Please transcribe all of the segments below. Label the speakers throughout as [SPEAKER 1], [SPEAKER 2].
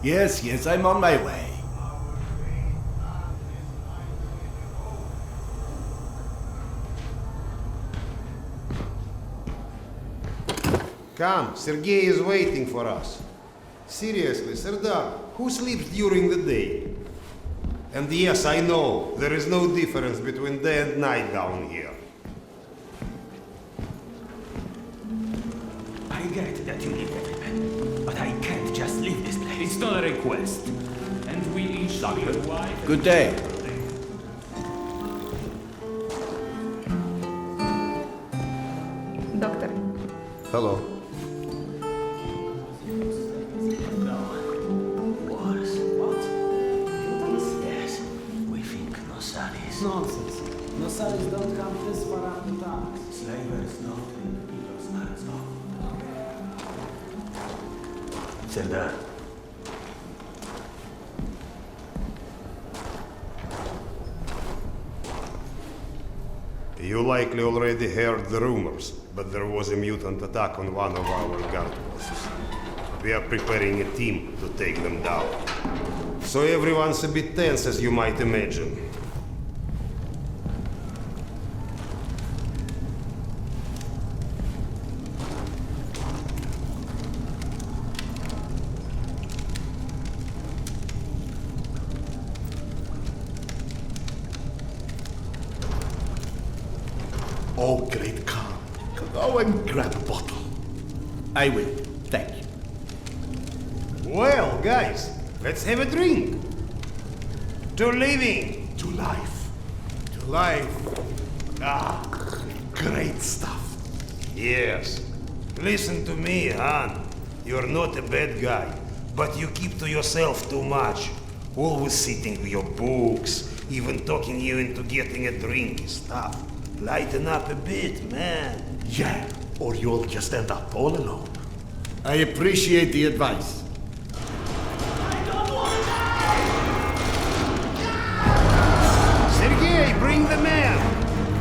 [SPEAKER 1] Yes, yes, I'm on my way.
[SPEAKER 2] Come, Sergei is waiting for us. Seriously, Serdar, who sleeps during the day? And yes, I know, there is no difference between day and night down here.
[SPEAKER 3] I get that you need everything, but I can't just leave this place. It's not a request. And we each love your wife.
[SPEAKER 1] Good day.
[SPEAKER 4] Доктор,
[SPEAKER 2] Hello.
[SPEAKER 3] Wars. What? Yes. We think Nosalis.
[SPEAKER 5] Nonsense. Nosalis don't come this far after dark.
[SPEAKER 3] Slavers not in people's hands. Serdar.
[SPEAKER 2] You likely already heard the rumors, but there was a mutant attack on one of our guard posts. We are preparing a team to take them down. So everyone's a bit tense, as you might imagine.
[SPEAKER 1] Oh, great Khan. Go and grab a bottle. I will. Thank you.
[SPEAKER 2] Well, guys, let's have a drink. To living.
[SPEAKER 1] To life. To life. Ah, great stuff.
[SPEAKER 2] Yes. Listen to me, Han. You're not a bad guy, but you keep to yourself too much. Always sitting with your books, even talking you into getting a drink is tough. Lighten up a bit, man.
[SPEAKER 1] Yeah, or you'll just end up all alone. I appreciate the advice.
[SPEAKER 2] Sergei, bring the man!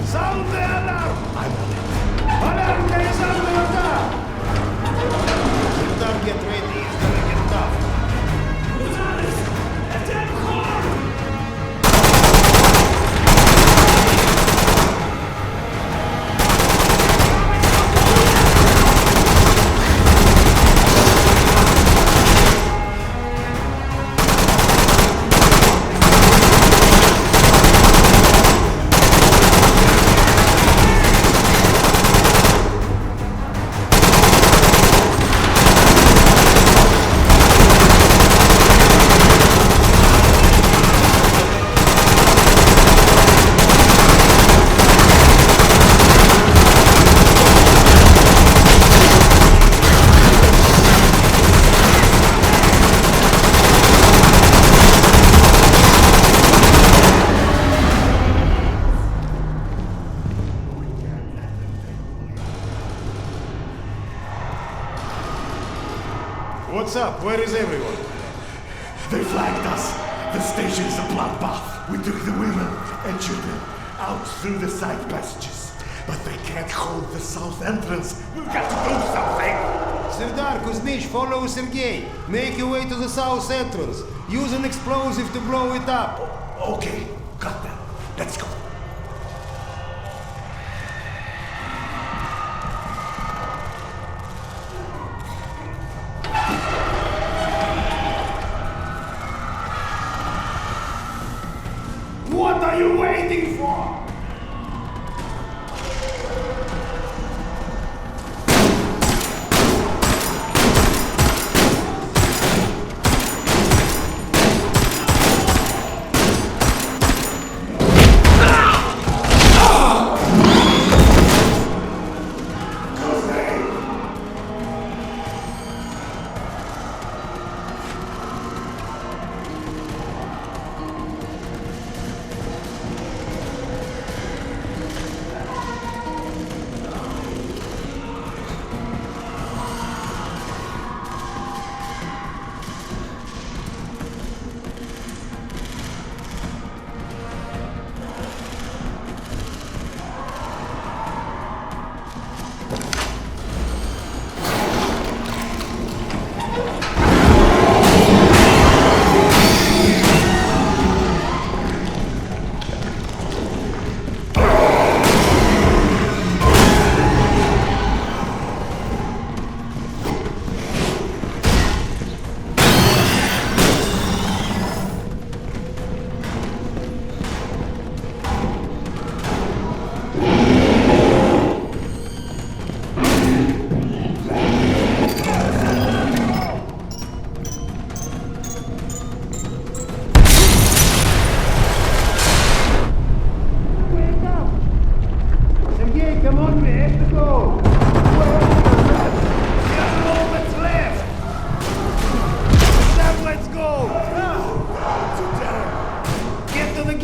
[SPEAKER 2] Sound the alarm!
[SPEAKER 1] I'm on it.
[SPEAKER 2] Alarm, there is under attack! Serdar, get ready, it's gonna get tough. What's up? Where is everyone?
[SPEAKER 1] They flagged us. The station is a bloodbath. We took the women and children out through the side passages. But they can't hold the south entrance. We've got to do something.
[SPEAKER 2] Serdar, Kuzmich, follow Sergei. Make your way to the south entrance. Use an explosive to blow it up.
[SPEAKER 1] Okay, got that. Let's go.
[SPEAKER 2] What are you waiting for?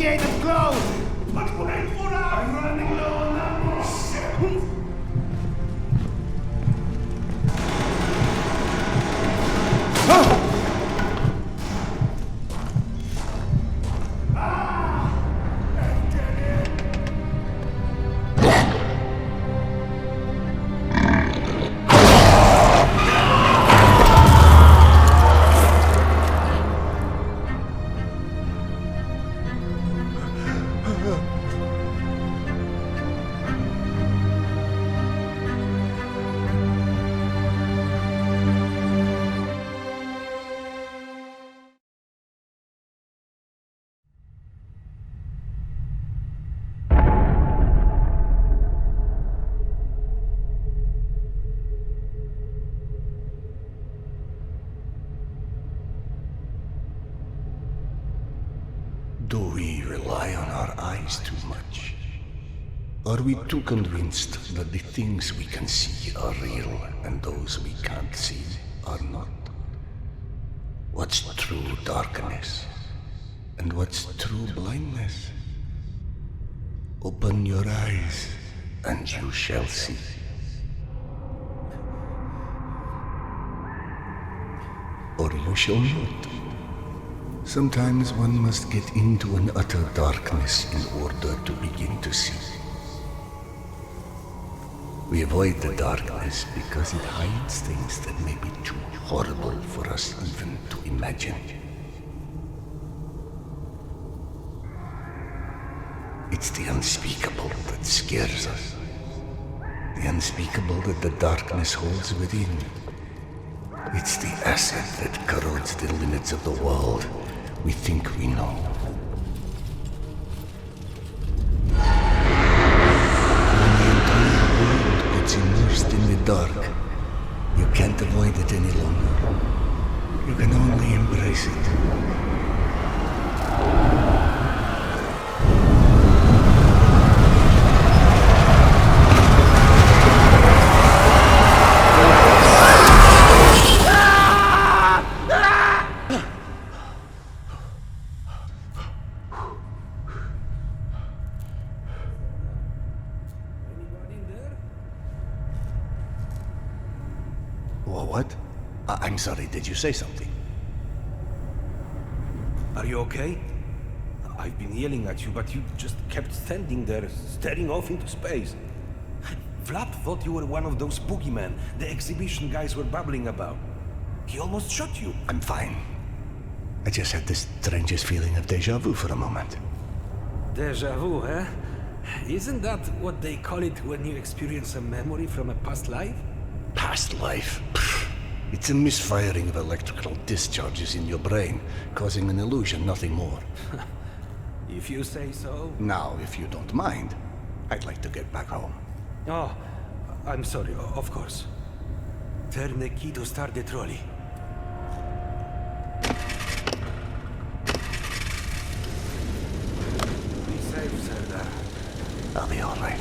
[SPEAKER 2] created clothes! But wait for I'm running low on ammo!
[SPEAKER 4] Do we rely on our eyes too much? Are we too convinced that the things we can see are real and those we can't see are not? What's true darkness and what's true blindness? Open your eyes and you shall see. Or you shall not. Sometimes one must get into an utter darkness in order to begin to see. We avoid the darkness because it hides things that may be too horrible for us even to imagine. It's the unspeakable that scares us. The unspeakable that the darkness holds within. It's the acid that corrodes the limits of the world we think we know. When the entire world gets immersed in the dark, you can't avoid it any longer. You can only embrace it. What? I'm sorry, did you say something?
[SPEAKER 2] Are you okay? I've been yelling at you, but you just kept standing there, staring off into space. Vlad thought you were one of those boogeymen the exhibition guys were babbling about. He almost shot you.
[SPEAKER 4] I'm fine. I just had this strangest feeling of deja vu for a moment.
[SPEAKER 2] Deja vu, eh? Isn't that what they call it when you experience a memory from a past life?
[SPEAKER 4] Past life? It's a misfiring of electrical discharges in your brain, causing an illusion, nothing more.
[SPEAKER 2] If you say so.
[SPEAKER 4] Now, if you don't mind, I'd like to get back home.
[SPEAKER 2] Oh, I'm sorry, of course. Turn the key to start the trolley. Be safe, Serdar.
[SPEAKER 4] I'll be all right.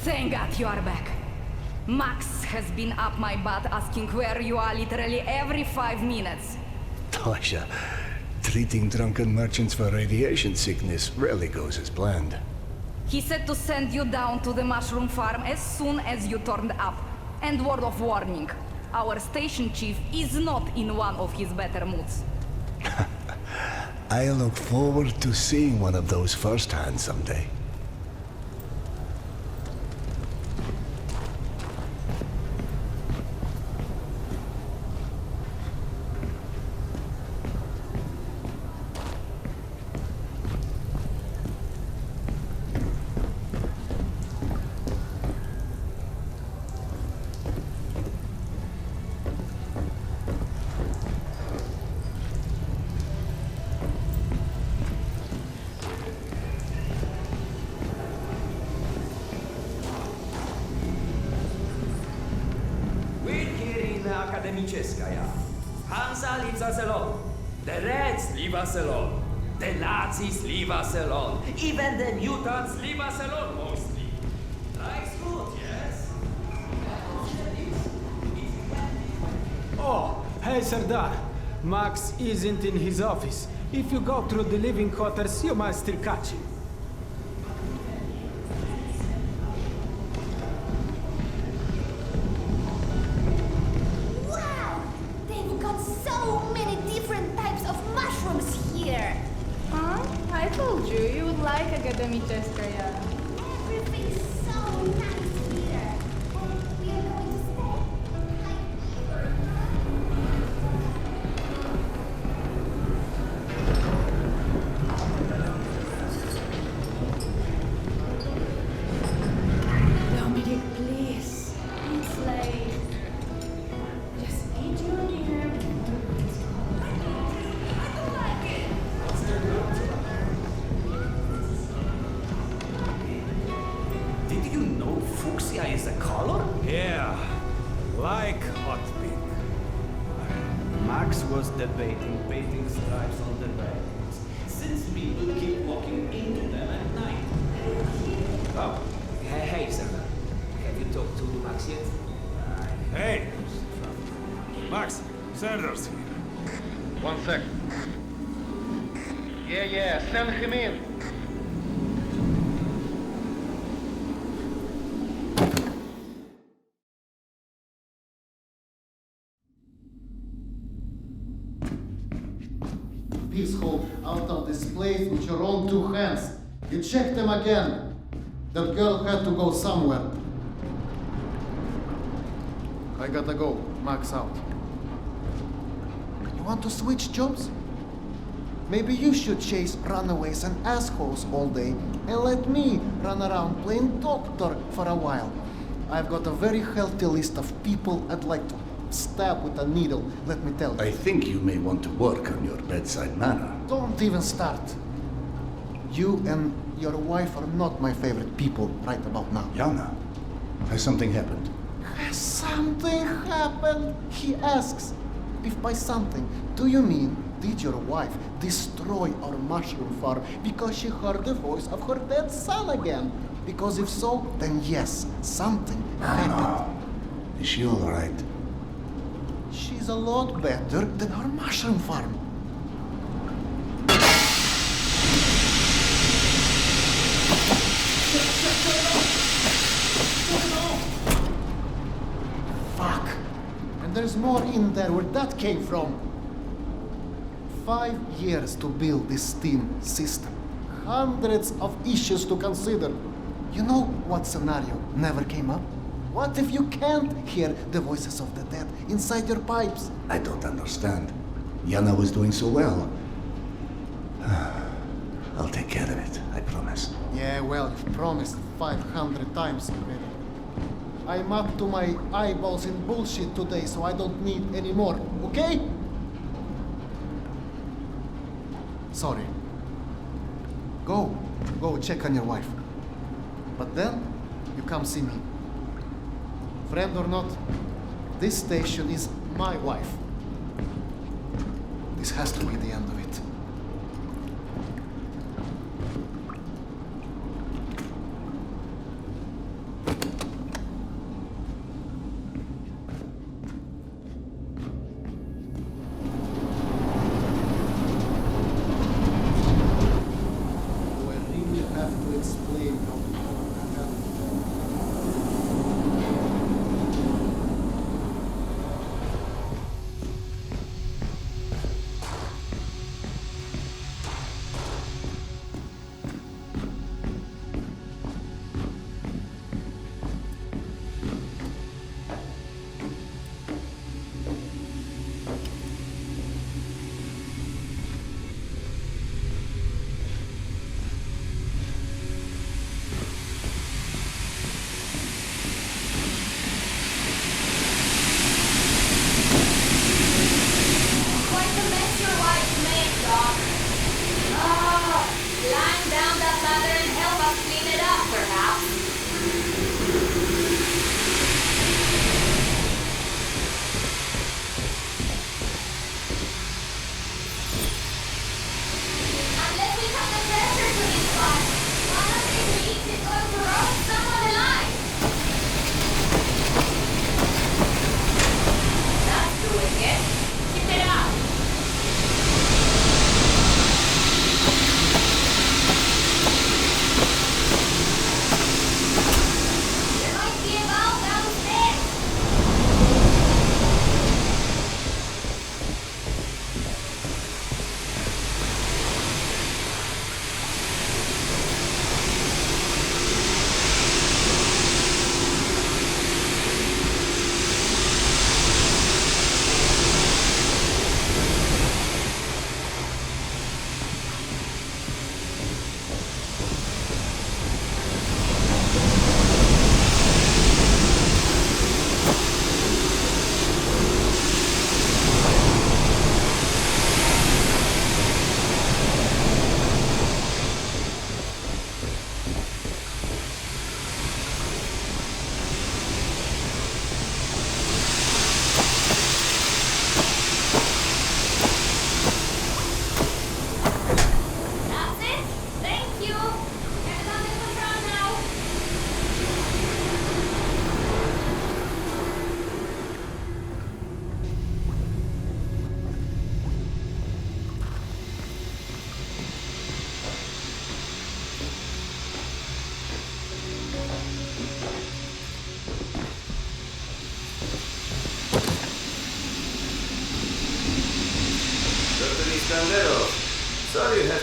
[SPEAKER 6] Thank God you are back. Max has been up my butt asking where you are literally every 5 minutes.
[SPEAKER 4] Tasha, treating drunken merchants for radiation sickness rarely goes as planned.
[SPEAKER 6] He said to send you down to the mushroom farm as soon as you turned up. And word of warning, our station chief is not in one of his better moods.
[SPEAKER 4] I look forward to seeing one of those firsthand someday.
[SPEAKER 7] Akademическая. Hansa leaves us alone. The Reds leave us alone. The Nazis leave us alone. Even the mutants leave us alone, mostly. Life's good, yes?
[SPEAKER 5] Oh, hey Serdar. Max isn't in his office. If you go through the living quarters, you might still catch him.
[SPEAKER 8] Wow! They've got so many different types of mushrooms here.
[SPEAKER 9] Huh? I told you, you would like Akademическая.
[SPEAKER 8] Everything's so nice here. And we are going to stay.
[SPEAKER 9] Dominic, please. It's late. Just eat your dinner. I don't like it.
[SPEAKER 7] Did you know fuchsia is a color?
[SPEAKER 3] Yeah, like hot pink.
[SPEAKER 7] Max was debating painting stripes on the railings, since people keep walking into them at night. Oh, hey, Serdar. Have you talked to Max yet?
[SPEAKER 3] Hey! Max, Serdar's here.
[SPEAKER 10] 1 sec. Yeah, send him in.
[SPEAKER 11] Peaceful out of this place with your own 2 hands. You checked them again. That girl had to go somewhere. I gotta go. Max out. You want to switch jobs? Maybe you should chase runaways and assholes all day and let me run around playing doctor for a while. I've got a very healthy list of people I'd like to stab with a needle, let me tell you.
[SPEAKER 4] I think you may want to work on your bedside manner.
[SPEAKER 11] Don't even start. You and your wife are not my favorite people right about now.
[SPEAKER 4] Yana, has something happened?
[SPEAKER 11] Has something happened? He asks. If by something, do you mean did your wife destroy our mushroom farm because she heard the voice of her dead son again? Because if so, then yes, something happened.
[SPEAKER 4] Is she all right?
[SPEAKER 11] She's a lot better than our mushroom farm. Fuck. And there's more in there where that came from. 5 years to build this steam system. Hundreds of issues to consider. You know what scenario never came up? What if you can't hear the voices of the dead inside your pipes?
[SPEAKER 4] I don't understand. Yana was doing so well. I'll take care of it, I promise.
[SPEAKER 11] Yeah, well, you've promised 500 times already. I'm up to my eyeballs in bullshit today, so I don't need any more, okay? Sorry. Go check on your wife. But then, you come see me. Friend or not, this station is my wife. This has to be the end of it.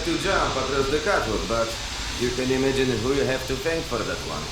[SPEAKER 12] to jump across the catwalk, but you can imagine who you have to thank for that one.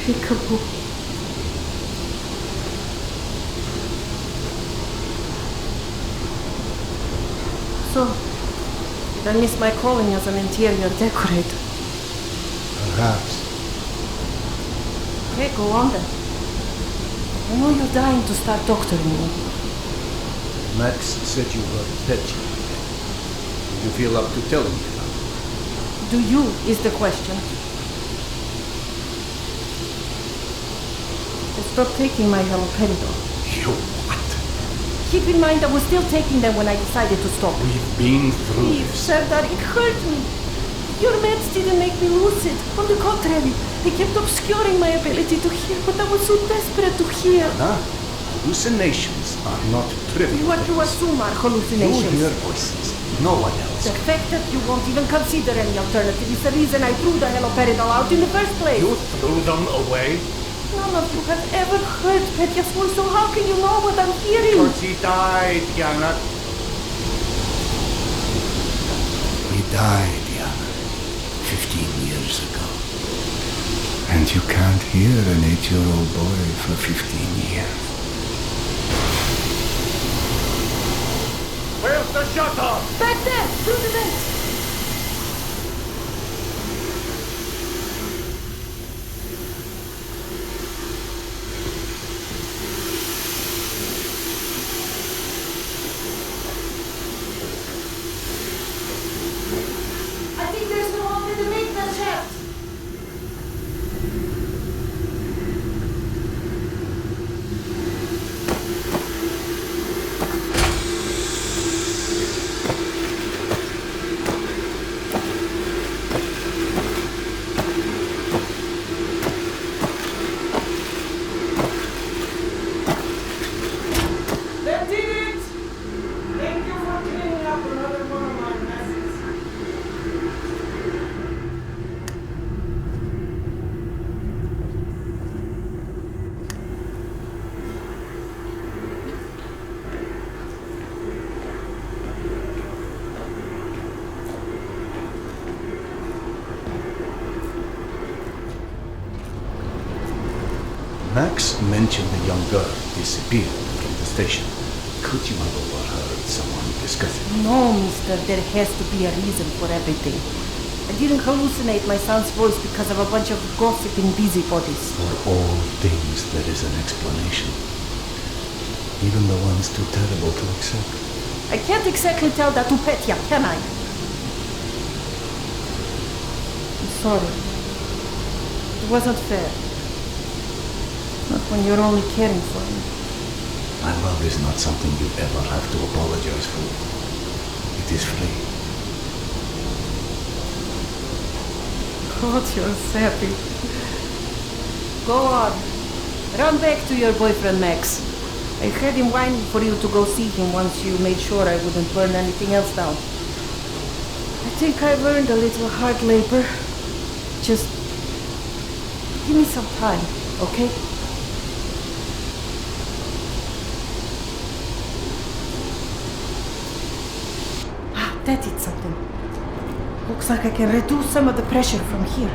[SPEAKER 9] Peekaboo. So, did I miss my calling as an interior decorator?
[SPEAKER 4] Perhaps.
[SPEAKER 9] Okay, go on then. I know you're dying to start doctoring me.
[SPEAKER 4] Max said you were petty. Do you feel up to telling me now?
[SPEAKER 9] Do you, is the question. I stopped taking my haloperidol.
[SPEAKER 4] You what?
[SPEAKER 9] Keep in mind I was still taking them when I decided to stop.
[SPEAKER 4] We've been through
[SPEAKER 9] Please,
[SPEAKER 4] this.
[SPEAKER 9] Serdar, it hurt me. Your meds didn't make me lucid. On the contrary, they kept obscuring my ability to hear, but I was so desperate to hear.
[SPEAKER 4] Nah, hallucinations are not trivial.
[SPEAKER 9] What you
[SPEAKER 4] things.
[SPEAKER 9] assume are hallucinations.
[SPEAKER 4] You hear voices, no one else.
[SPEAKER 9] The fact that you won't even consider any alternative is the reason I threw the haloperidol out in the first place.
[SPEAKER 4] You threw them away?
[SPEAKER 9] None of you have ever heard Petya's voice, so how can you know what I'm hearing?
[SPEAKER 4] Because he died, Yana. He died, Yana, 15 years ago. And you can't hear an 8-year-old boy for 15 years.
[SPEAKER 1] Where's the shutter?
[SPEAKER 9] Back there, through the vent. I think there's no one in the maintenance shaft. That did it! Thank you for cleaning up another one of my messes.
[SPEAKER 4] Max mentioned the young girl disappeared from the station. Could you have overheard someone discussing?
[SPEAKER 9] No, mister, there has to be a reason for everything. I didn't hallucinate my son's voice because of a bunch of gossiping busybodies.
[SPEAKER 4] For all things there is an explanation. Even the ones too terrible to accept.
[SPEAKER 9] I can't exactly tell that to Petya, can I? I'm sorry. It wasn't fair. Not when you're only caring for me.
[SPEAKER 4] My love is not something you ever have to apologize for. It is free.
[SPEAKER 9] God, you're sappy. Go on. Run back to your boyfriend, Max. I had him whining for you to go see him once you made sure I wouldn't burn anything else down. I think I've earned a little hard labor. Just give me some time, okay? Ah, that did something. Looks like I can reduce some of the pressure from here.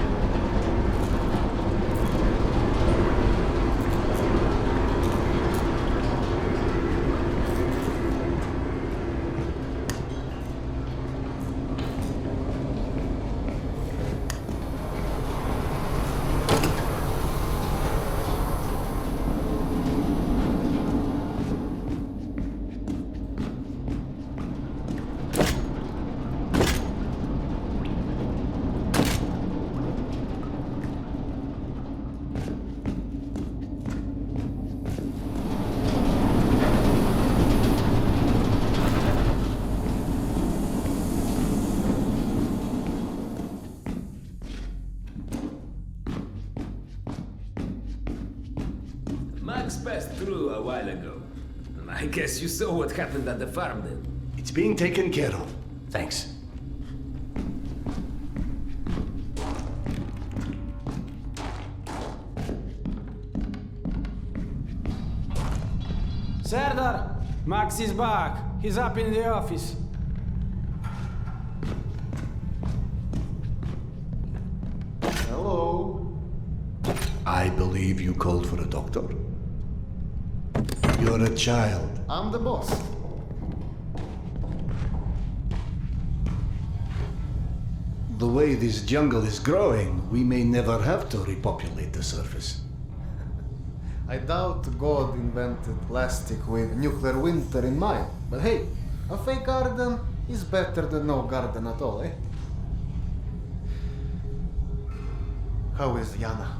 [SPEAKER 7] Max passed through a while ago. I guess you saw what happened at the farm then.
[SPEAKER 4] It's being taken care of. Thanks.
[SPEAKER 5] Serdar! Max is back. He's up in the office.
[SPEAKER 11] Hello.
[SPEAKER 4] I believe you called for a doctor. You're a child.
[SPEAKER 11] I'm the boss.
[SPEAKER 4] The way this jungle is growing, we may never have to repopulate the surface.
[SPEAKER 11] I doubt God invented plastic with nuclear winter in mind. But hey, a fake garden is better than no garden at all, eh? How is Yana?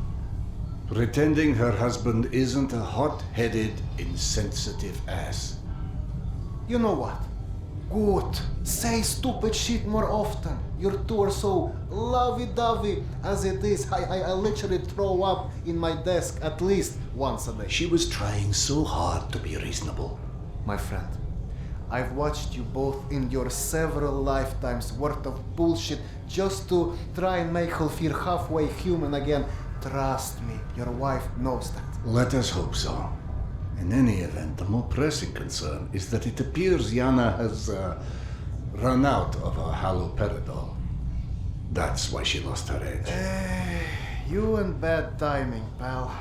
[SPEAKER 4] Pretending her husband isn't a hot-headed, insensitive ass.
[SPEAKER 11] You know what? Good. Say stupid shit more often. Your two are so lovey-dovey as it is. I literally throw up in my desk at least once a day.
[SPEAKER 4] She was trying so hard to be reasonable.
[SPEAKER 11] My friend, I've watched you both endure several lifetimes worth of bullshit just to try and make her feel halfway human again. Trust me, your wife knows that.
[SPEAKER 4] Let us hope so. In any event, the more pressing concern is that it appears Yana has run out of her haloperidol. That's why she lost her edge.
[SPEAKER 11] You and bad timing, pal.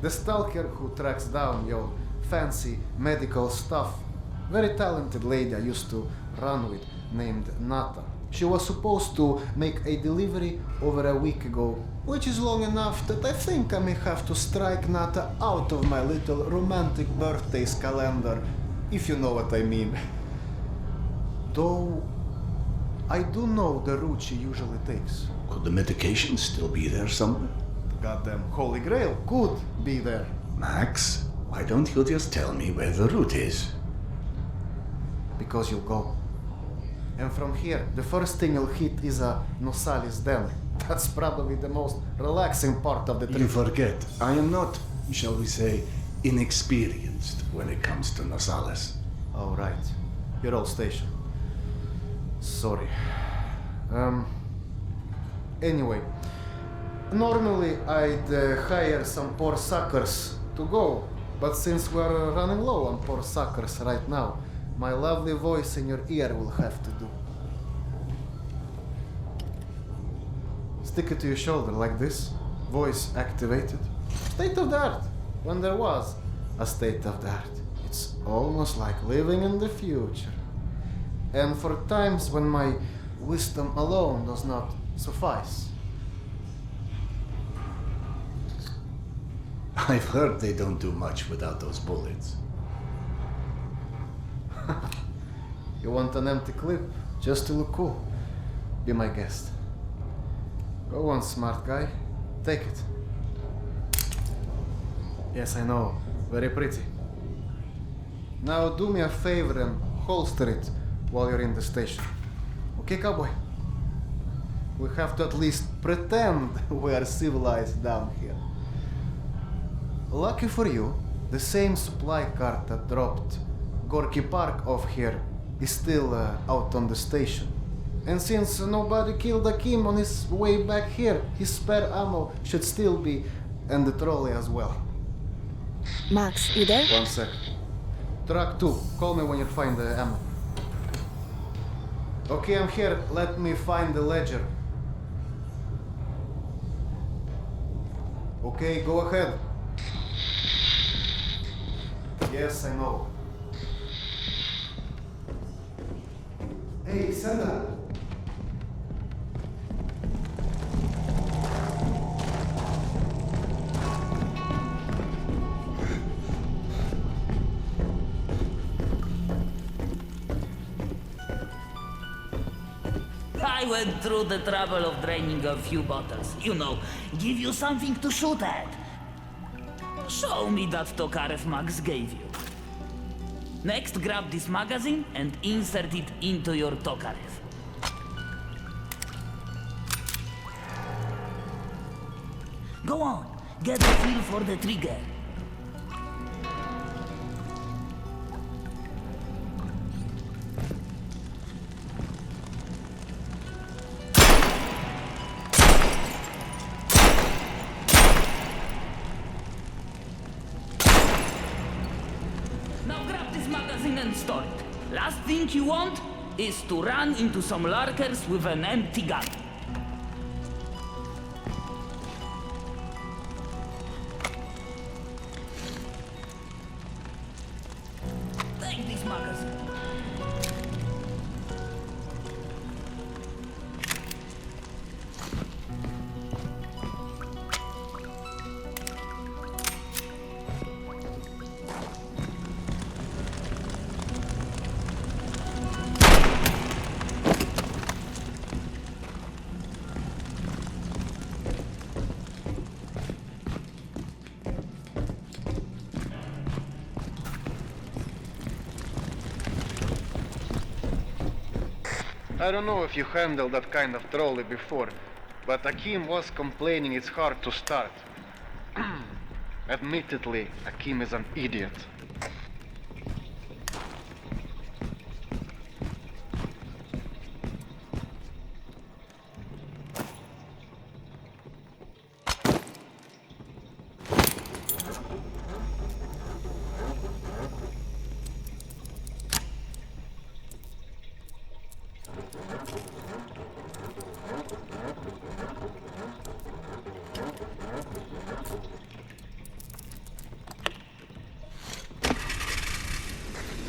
[SPEAKER 11] The stalker who tracks down your fancy medical stuff, very talented lady I used to run with named Nata. She was supposed to make a delivery over a week ago, which is long enough that I think I may have to strike Nata out of my little romantic birthdays calendar, if you know what I mean. Though, I do know the route she usually takes.
[SPEAKER 4] Could the medication still be there somewhere?
[SPEAKER 11] Goddamn Holy Grail could be there.
[SPEAKER 4] Max, why don't you just tell me where the route is?
[SPEAKER 11] Because you'll go. And from here, the first thing you'll hit is a Nosalis Den. That's probably the most relaxing part of the trip.
[SPEAKER 4] You forget, I am not, shall we say, inexperienced when it comes to Nosalis.
[SPEAKER 11] Oh, right. Your old station. Sorry. Anyway, normally I'd hire some poor suckers to go, but since we're running low on poor suckers right now, my lovely voice in your ear will have to do. Stick it to your shoulder like this, voice activated. State of the art, when there was a state of the art. It's almost like living in the future. And for times when my wisdom alone does not suffice.
[SPEAKER 4] I've heard they don't do much without those bullets.
[SPEAKER 11] You want an empty clip just to look cool? Be my guest. Go on, smart guy. Take it. Yes, I know. Very pretty. Now do me a favor and holster it while you're in the station. Okay, cowboy? We have to at least pretend we are civilized down here. Lucky for you, the same supply cart that dropped Gorky Park off here is still out on the station. And since nobody killed Akim on his way back here, his spare ammo should still be in the trolley as well.
[SPEAKER 13] Max, you there?
[SPEAKER 11] 1 sec. Truck 2, call me when you find the ammo. Okay, I'm here. Let me find the ledger. Okay, go ahead. Yes, I know. Hey, Serdar.
[SPEAKER 14] I went through the trouble of draining a few bottles. You know, give you something to shoot at. Show me that Tokarev Max gave you. Next, grab this magazine and insert it into your Tokarev. Go on, get a feel for the trigger. And store it. Last thing you want is to run into some lurkers with an empty gun. Take this magazine.
[SPEAKER 10] I don't know if you handled that kind of trolley before, but Akim was complaining it's hard to start. Admittedly, Akim is an idiot.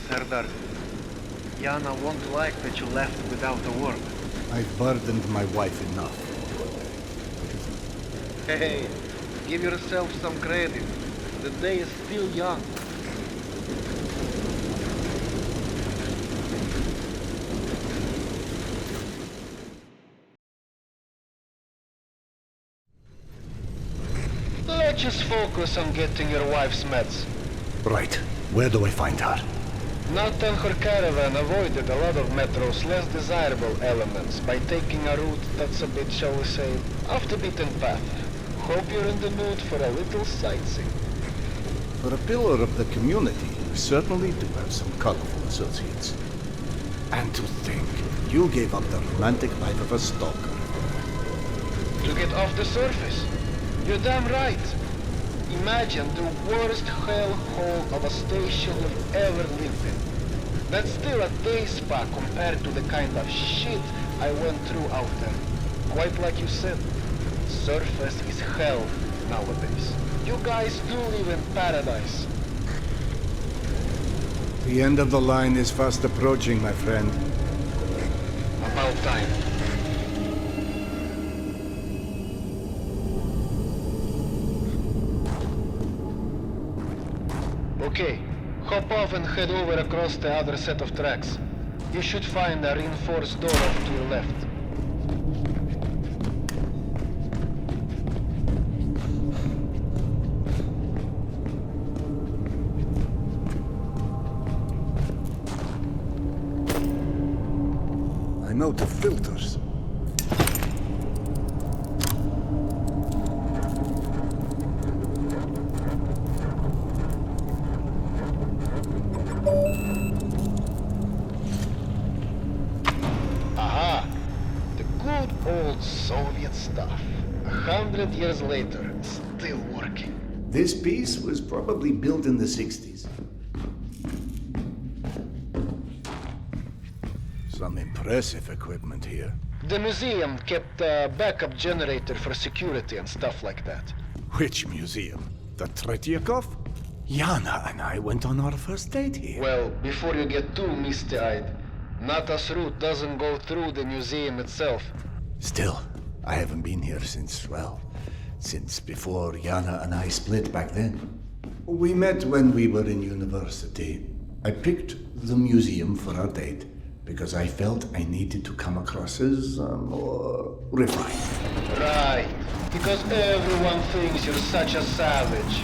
[SPEAKER 10] Serdar, Yana won't like that you left without a word.
[SPEAKER 4] I've burdened my wife enough.
[SPEAKER 10] Hey, give yourself some credit. The day is still young. Let's just focus on getting your wife's meds.
[SPEAKER 4] Right. Where do I find her?
[SPEAKER 10] Nat and her caravan avoided a lot of Metro's less desirable elements by taking a route that's a bit, shall we say, off the beaten path. Hope you're in the mood for a little sightseeing.
[SPEAKER 4] For a pillar of the community, you certainly do have some colorful associates. And to think, you gave up the romantic life of a stalker.
[SPEAKER 10] To get off the surface? You're damn right. Imagine the worst hellhole of a station you've ever lived in. That's still a day spa compared to the kind of shit I went through out there. Quite like you said, surface is hell nowadays. You guys do live in paradise.
[SPEAKER 4] The end of the line is fast approaching, my friend.
[SPEAKER 10] About time. Okay, hop off and head over across the other set of tracks. You should find a reinforced door off to your left.
[SPEAKER 4] I'm out of filters.
[SPEAKER 10] Aha! The good old Soviet stuff. 100 years later, still working.
[SPEAKER 4] This piece was probably built in the 60s. Some impressive equipment here.
[SPEAKER 10] The museum kept a backup generator for security and stuff like that.
[SPEAKER 4] Which museum? The Tretiakov? Yana and I went on our first date here.
[SPEAKER 10] Well, before you get too misty-eyed, Nata's route doesn't go through the museum itself.
[SPEAKER 4] Still, I haven't been here since before Yana and I split back then. We met when we were in university. I picked the museum for our date because I felt I needed to come across as more refined.
[SPEAKER 10] Right, because everyone thinks you're such a savage.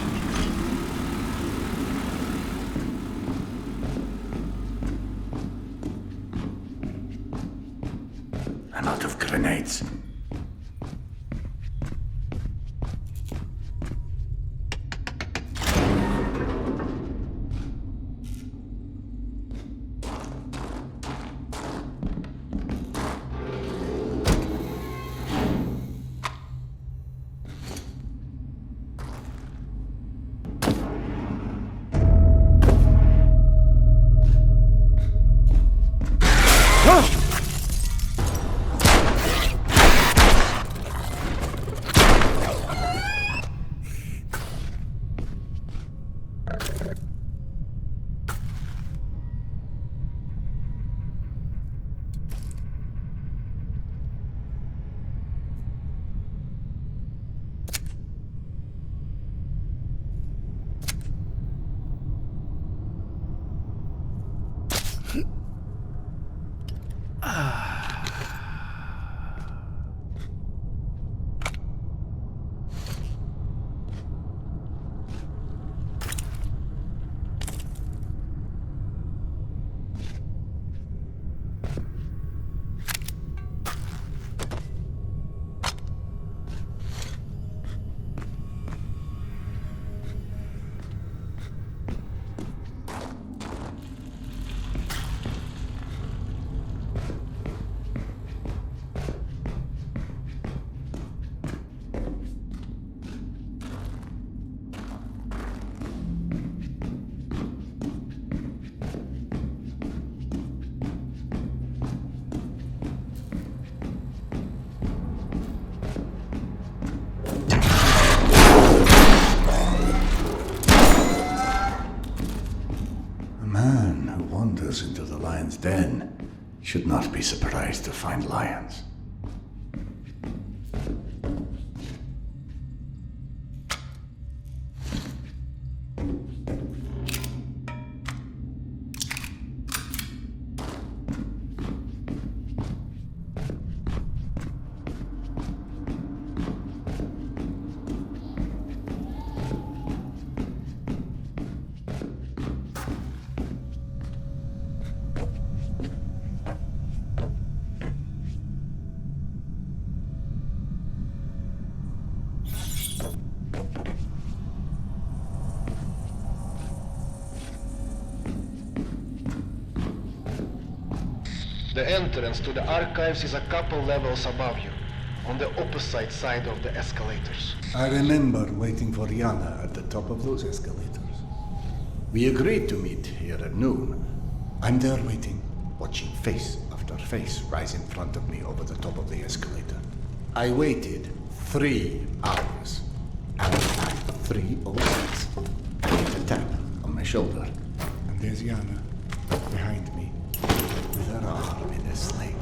[SPEAKER 4] I'm out of grenades. Into the lion's den, should not be surprised to find lions.
[SPEAKER 10] The entrance to the archives is a couple levels above you, on the opposite side of the escalators.
[SPEAKER 4] I remember waiting for Yana at the top of those escalators. We agreed to meet here at noon. I'm there waiting, watching face after face rise in front of me over the top of the escalator. I waited 3 hours. And at 3:06, I get a tap on my shoulder. And there's Yana, behind me, with her arm in a sling.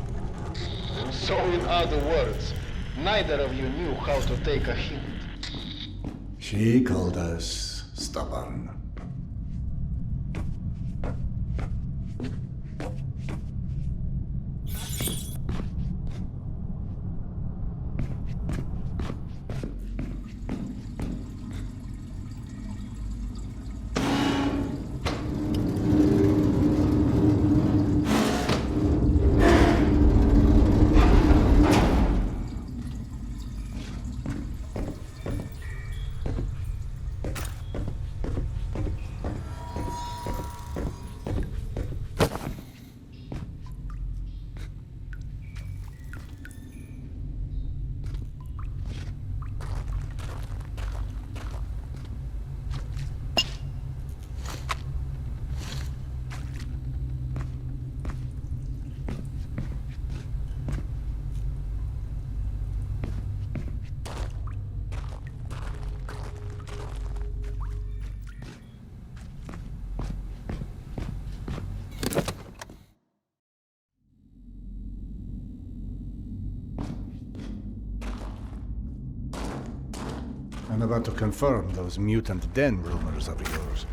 [SPEAKER 10] So in other words, neither of you knew how to take a hint.
[SPEAKER 4] She called us stubborn. I'm about to confirm those mutant den rumors of yours.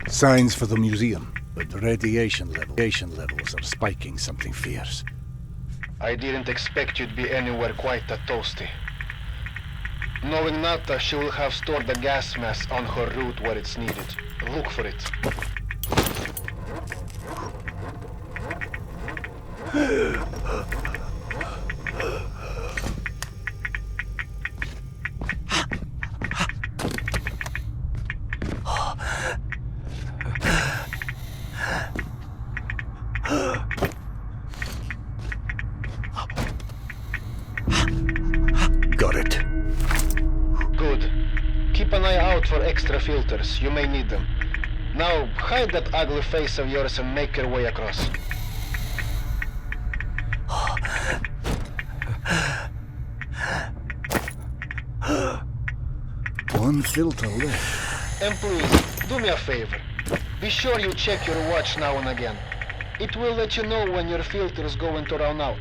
[SPEAKER 4] Signs for the museum, but the radiation levels are spiking something fierce.
[SPEAKER 10] I didn't expect you'd be anywhere quite that toasty. Knowing Nata, she will have stored the gas mask on her route where it's needed. Look for it.
[SPEAKER 4] Got it.
[SPEAKER 10] Good. Keep an eye out for extra filters. You may need them. Now, hide that ugly face of yours and make your way across.
[SPEAKER 4] One filter left.
[SPEAKER 10] And please, do me a favor. Be sure you check your watch now and again. It will let you know when your filter is going to run out.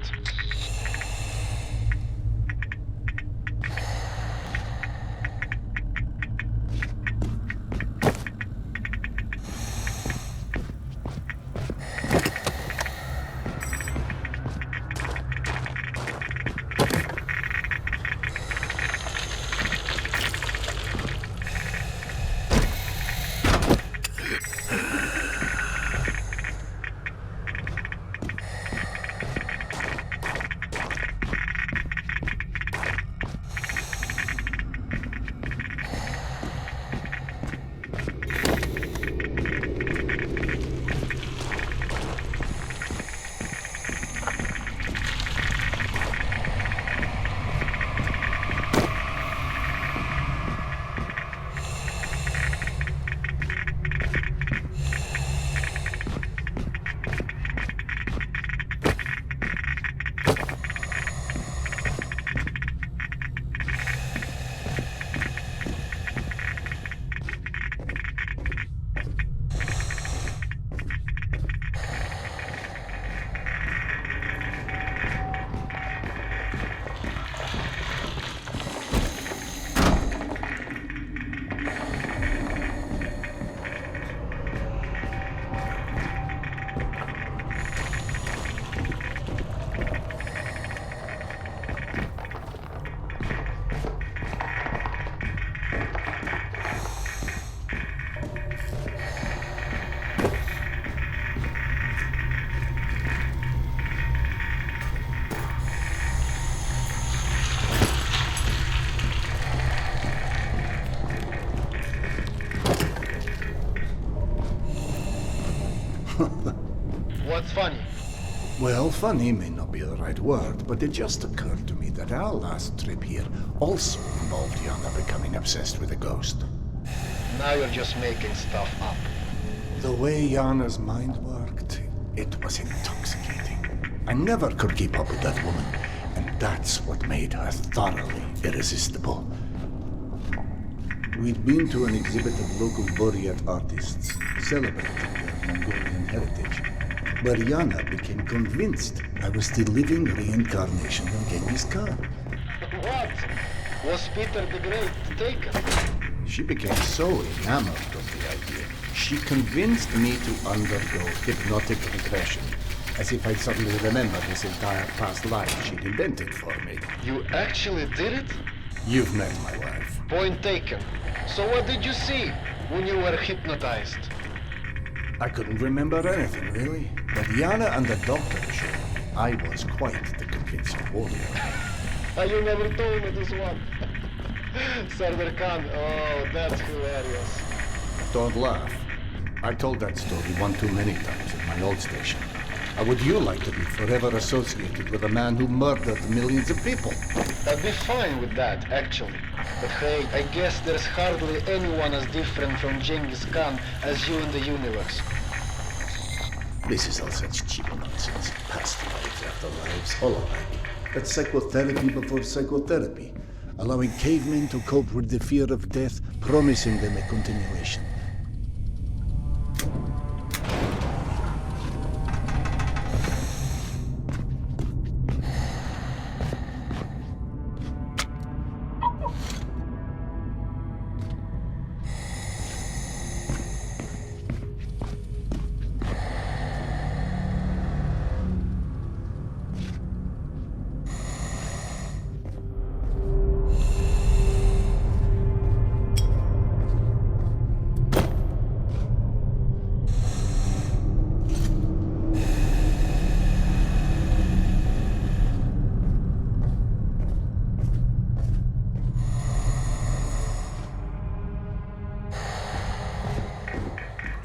[SPEAKER 10] funny.
[SPEAKER 4] Well, funny may not be the right word, but it just occurred to me that our last trip here also involved Yana becoming obsessed with a ghost.
[SPEAKER 10] Now you're just making stuff up.
[SPEAKER 4] The way Yana's mind worked, it was intoxicating. I never could keep up with that woman, and that's what made her thoroughly irresistible. We'd been to an exhibit of local Buryat artists celebrating their Mongolian heritage, where Yana became convinced I was the living reincarnation of Genghis Khan.
[SPEAKER 10] What? Was Peter the Great taken?
[SPEAKER 4] She became so enamored of the idea, she convinced me to undergo hypnotic regression, as if I'd suddenly remembered this entire past life she'd invented for me.
[SPEAKER 10] You actually did it?
[SPEAKER 4] You've met my wife.
[SPEAKER 10] Point taken. So what did you see when you were hypnotized?
[SPEAKER 4] I couldn't remember anything, really. But Yana and the doctor showed me I was quite the convincing warrior.
[SPEAKER 10] You never told me this one. Serdar Khan, oh, that's hilarious.
[SPEAKER 4] Don't laugh. I told that story one too many times at my old station. How would you like to be forever associated with a man who murdered millions of people?
[SPEAKER 10] I'd be fine with that, actually. But hey, I guess there's hardly anyone as different from Genghis Khan as you in the universe.
[SPEAKER 4] This is all such cheap nonsense. Past lives after lives, hololine. That's psychotherapy before psychotherapy. Allowing cavemen to cope with the fear of death, promising them a continuation.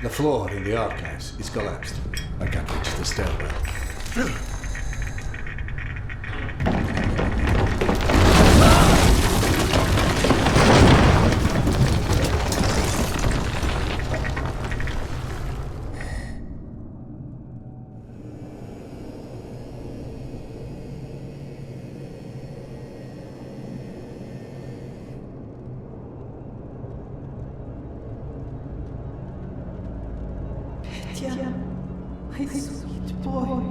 [SPEAKER 4] The floor in the archives is collapsed. I can't reach the stairwell.
[SPEAKER 15] My sweet boy.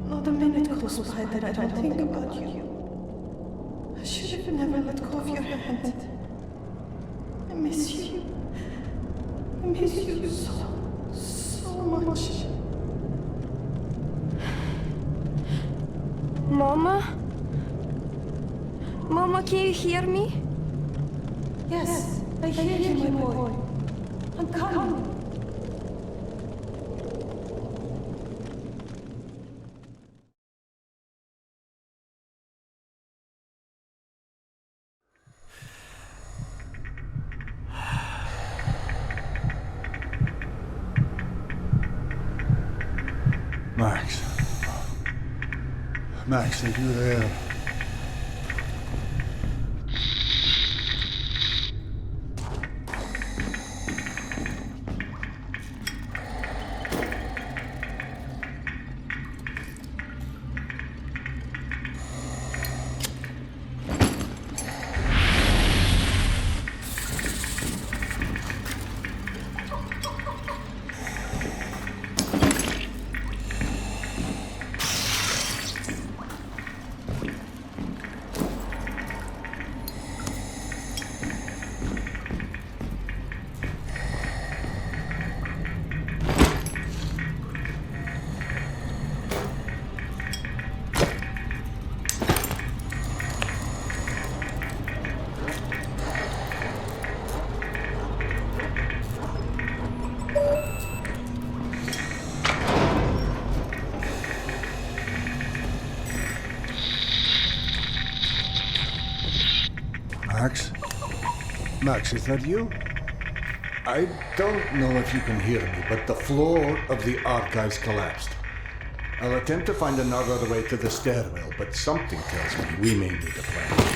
[SPEAKER 15] Not a minute goes by that I don't think about you. I should have never let go of your hand. I miss you. I miss you so much.
[SPEAKER 6] Mama? Mama, can you hear me?
[SPEAKER 15] Yes, I hear you, my boy. I'm coming.
[SPEAKER 4] Max, are you there? Max, is that you? I don't know if you can hear me, but the floor of the archives collapsed. I'll attempt to find another way to the stairwell, but something tells me we may need a plan.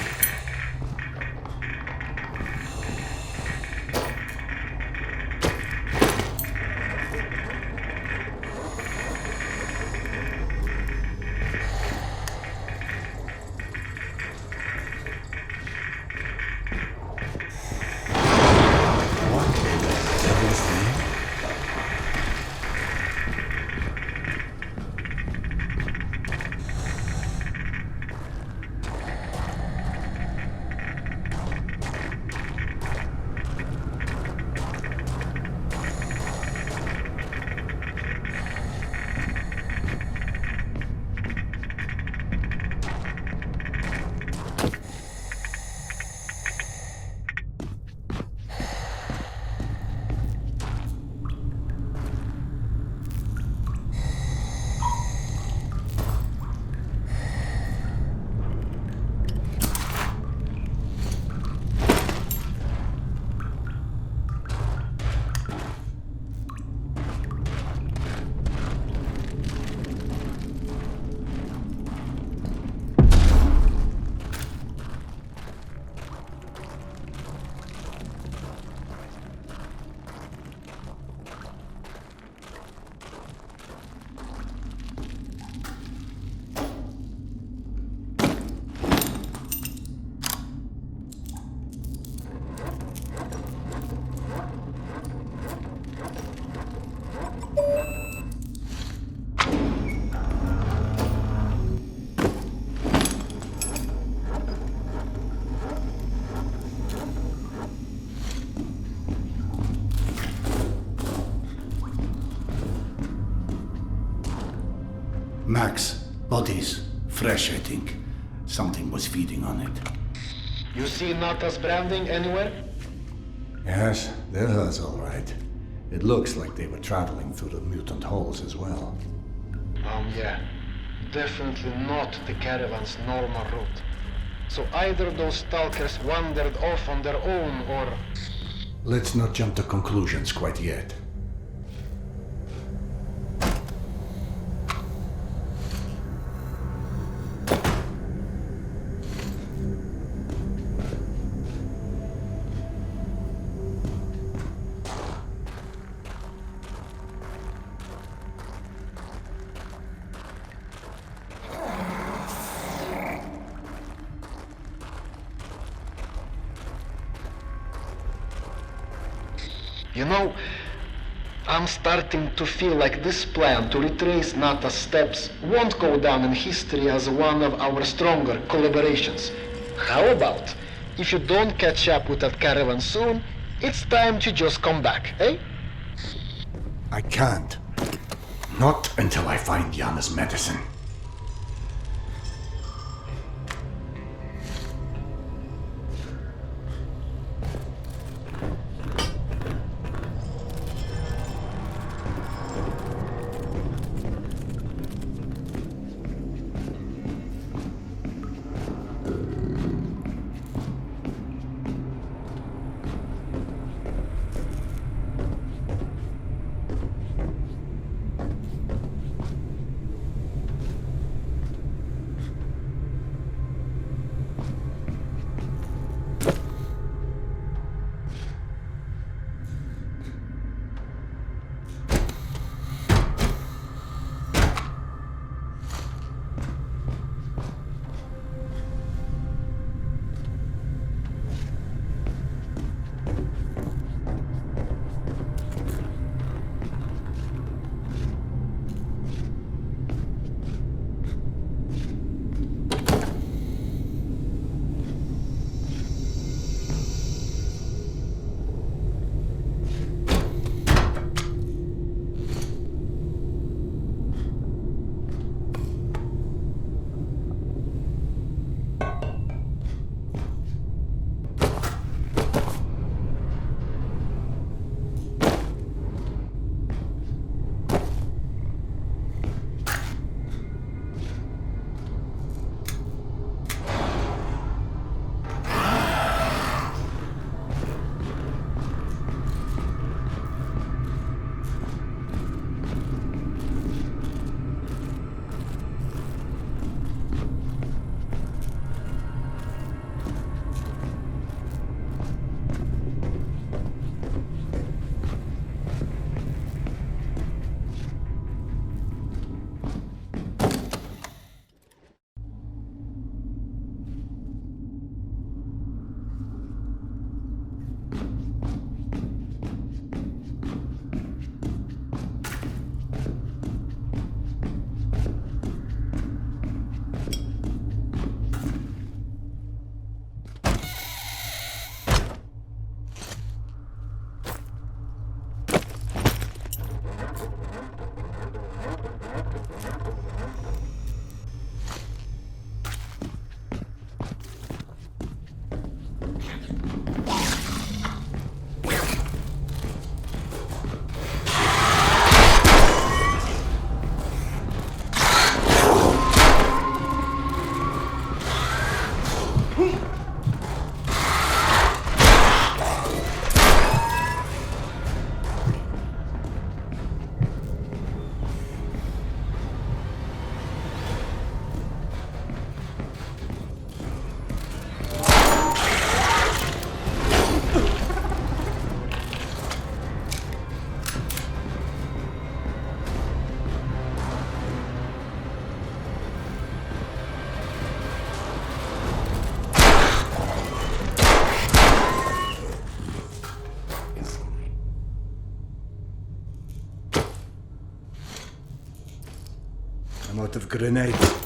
[SPEAKER 4] Max, bodies. Fresh, I think. Something was feeding on it.
[SPEAKER 10] You see Nata's branding anywhere?
[SPEAKER 4] Yes, they're hers, all right. It looks like they were traveling through the mutant halls as well.
[SPEAKER 10] Yeah. Definitely not the caravan's normal route. So either those stalkers wandered off on their own, or...
[SPEAKER 4] Let's not jump to conclusions quite yet.
[SPEAKER 10] You know, I'm starting to feel like this plan to retrace Nata's steps won't go down in history as one of our stronger collaborations. How about, if you don't catch up with that caravan soon, it's time to just come back, eh?
[SPEAKER 4] I can't. Not until I find Yana's medicine. out of grenades.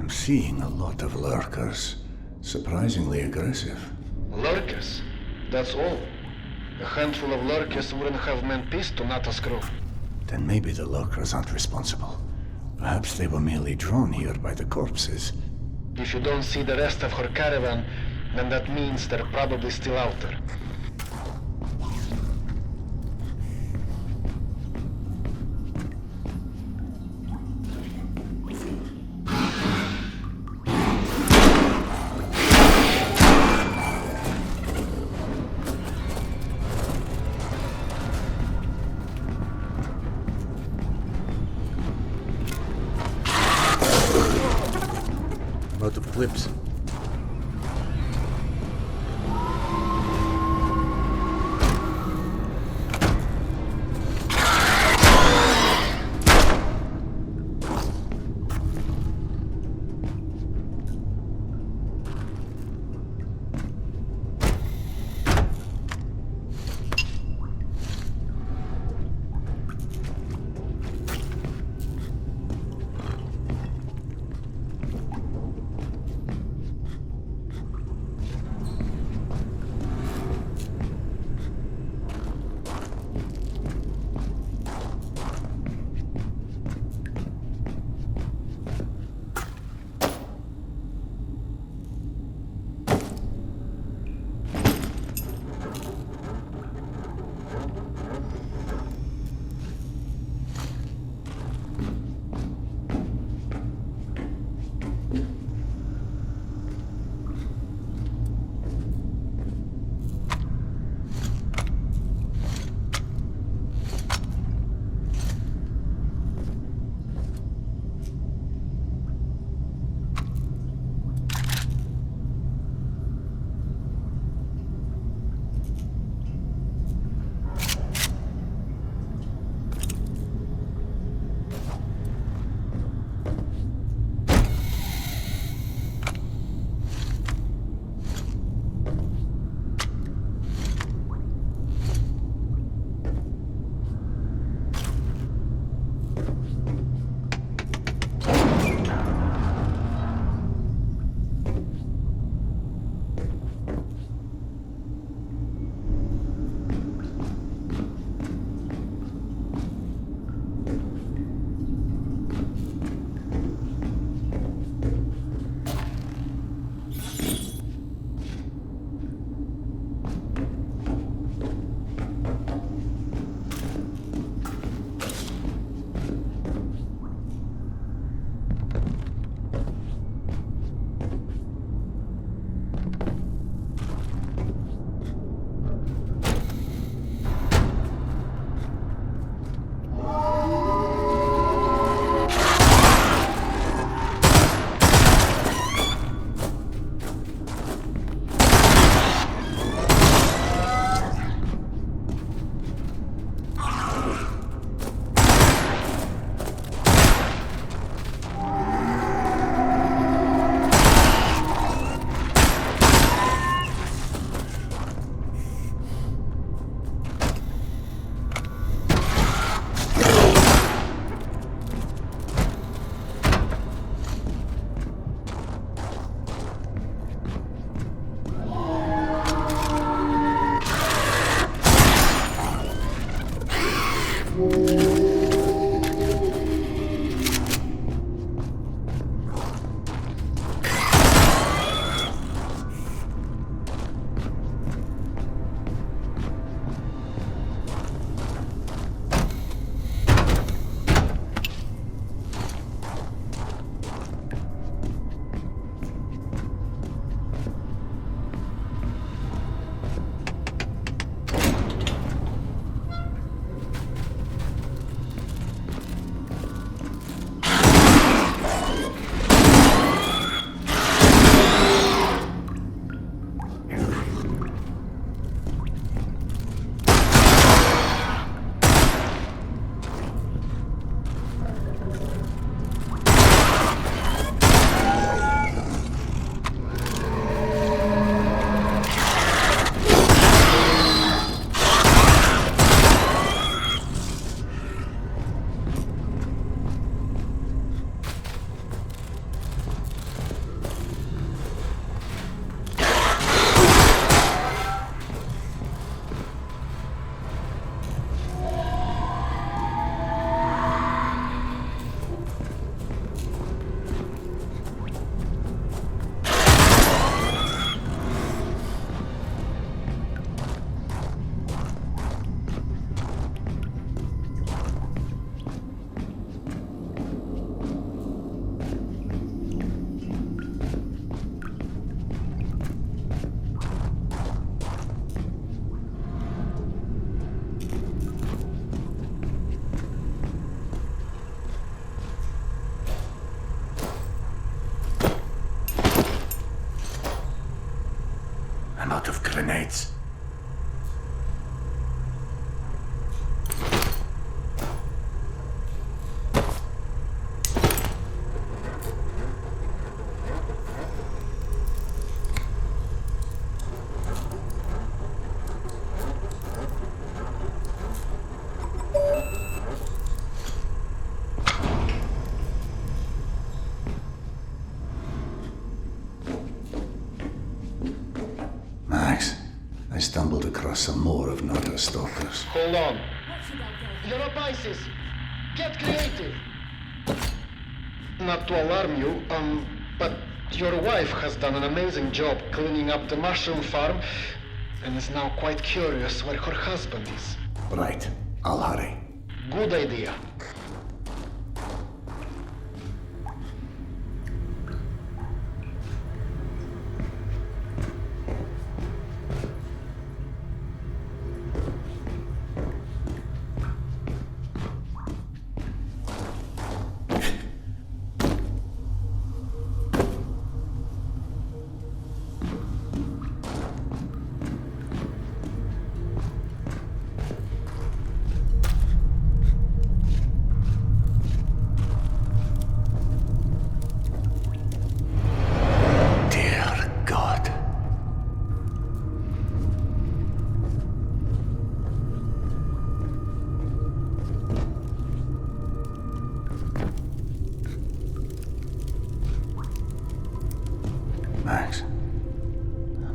[SPEAKER 4] Seeing a lot of lurkers. Surprisingly aggressive.
[SPEAKER 10] Lurkers? That's all. A handful of lurkers wouldn't have meant peace to Nato's crew.
[SPEAKER 4] Then maybe the lurkers aren't responsible. Perhaps they were merely drawn here by the corpses.
[SPEAKER 10] If you don't see the rest of her caravan, then that means they're probably still out there.
[SPEAKER 4] Out of clips. some more of Nata's stalkers.
[SPEAKER 10] Hold on. Europices, get creative. Not to alarm you, but your wife has done an amazing job cleaning up the mushroom farm and is now quite curious where her husband is.
[SPEAKER 4] Right. I'll hurry.
[SPEAKER 10] Good idea.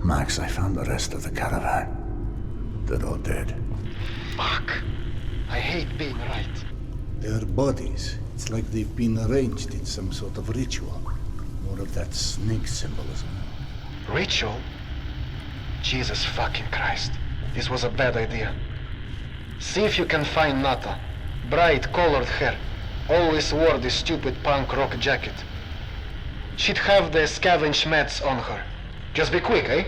[SPEAKER 4] Max, I found the rest of the caravan. They're all dead.
[SPEAKER 10] Fuck. I hate being right.
[SPEAKER 4] Their bodies, it's like they've been arranged in some sort of ritual. More of that snake symbolism.
[SPEAKER 10] Ritual? Jesus fucking Christ. This was a bad idea. See if you can find Nata. Bright colored hair. Always wore this stupid punk rock jacket. She'd have the scavenge meds on her. Just be quick, eh?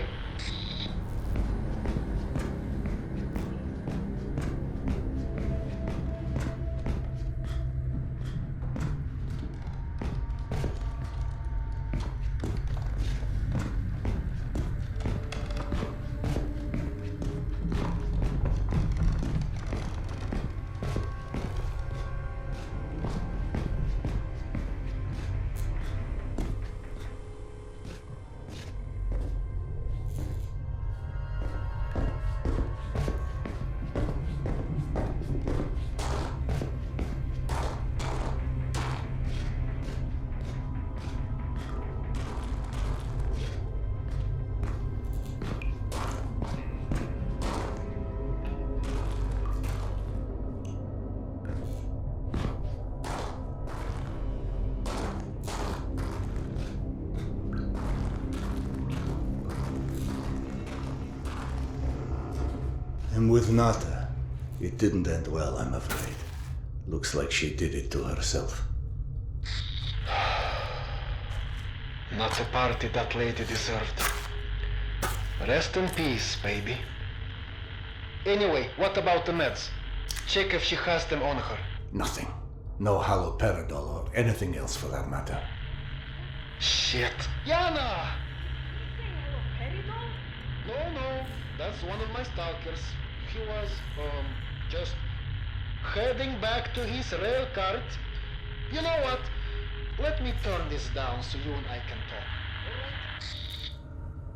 [SPEAKER 4] And with Nata, it didn't end well, I'm afraid. Looks like she did it to herself.
[SPEAKER 10] Not the party that lady deserved. Rest in peace, baby. Anyway, what about the meds? Check if she has them on her.
[SPEAKER 4] Nothing. No haloperidol or anything else for that matter.
[SPEAKER 10] Shit. Yana! No, that's one of my stalkers. He was, just heading back to his rail cart. You know what? Let me turn this down so you and I can talk.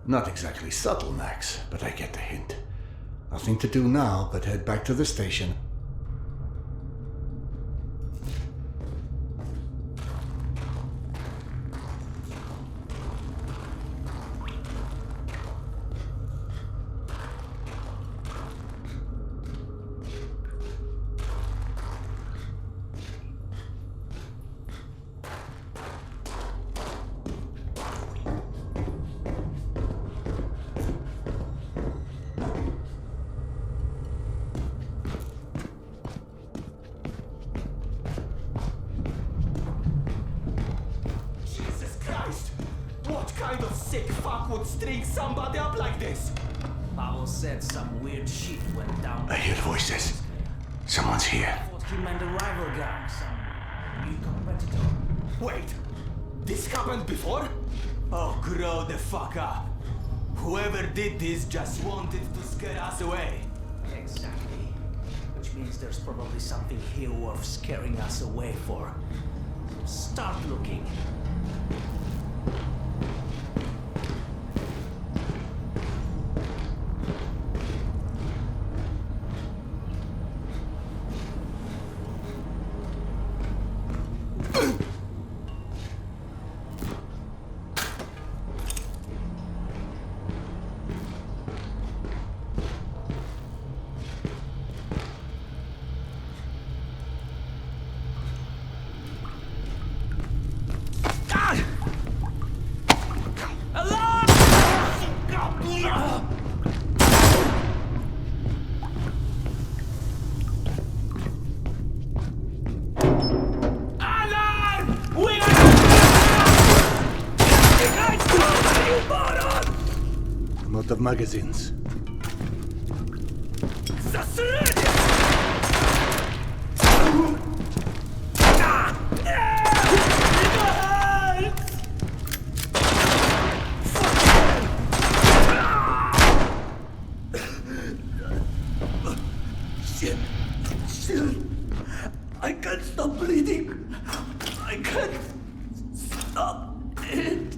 [SPEAKER 4] Not exactly subtle, Max, but I get the hint. Nothing to do now but head back to the station.
[SPEAKER 7] String somebody up like this. Pavel said some weird shit went down.
[SPEAKER 4] I hear voices. Someone's here.
[SPEAKER 7] I thought he meant a rival gang, some new competitor. Wait, this happened before? Oh, grow the fuck up. Whoever did this just wanted to scare us away. Exactly. Which means there's probably something here worth scaring us away for. Start looking.
[SPEAKER 4] out of magazines.
[SPEAKER 1] Shit. I can't stop bleeding. I can't stop it.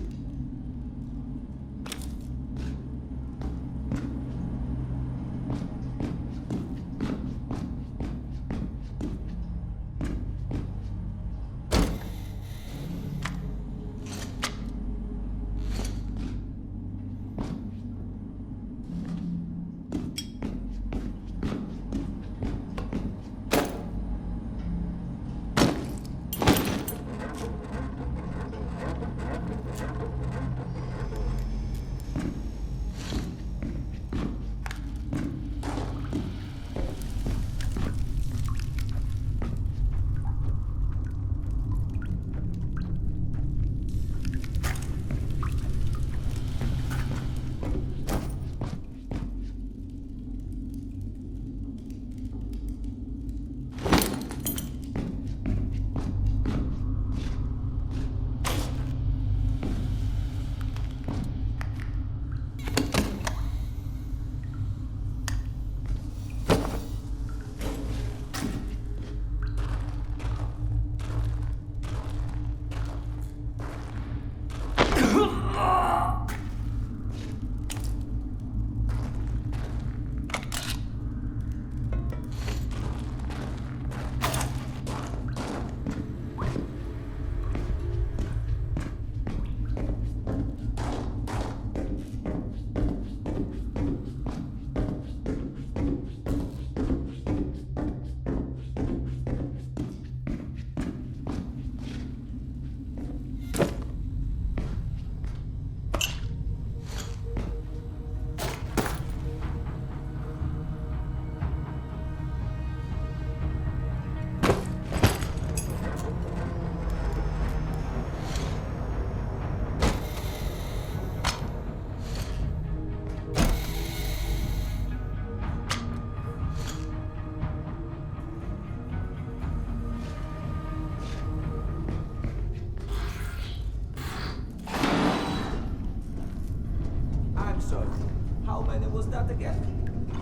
[SPEAKER 7] How many was that again?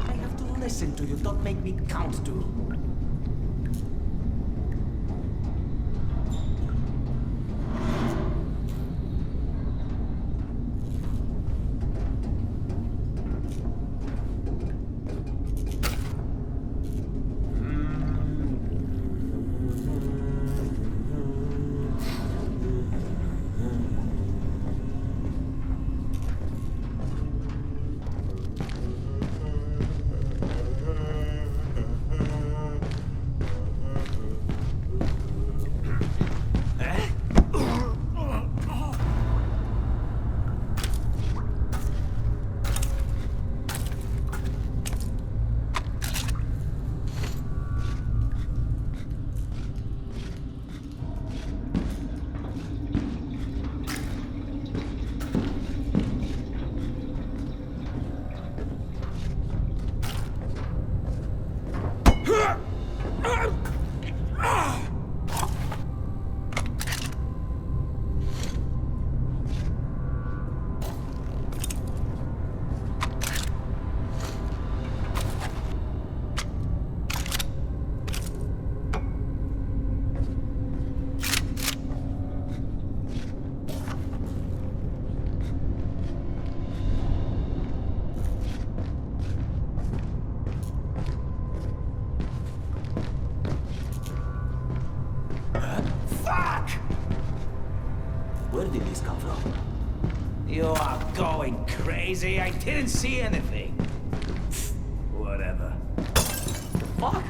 [SPEAKER 7] I have to listen to you, don't make me count to. Where did this come from? You are going crazy. I didn't see anything. Whatever. Fuck.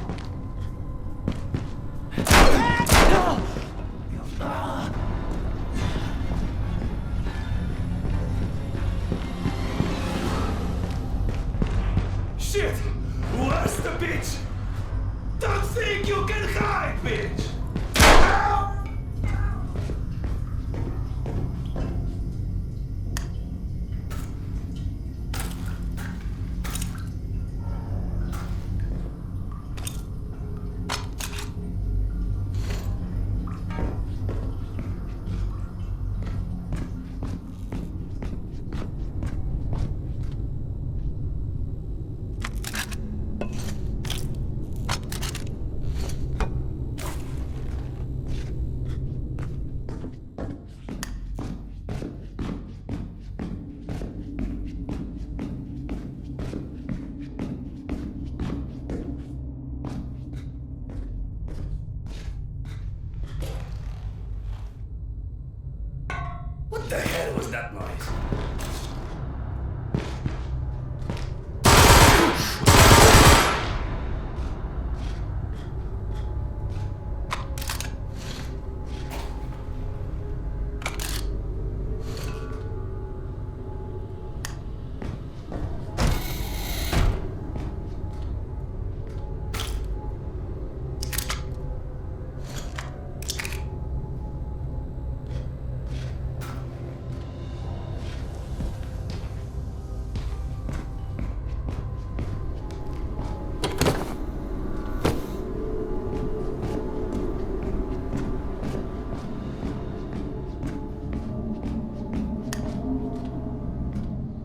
[SPEAKER 1] Shit! Where's the bitch? Don't think you can hide, bitch!
[SPEAKER 2] What the hell was that noise?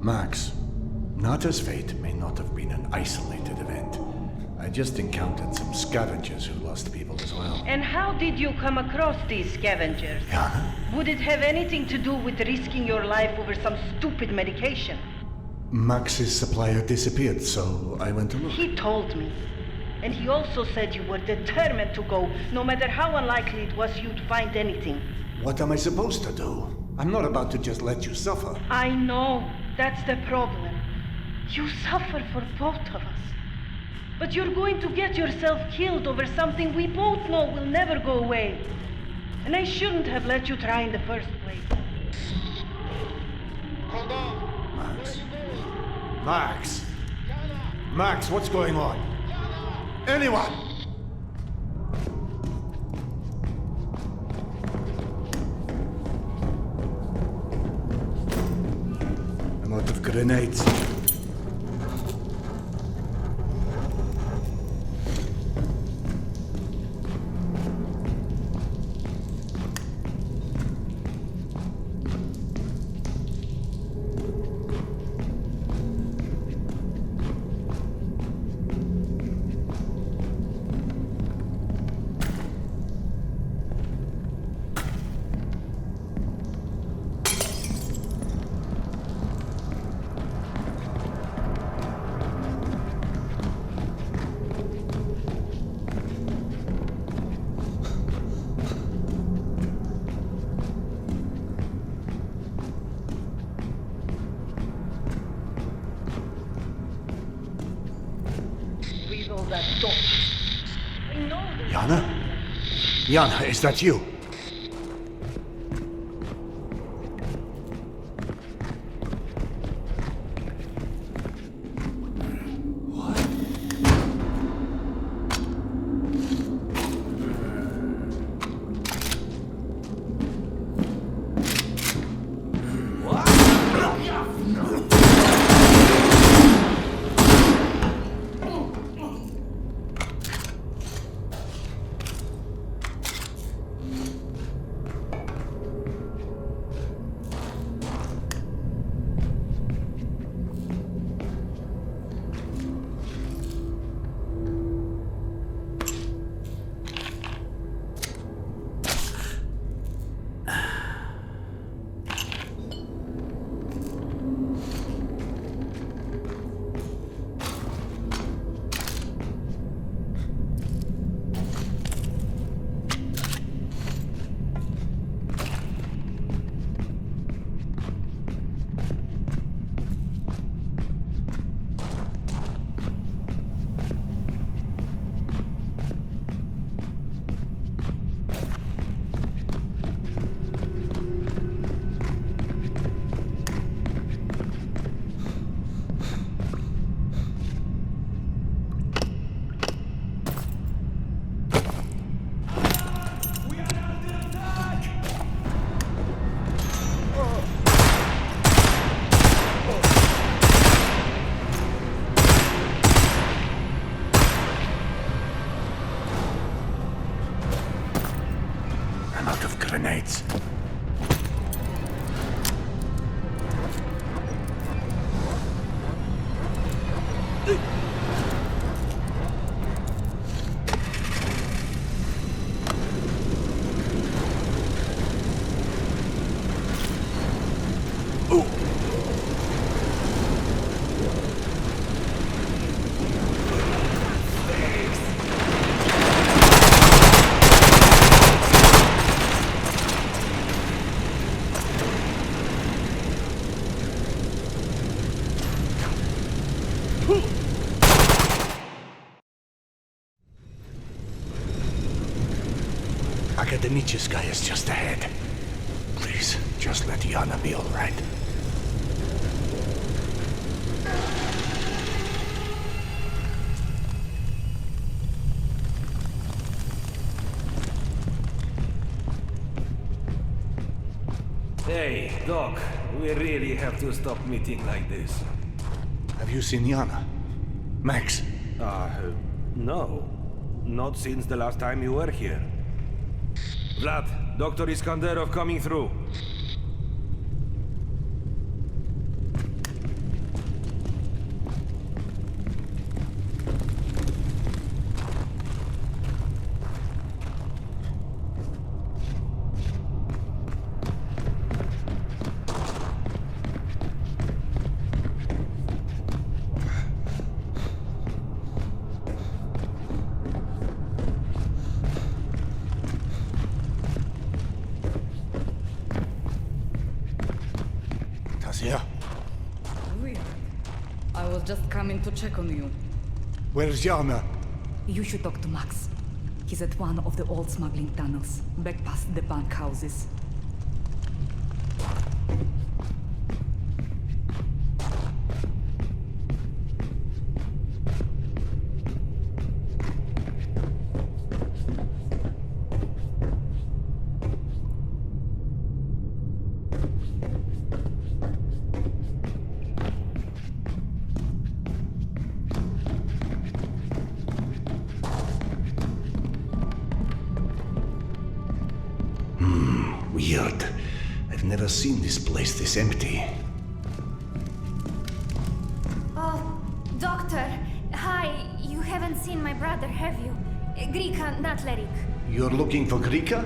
[SPEAKER 4] Max, Nata's fate may not have been an isolated event. I just encountered some scavengers who lost people as well.
[SPEAKER 9] And how did you come across these scavengers? Would it have anything to do with risking your life over some stupid medication?
[SPEAKER 4] Max's supplier disappeared, so I went to look.
[SPEAKER 9] He told me. And he also said you were determined to go, no matter how unlikely it was you'd find anything.
[SPEAKER 4] What am I supposed to do? I'm not about to just let you suffer.
[SPEAKER 9] I know. That's the problem. You suffer for both of us. But you're going to get yourself killed over something we both know will never go away. And I shouldn't have let you try in the first place.
[SPEAKER 10] Hold on.
[SPEAKER 4] Max. Max. Max, what's going on? Anyone! I'm out of grenades. Yana? Yana, is that you? Grenades. Akademicheskaya is just ahead. Please, just let Yana be all right.
[SPEAKER 3] Hey, Doc, we really have to stop meeting like this.
[SPEAKER 4] Have you seen Yana? Max?
[SPEAKER 3] No. Not since the last time you were here. Vlad, Dr. Iskanderov coming through.
[SPEAKER 6] I was just coming to check on you.
[SPEAKER 4] Where's Yana?
[SPEAKER 6] You should talk to Max. He's at one of the old smuggling tunnels, back past the bank houses.
[SPEAKER 4] Weird. I've never seen this place this empty.
[SPEAKER 8] Oh, Doctor. Hi, you haven't seen my brother, have you? Grika, not Lerik.
[SPEAKER 4] You're looking for Grika?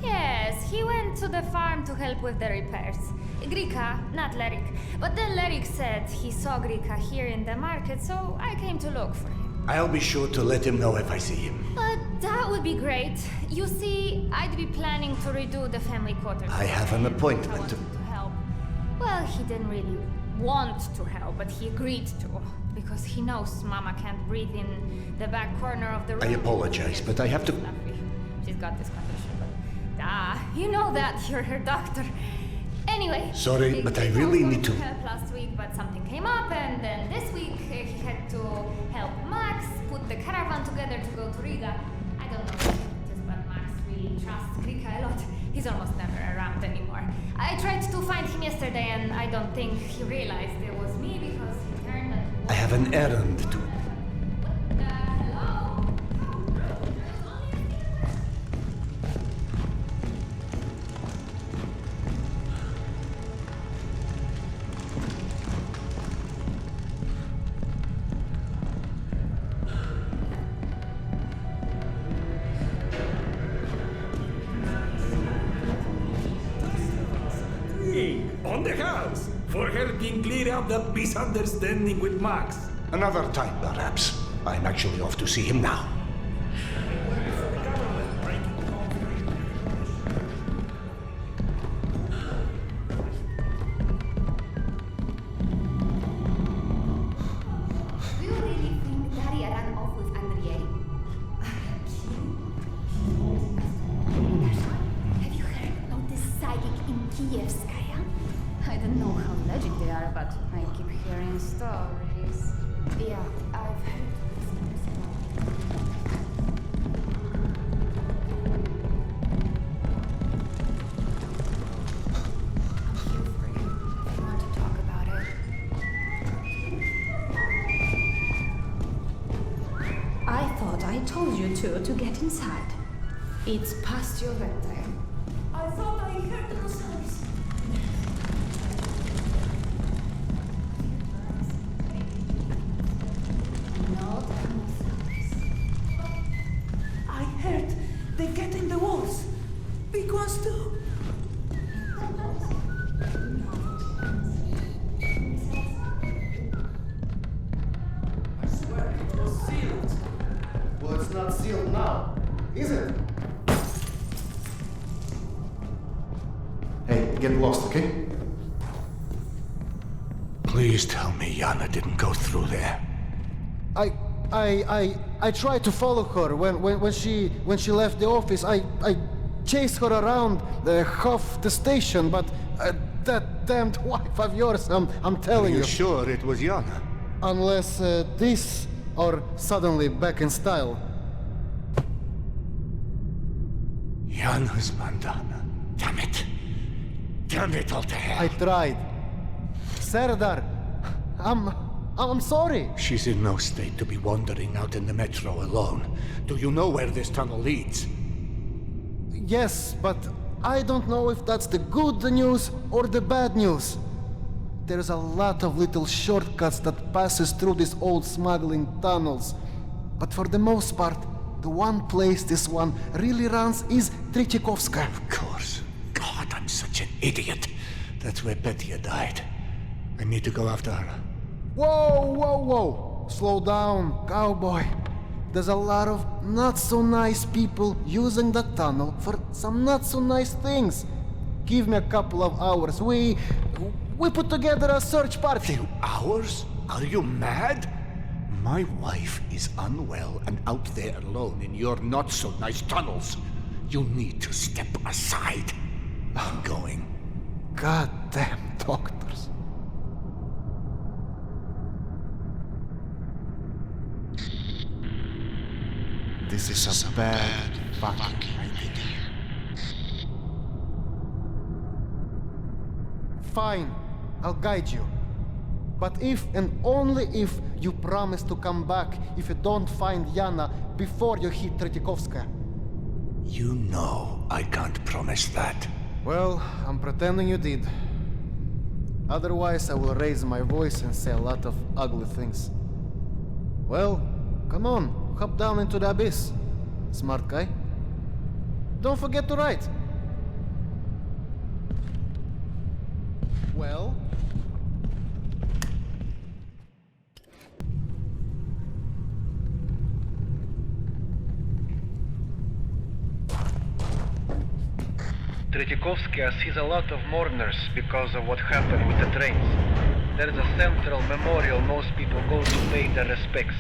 [SPEAKER 8] Yes, he went to the farm to help with the repairs. Grika, not Lerik. But then Lerik said he saw Grika here in the market, so I came to look for him.
[SPEAKER 4] I'll be sure to let him know if I see him.
[SPEAKER 8] But that would be great. You see, I'd be planning to redo the family quarters.
[SPEAKER 4] I have an appointment.
[SPEAKER 8] To help. Well, he didn't really want to help, but he agreed to. Because he knows Mama can't breathe in the back corner of the room.
[SPEAKER 4] I apologize, but I have to...
[SPEAKER 8] She's got this condition, but... you know that. You're her doctor. Anyway...
[SPEAKER 4] Sorry, but I really need to...
[SPEAKER 8] help last week, but something came up, and then this week he had to help Max put the caravan together to go to Riga. I don't know what it is, but Max really trusts Grika a lot. He's almost never around anymore. I tried to find him yesterday, and I don't think he realized it was me because he turned and...
[SPEAKER 4] I have an errand to...
[SPEAKER 8] Hello?
[SPEAKER 3] On the house for helping clear up that misunderstanding with Max.
[SPEAKER 4] Another time, perhaps. I'm actually off to see him now.
[SPEAKER 8] Do you really think Daria ran off with Andrei? Have you heard about this psychic in Kievskaya?
[SPEAKER 6] I don't know how legit they are, but I keep hearing stories.
[SPEAKER 8] Yeah, I've heard
[SPEAKER 15] I thought I told you to get inside. It's past your bedtime.
[SPEAKER 8] I thought I heard those sounds.
[SPEAKER 15] I heard they get in the walls. Big ones too.
[SPEAKER 11] I swear it was sealed. Well, it's not sealed now, is it? Hey, get lost, okay?
[SPEAKER 4] Please tell me Yana didn't go through there.
[SPEAKER 11] I I tried to follow her when she left the office. I chased her around half the station, but that damned wife of yours, I'm telling you.
[SPEAKER 4] Are you sure it was Yana?
[SPEAKER 11] Unless this or suddenly back in style.
[SPEAKER 4] Yana's bandana. Damn it. Damn it all to hell.
[SPEAKER 11] I tried. Serdar, I'm sorry.
[SPEAKER 4] She's in no state to be wandering out in the metro alone. Do you know where this tunnel leads?
[SPEAKER 11] Yes, but I don't know if that's the good news or the bad news. There's a lot of little shortcuts that passes through these old smuggling tunnels. But for the most part, the one place this one really runs is Tretyakovskaya.
[SPEAKER 4] Of course. God, I'm such an idiot. That's where Petya died. I need to go after her.
[SPEAKER 11] Whoa! Slow down, cowboy. There's a lot of not-so-nice people using the tunnel for some not-so-nice things. Give me a couple of hours. We put together a search party.
[SPEAKER 4] 2 hours? Are you mad? My wife is unwell and out there alone in your not-so-nice tunnels. You need to step aside. I'm going.
[SPEAKER 11] Goddamn doctors. This is a bad fucking idea. Fine, I'll guide you. But if and only if you promise to come back if you don't find Yana before you hit Tretyakovskaya.
[SPEAKER 4] You know I can't promise that.
[SPEAKER 11] Well, I'm pretending you did. Otherwise, I will raise my voice and say a lot of ugly things. Well, come on, hop down into the abyss. Smart guy. Don't forget to write. Well?
[SPEAKER 10] Tretyakovskaya sees a lot of mourners because of what happened with the trains. There is a central memorial most people go to pay their respects.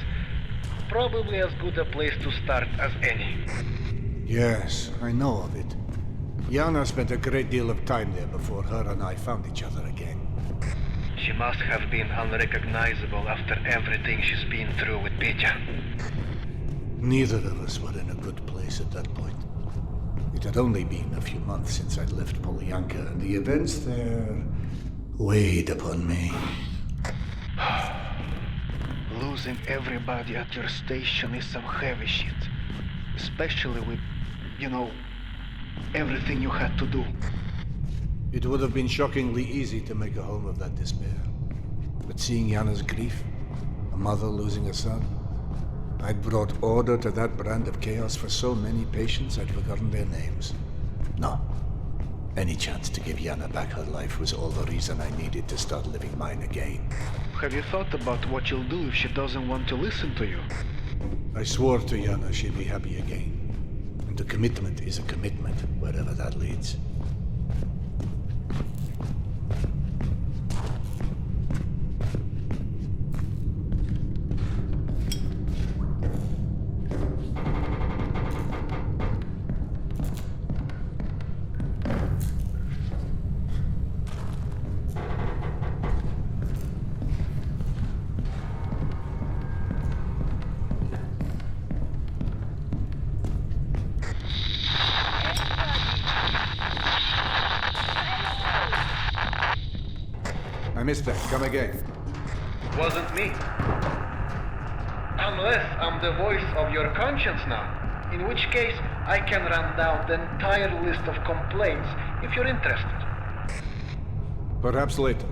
[SPEAKER 10] Probably as good a place to start as any.
[SPEAKER 4] Yes, I know of it. Yana spent a great deal of time there before her and I found each other again.
[SPEAKER 10] She must have been unrecognizable after everything she's been through with Petya.
[SPEAKER 4] Neither of us were in a good place at that point. It had only been a few months since I'd left Polyanka, and the events there weighed upon me.
[SPEAKER 10] Losing everybody at your station is some heavy shit. Especially with, everything you had to do.
[SPEAKER 4] It would have been shockingly easy to make a home of that despair. But seeing Yana's grief, a mother losing a son, I'd brought order to that brand of chaos for so many patients I'd forgotten their names. No. Any chance to give Yana back her life was all the reason I needed to start living mine again.
[SPEAKER 10] Have you thought about what you'll do if she doesn't want to listen to you?
[SPEAKER 4] I swore to Yana she'd be happy again. And a commitment is a commitment, wherever that leads. I missed that. Come again.
[SPEAKER 10] It wasn't me. Unless I'm the voice of your conscience now. In which case, I can run down the entire list of complaints if you're interested.
[SPEAKER 4] Perhaps later.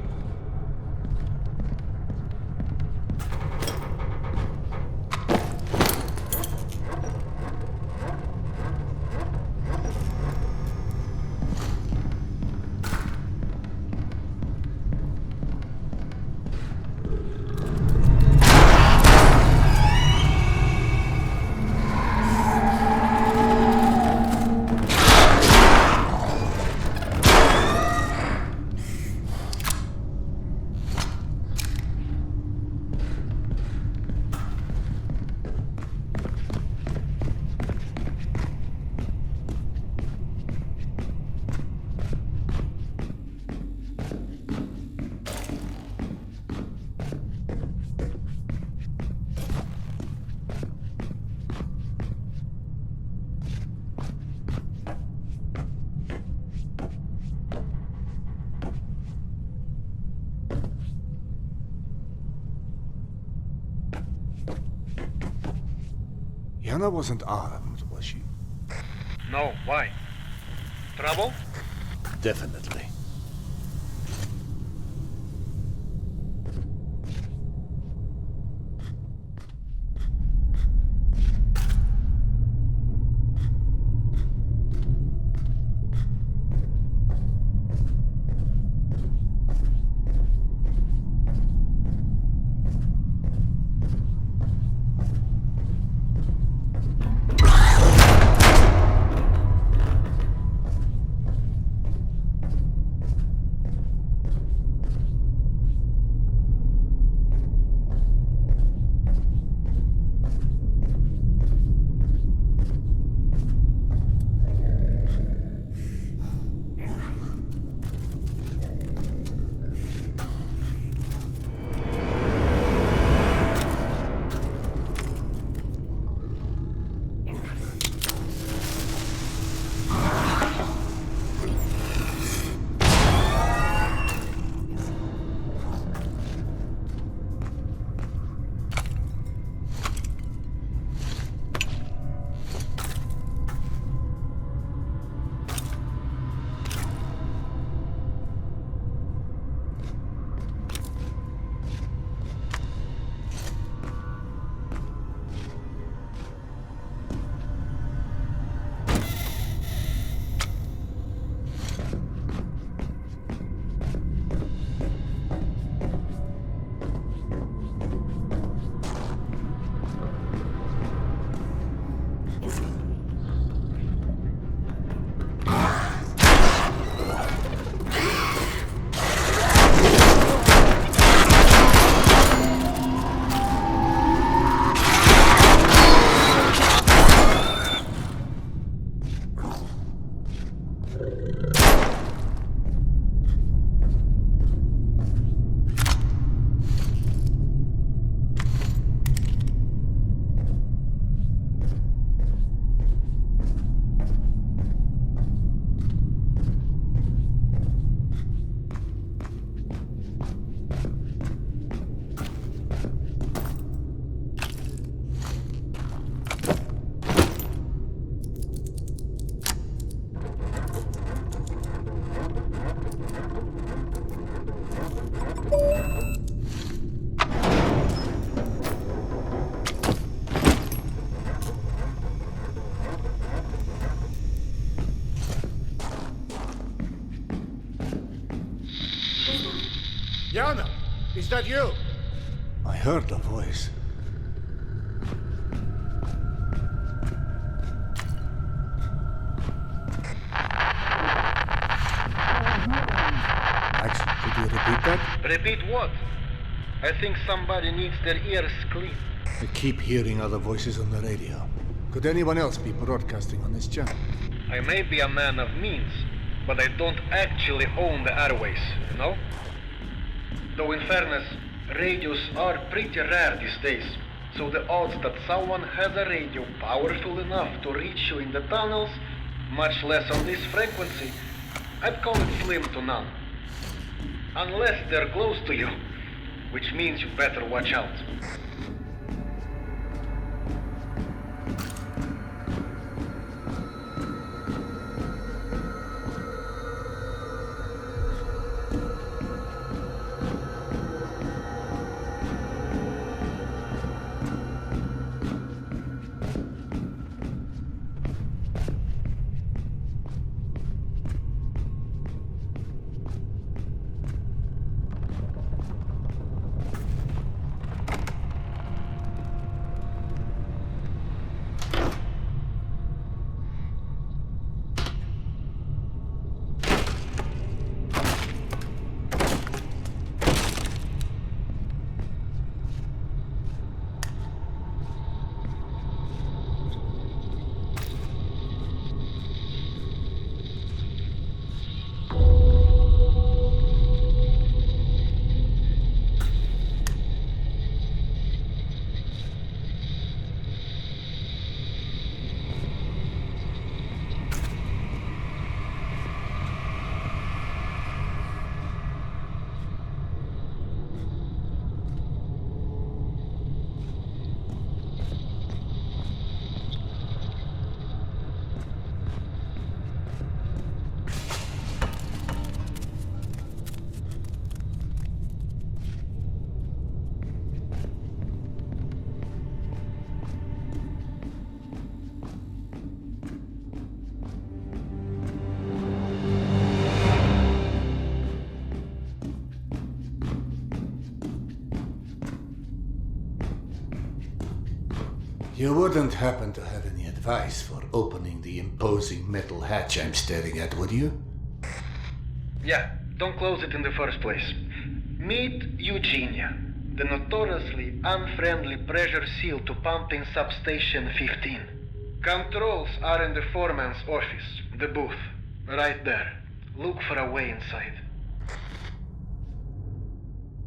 [SPEAKER 4] Diana wasn't armed, was she?
[SPEAKER 10] No, why? Trouble?
[SPEAKER 4] Definitely.
[SPEAKER 16] Yana, is that you?
[SPEAKER 4] I heard a voice. Max, could you repeat that?
[SPEAKER 10] Repeat what? I think somebody needs their ears clean.
[SPEAKER 4] I keep hearing other voices on the radio. Could anyone else be broadcasting on this channel?
[SPEAKER 10] I may be a man of means, but I don't actually own the airways, you know? Though in fairness, radios are pretty rare these days, so the odds that someone has a radio powerful enough to reach you in the tunnels, much less on this frequency, I'd call it slim to none. Unless they're close to you, which means you better watch out.
[SPEAKER 4] You wouldn't happen to have any advice for opening the imposing metal hatch I'm staring at, would you?
[SPEAKER 10] Yeah, don't close it in the first place. Meet Eugenia, the notoriously unfriendly pressure seal to pumping substation 15. Controls are in the foreman's office, the booth, right there. Look for a way inside.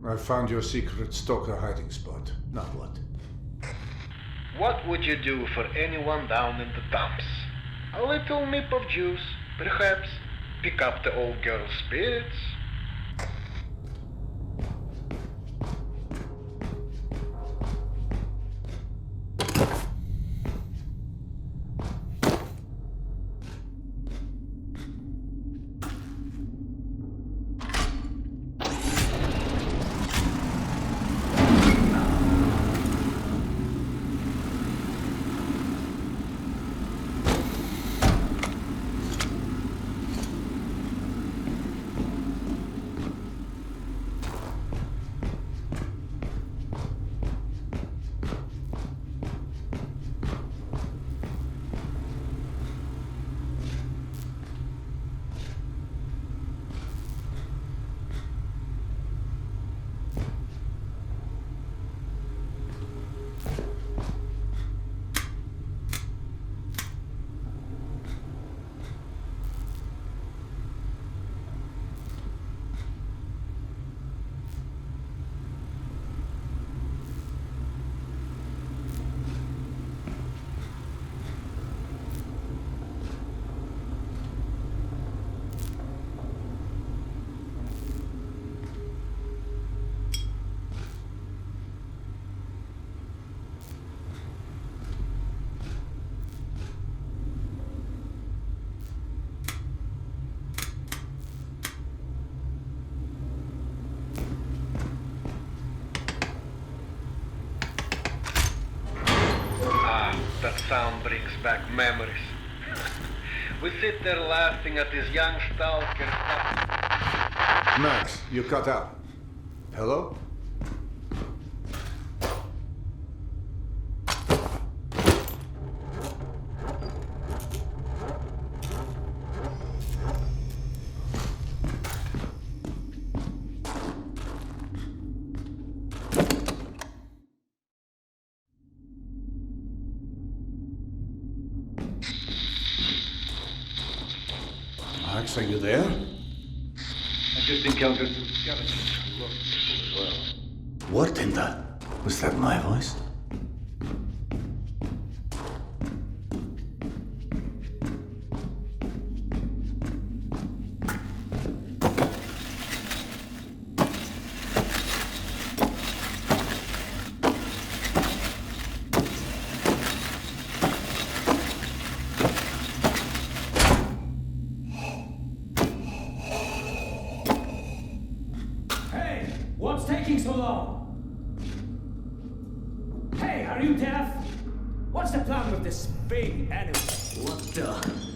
[SPEAKER 4] I found your secret stalker hiding spot. Now what?
[SPEAKER 10] What would you do for anyone down in the dumps? A little nip of juice, perhaps. Pick up the old girl's spirits. That sound brings back memories. We sit there laughing at this young stalker.
[SPEAKER 4] Max, you cut out. Hello? Max, are you there?
[SPEAKER 10] I just encountered some skeletons who looked as well.
[SPEAKER 4] What in the... Was that my voice?
[SPEAKER 3] What's taking so long? Hey, are you deaf? What's the plan with this big animal? What the?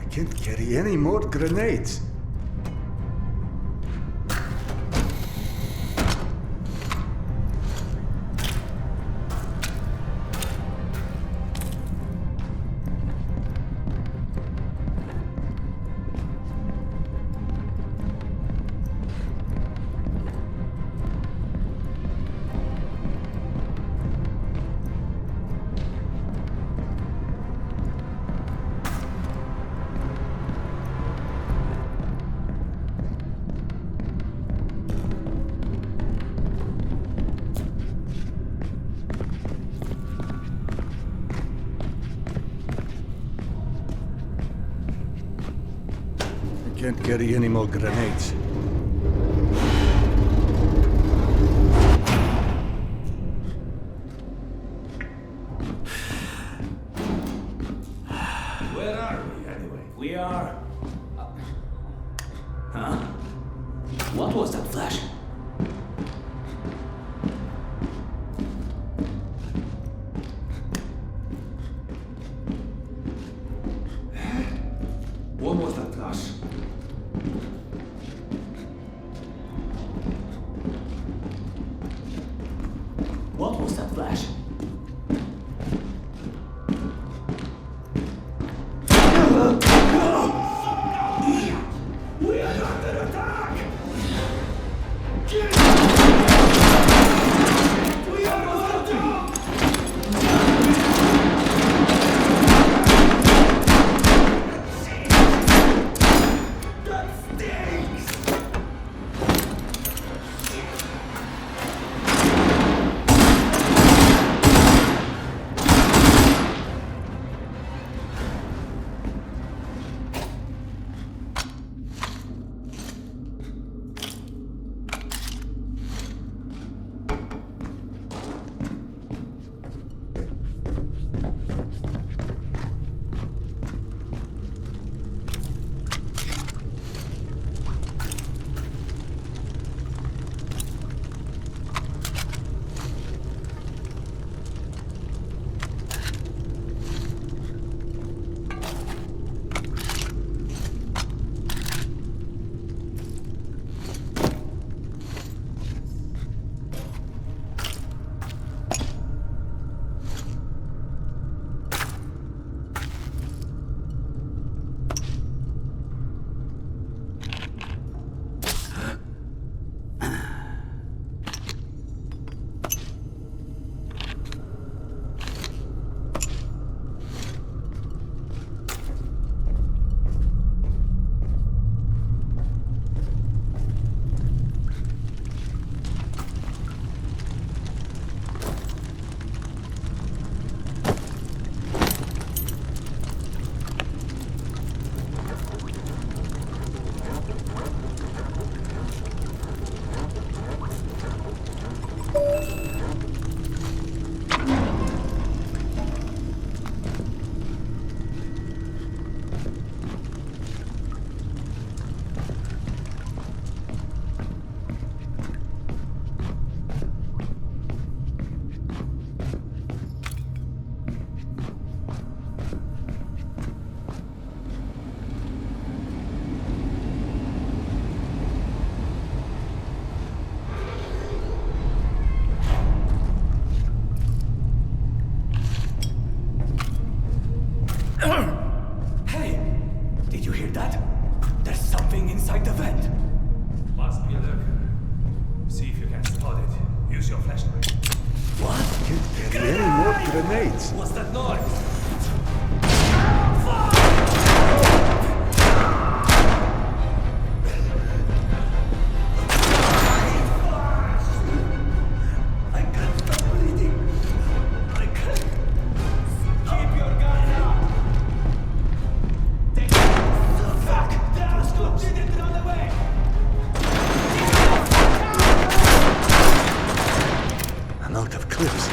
[SPEAKER 4] Can't carry any more grenades. can't carry any more grenades.
[SPEAKER 3] Where are we, anyway? We are... Huh? What was that flash? What was that flash? What was that flash? We are under attack! We are under attack! Hey! Did you hear that? There's something inside the vent!
[SPEAKER 17] Must be a lurker. See if you can spot it. Use your flashlight.
[SPEAKER 3] What?
[SPEAKER 4] Can't carry any more grenades.
[SPEAKER 3] What's that noise?
[SPEAKER 4] I'm out of clips.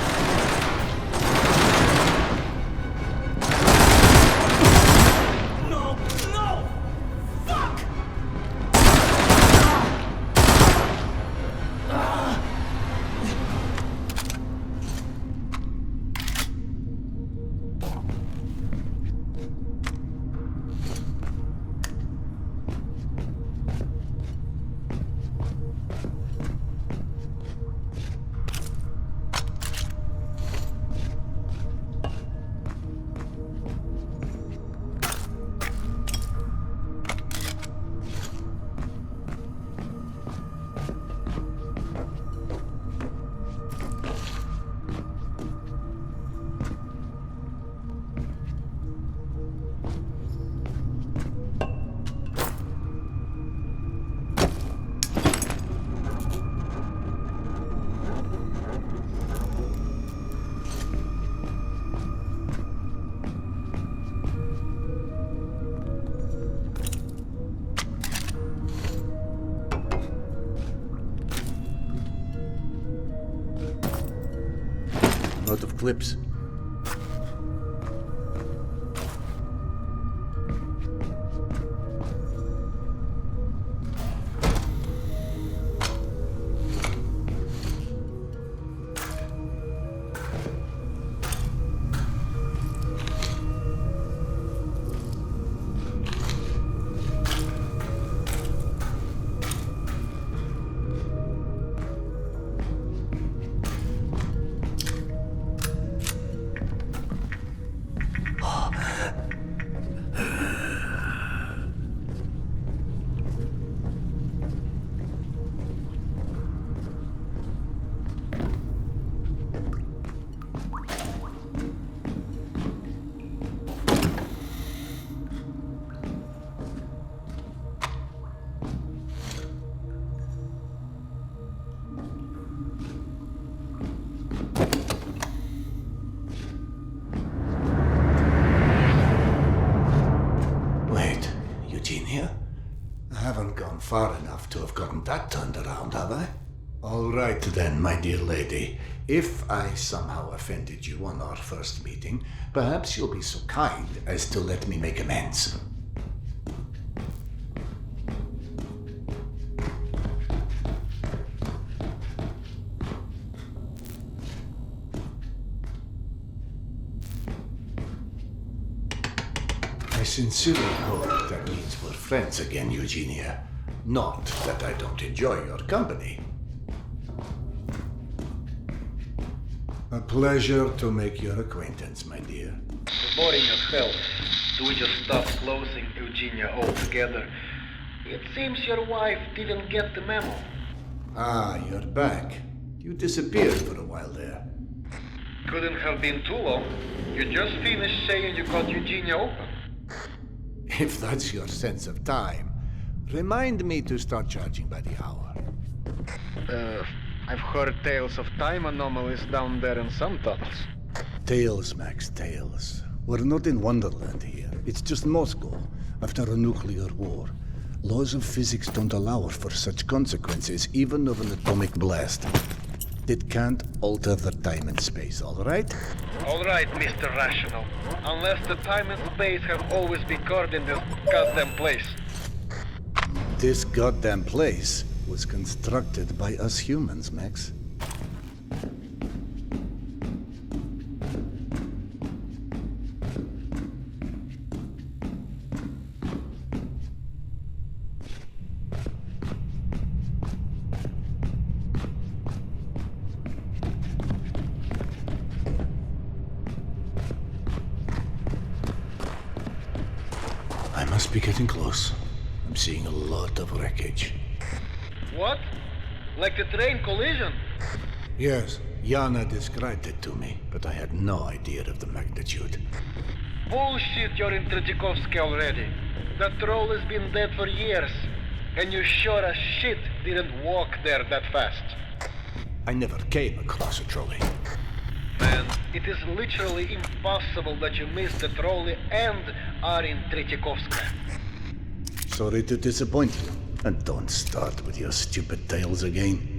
[SPEAKER 4] out of clips. Far enough to have gotten that turned around, have I? All right then, my dear lady. If I somehow offended you on our first meeting, perhaps you'll be so kind as to let me make amends. I sincerely hope that means we're friends again, Eugenia. Not that I don't enjoy your company. A pleasure to make your acquaintance, my dear.
[SPEAKER 10] Boring as hell. Do we just stop closing Eugenia altogether? It seems your wife didn't get the memo.
[SPEAKER 4] Ah, you're back. You disappeared for a while there.
[SPEAKER 10] Couldn't have been too long. You just finished saying you got Eugenia open.
[SPEAKER 4] If that's your sense of time, remind me to start charging by the hour.
[SPEAKER 10] I've heard tales of time anomalies down there in some tunnels.
[SPEAKER 4] Tales, Max, tales. We're not in Wonderland here. It's just Moscow, after a nuclear war. Laws of physics don't allow for such consequences, even of an atomic blast. It can't alter the time and space, all right?
[SPEAKER 10] All right, Mr. Rational. Unless the time and space have always been guarded in this goddamn place.
[SPEAKER 4] This goddamn place was constructed by us humans, Max. I must be getting close. I'm seeing a lot of wreckage.
[SPEAKER 10] What? Like the train collision?
[SPEAKER 4] Yes, Yana described it to me, but I had no idea of the magnitude.
[SPEAKER 10] Bullshit, you're in Tretyakovsky already. That troll has been dead for years, and you sure as shit didn't walk there that fast.
[SPEAKER 4] I never came across a trolley.
[SPEAKER 10] Man, it is literally impossible that you missed the trolley and are in Tretyakovsky.
[SPEAKER 4] Sorry to disappoint you. And don't start with your stupid tales again.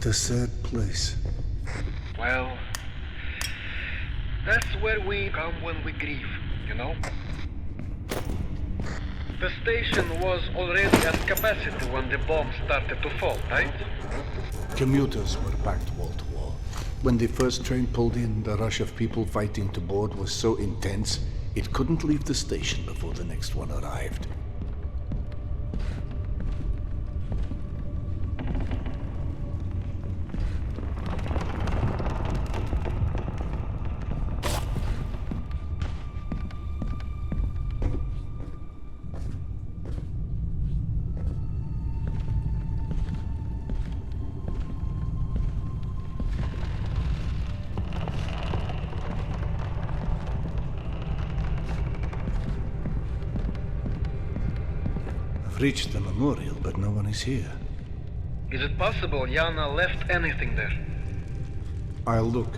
[SPEAKER 4] What a sad place.
[SPEAKER 10] Well, that's where we come when we grieve, you know? The station was already at capacity when the bomb started to fall, right?
[SPEAKER 4] Commuters were packed wall to wall. When the first train pulled in, the rush of people fighting to board was so intense, it couldn't leave the station before the next one arrived. Reached the memorial, but no one is here.
[SPEAKER 10] Is it possible Yana left anything there?
[SPEAKER 4] I'll look.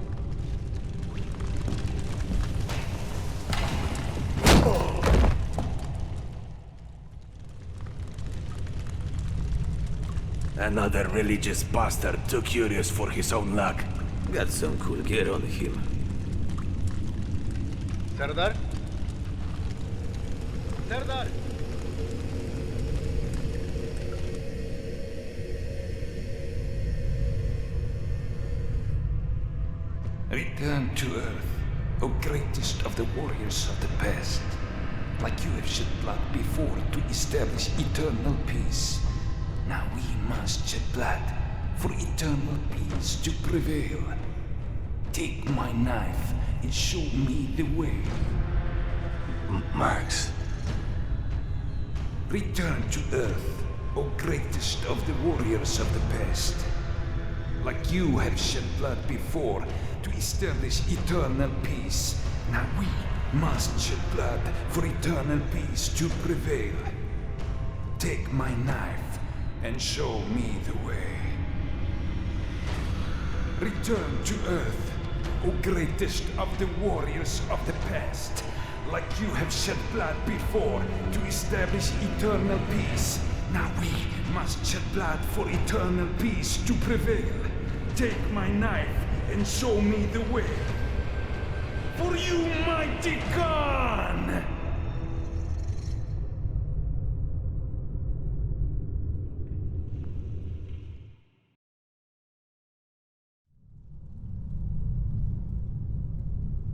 [SPEAKER 18] Another religious bastard too curious for his own luck. Got some cool gear on him.
[SPEAKER 10] Serdar? Serdar!
[SPEAKER 19] Return to Earth, O greatest of the warriors of the past. Like you have shed blood before to establish eternal peace. Now we must shed blood for eternal peace to prevail. Take my knife and show me the way.
[SPEAKER 4] Max.
[SPEAKER 19] Return to Earth, O greatest of the warriors of the past. Like you have shed blood before to establish eternal peace. Now we must shed blood for eternal peace to prevail. Take my knife and show me the way. Return to Earth, O greatest of the warriors of the past. Like you have shed blood before to establish eternal peace. Now we must shed blood for eternal peace to prevail. Take my knife and show me the way. For you, mighty Khan!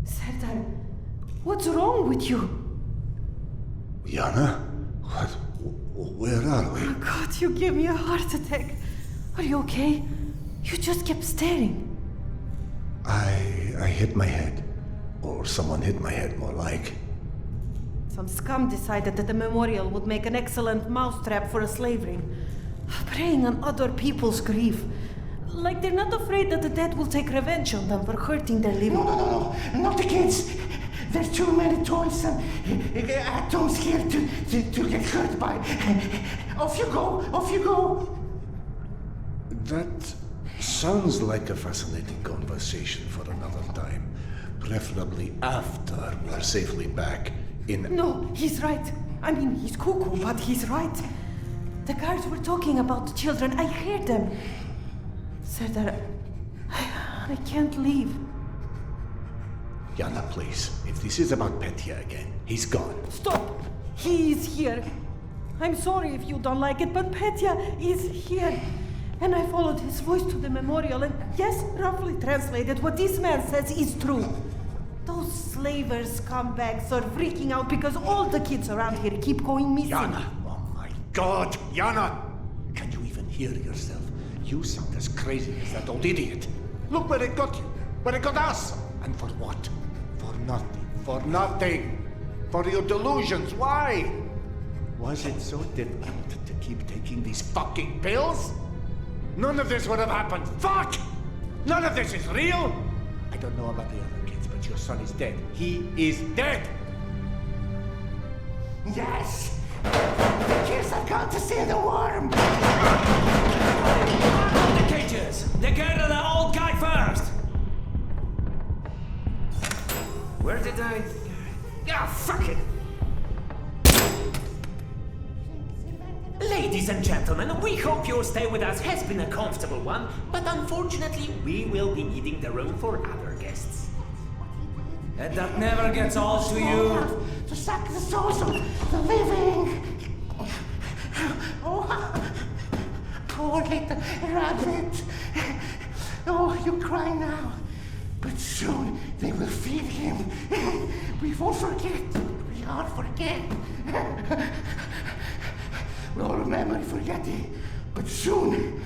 [SPEAKER 15] Serdar, what's wrong with you?
[SPEAKER 4] Yana? What? Where are we?
[SPEAKER 15] Oh God, you gave me a heart attack. Are you okay? You just kept staring.
[SPEAKER 4] I hit my head. Or someone hit my head, more like.
[SPEAKER 15] Some scum decided that the memorial would make an excellent mousetrap for a slave ring. Preying on other people's grief. Like they're not afraid that the dead will take revenge on them for hurting their living.
[SPEAKER 1] No. Not the kids. There's too many toys and atoms here to get hurt by. Off you go.
[SPEAKER 4] That sounds like a fascinating conversation for another time. Preferably after we're safely back in...
[SPEAKER 15] No, he's right. I mean, he's cuckoo, but he's right. The guards were talking about the children. I heard them. Serdar, I can't leave.
[SPEAKER 4] Yana, please. If this is about Petya again, he's gone.
[SPEAKER 15] Stop! He is here. I'm sorry if you don't like it, but Petya is here. And I followed his voice to the memorial, and yes, roughly translated, what this man says is true. Those slavers scumbags are freaking out because all the kids around here keep going missing.
[SPEAKER 4] Yana! Oh my God! Yana! Can you even hear yourself? You sound as crazy as that old idiot. Look where it got you. Where it got us. And for what? For nothing. For nothing. For your delusions. Why? Was it so difficult to keep taking these fucking pills? None of this would have happened. Fuck! None of this is real! I don't know about the other kids, but your son is dead. He is dead!
[SPEAKER 1] Yes! The kids have gone to see the worm!
[SPEAKER 3] The cages! They get to the old guy first!
[SPEAKER 7] Where did I...
[SPEAKER 3] Ah, fuck it!
[SPEAKER 7] Ladies Ladies and gentlemen, we hope your stay with us has been a comfortable one, but unfortunately we will be needing the room for other guests.
[SPEAKER 3] And that never gets old to you?
[SPEAKER 1] To suck the souls of the living. Oh, poor little rabbit. Oh, you cry now. But soon they will feed him. We won't forget. We won't forget. We all remember forgetting. But soon,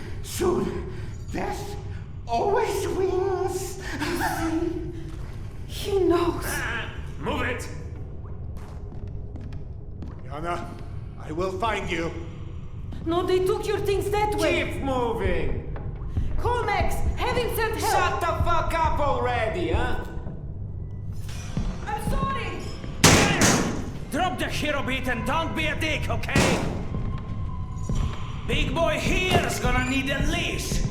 [SPEAKER 1] death always wins.
[SPEAKER 15] He knows.
[SPEAKER 16] Move it! Yana, I will find you.
[SPEAKER 9] No, they took your things that way.
[SPEAKER 7] Keep moving!
[SPEAKER 9] Call Max! Have him send help!
[SPEAKER 7] Shut the fuck up already, huh?
[SPEAKER 9] I'm sorry!
[SPEAKER 3] Drop the hero beat and don't be a dick, okay? Big boy here's gonna need a leash.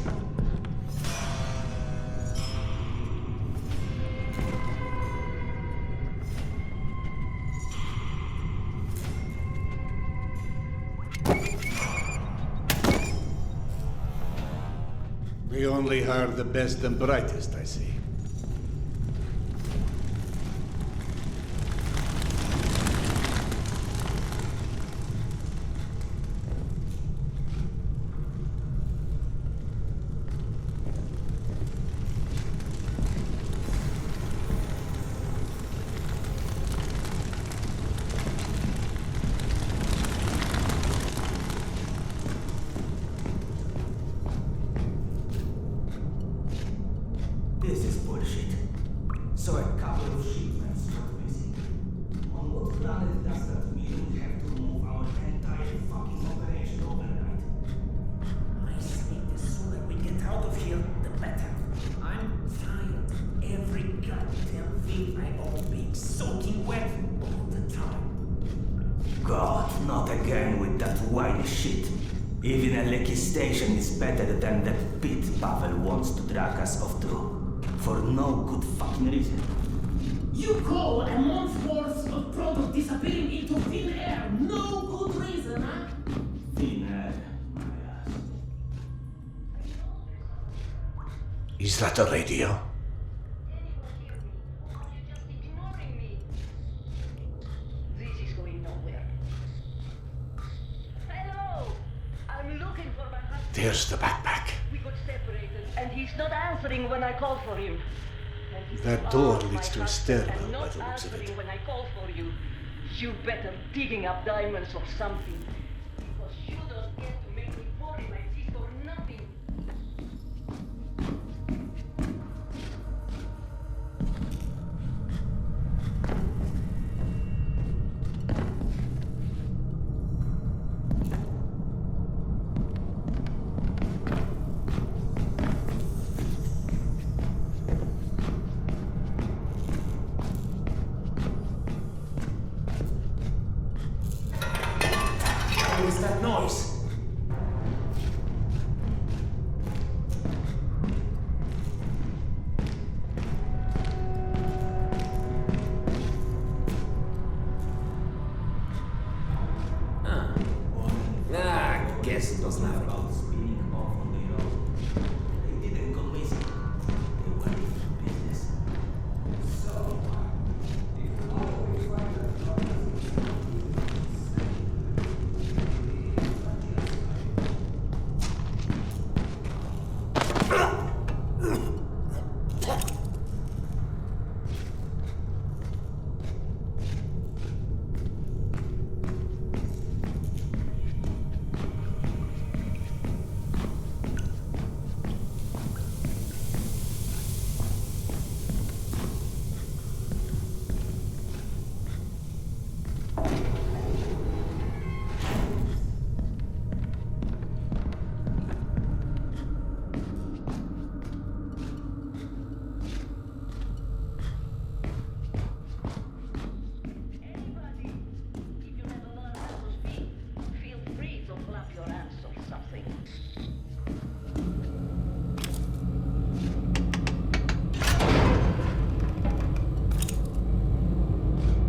[SPEAKER 16] We only hire the best and brightest, I see.
[SPEAKER 7] This is bullshit. So a couple of shipments got missing. On what planet does that mean we have to move our entire fucking operation overnight? I think the sooner we get out of here, the better. I'm tired. Every goddamn thing I own being soaking wet all the time. God, not again with that whiny shit. Even a leaky station is better than that pit Pavel wants to drag us off to. For no good fucking reason.
[SPEAKER 14] You call a month's worth of product disappearing into thin air no good reason, huh?
[SPEAKER 7] Thin air, my ass.
[SPEAKER 4] Is that a radio?
[SPEAKER 14] This is going nowhere. Hello! I'm looking for my husband.
[SPEAKER 4] There's the backpack.
[SPEAKER 14] We got separated, and he's not answering when I call for him. And he's
[SPEAKER 4] That
[SPEAKER 14] not
[SPEAKER 4] door
[SPEAKER 14] my
[SPEAKER 4] leads to a
[SPEAKER 14] husband
[SPEAKER 4] stairwell
[SPEAKER 14] and
[SPEAKER 4] by
[SPEAKER 14] not
[SPEAKER 4] the looks of it.
[SPEAKER 14] answering when I call for you. You better digging up diamonds or something. Because you don't get to make me worry like this for nothing.
[SPEAKER 7] What is that noise? Guess it was nothing. Spinning off on their own. They didn't go missing. They went into business. So, if always find that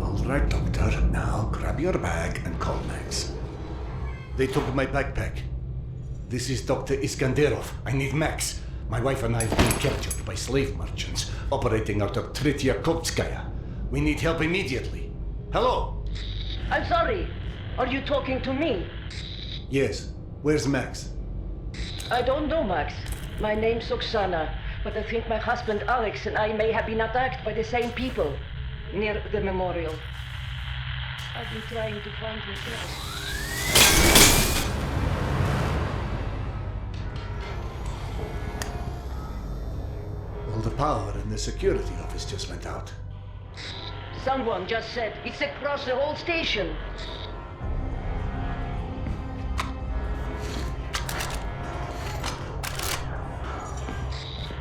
[SPEAKER 4] All right, Doctor. Now grab your bag and call Max. They took my backpack. This is Dr. Iskanderov. I need Max. My wife and I have been captured by slave merchants operating out of Tretyakovskaya. We need help immediately. Hello?
[SPEAKER 9] I'm sorry. Are you talking to me?
[SPEAKER 4] Yes. Where's Max?
[SPEAKER 9] I don't know, Max. My name's Oksana, but I think my husband Alex and I may have been attacked by the same people near the memorial. I've been trying to find him.
[SPEAKER 4] All the power in the security office just went out.
[SPEAKER 9] Someone just said it's across the whole station.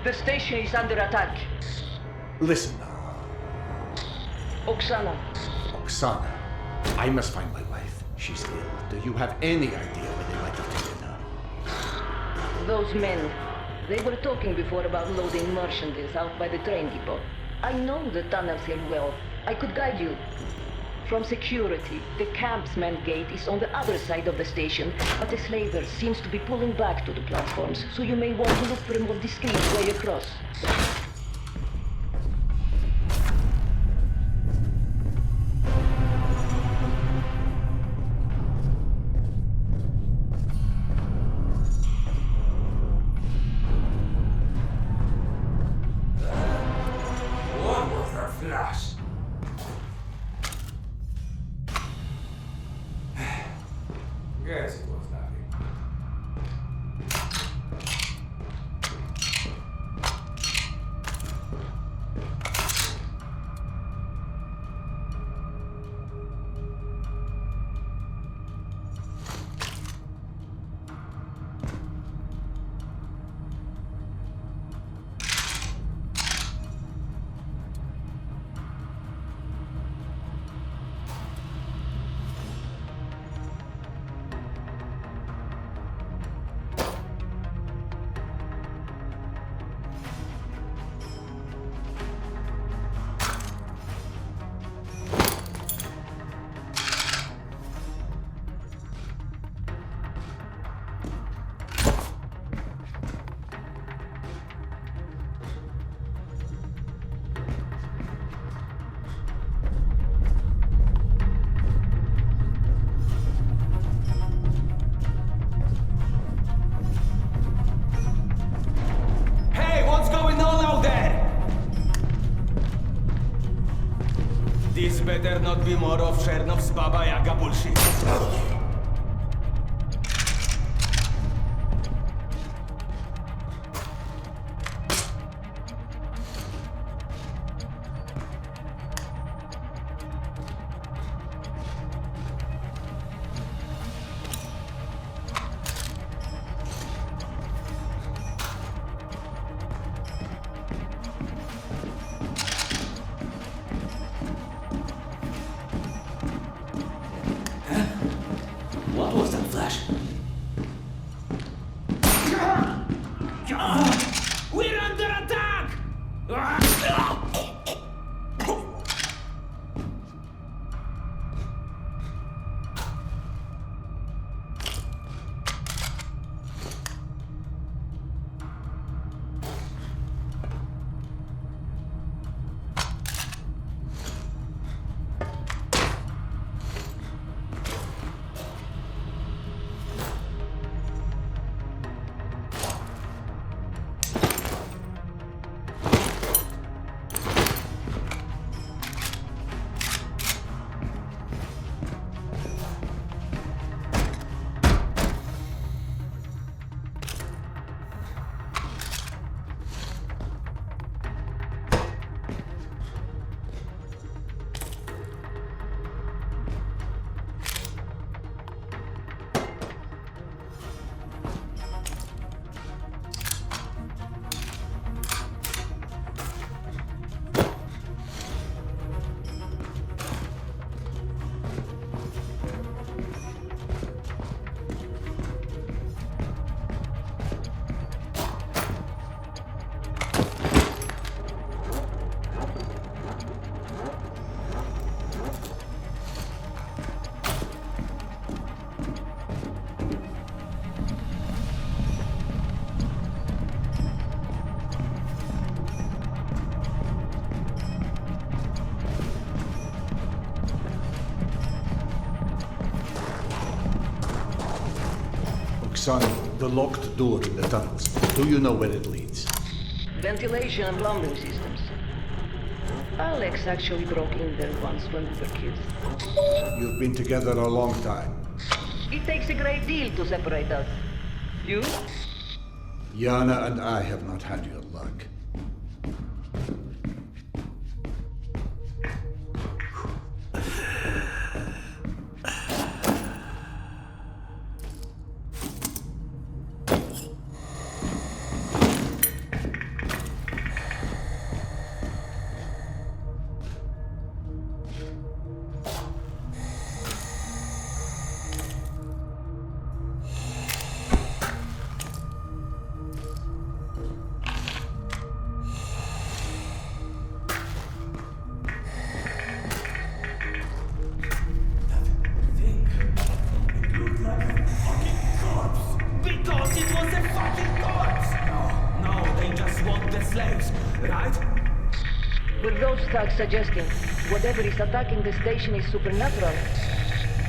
[SPEAKER 9] The station is under attack.
[SPEAKER 4] Listen now.
[SPEAKER 9] Oksana.
[SPEAKER 4] Oksana. I must find my wife. She's ill. Do you have any idea where they might have taken her?
[SPEAKER 9] Those men. They were talking before about loading merchandise out by the train depot. I know the tunnels here well. I could guide you. From security, the campsman gate is on the other side of the station, but the slaver seems to be pulling back to the platforms, so you may want to look for a more discreet way across.
[SPEAKER 19] What was that flash? Guess it was nothing.
[SPEAKER 7] Hey, what's going on out there? This better not be more of Chernov's Baba Yaga bullshit.
[SPEAKER 16] Son, the locked door in the tunnels. Do you know where it leads?
[SPEAKER 9] Ventilation and plumbing systems. Alex actually broke in there once when we were kids.
[SPEAKER 16] You've been together a long time.
[SPEAKER 9] It takes a great deal to separate us. You?
[SPEAKER 16] Yana and I have not had your luck.
[SPEAKER 9] Suggesting whatever is attacking the station is supernatural.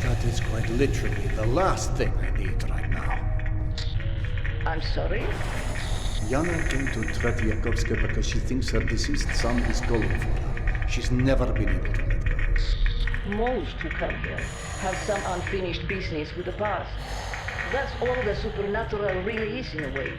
[SPEAKER 16] That is quite literally the last thing I need right now.
[SPEAKER 9] I'm sorry?
[SPEAKER 16] Yana came to Tretiakovska because she thinks her deceased son is calling for her. She's never been able to let go.
[SPEAKER 9] Most who come here have some unfinished business with the past. That's all the supernatural really is in a way.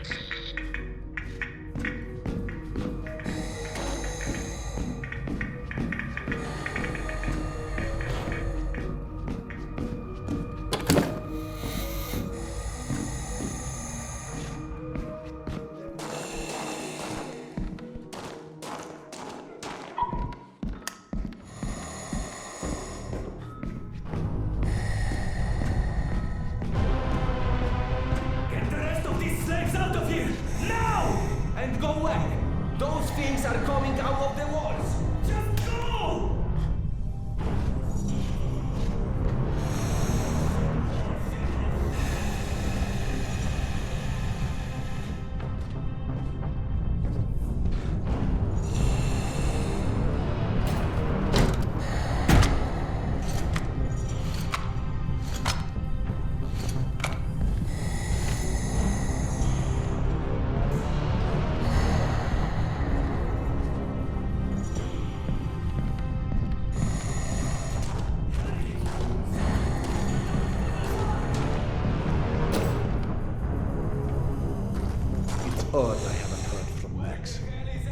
[SPEAKER 16] Odd I haven't heard from Max.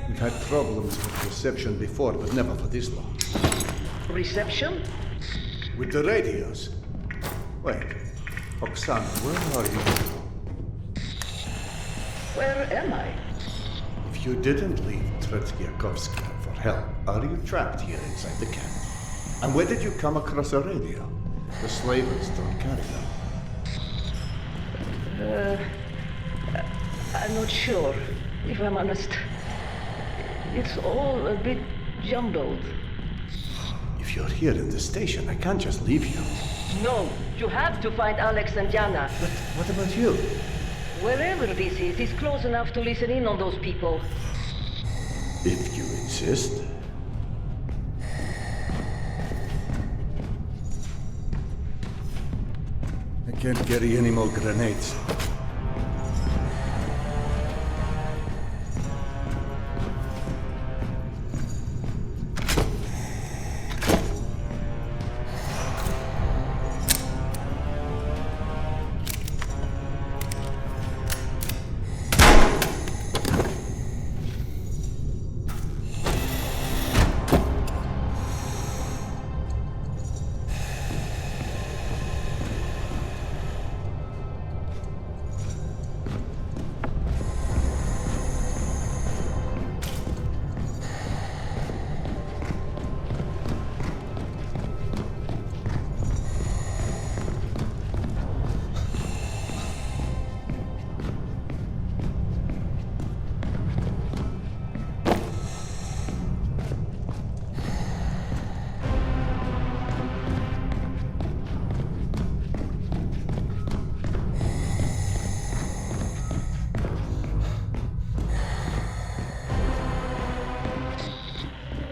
[SPEAKER 16] We've had problems with reception before, but never for this long.
[SPEAKER 9] Reception?
[SPEAKER 16] With the radios. Wait, Oksana, where are you?
[SPEAKER 9] Where am I?
[SPEAKER 16] If you didn't leave Tretiakovska for help, are you trapped here inside the camp? And where did you come across a radio? The slavers don't carry them.
[SPEAKER 9] I'm not sure, if I'm honest. It's all a bit jumbled.
[SPEAKER 16] If you're here in the station, I can't just leave you.
[SPEAKER 9] No, you have to find Alex and Yana.
[SPEAKER 16] But what about you?
[SPEAKER 9] Wherever this is close enough to listen in on those people.
[SPEAKER 16] If you insist. I can't carry any more grenades.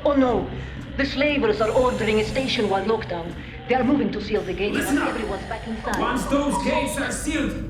[SPEAKER 9] Oh no! The slavers are ordering a station-wide lockdown. They are moving to seal the gates.
[SPEAKER 3] Listen up!
[SPEAKER 9] Everyone's back inside.
[SPEAKER 3] Once those gates are sealed,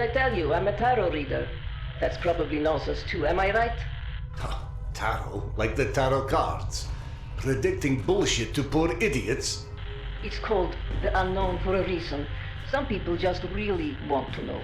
[SPEAKER 9] I tell you, I'm a tarot reader. That's probably knows us too, am I right?
[SPEAKER 4] Tarot? Like the tarot cards? Predicting bullshit to poor idiots?
[SPEAKER 9] It's called the unknown for a reason. Some people just really want to know.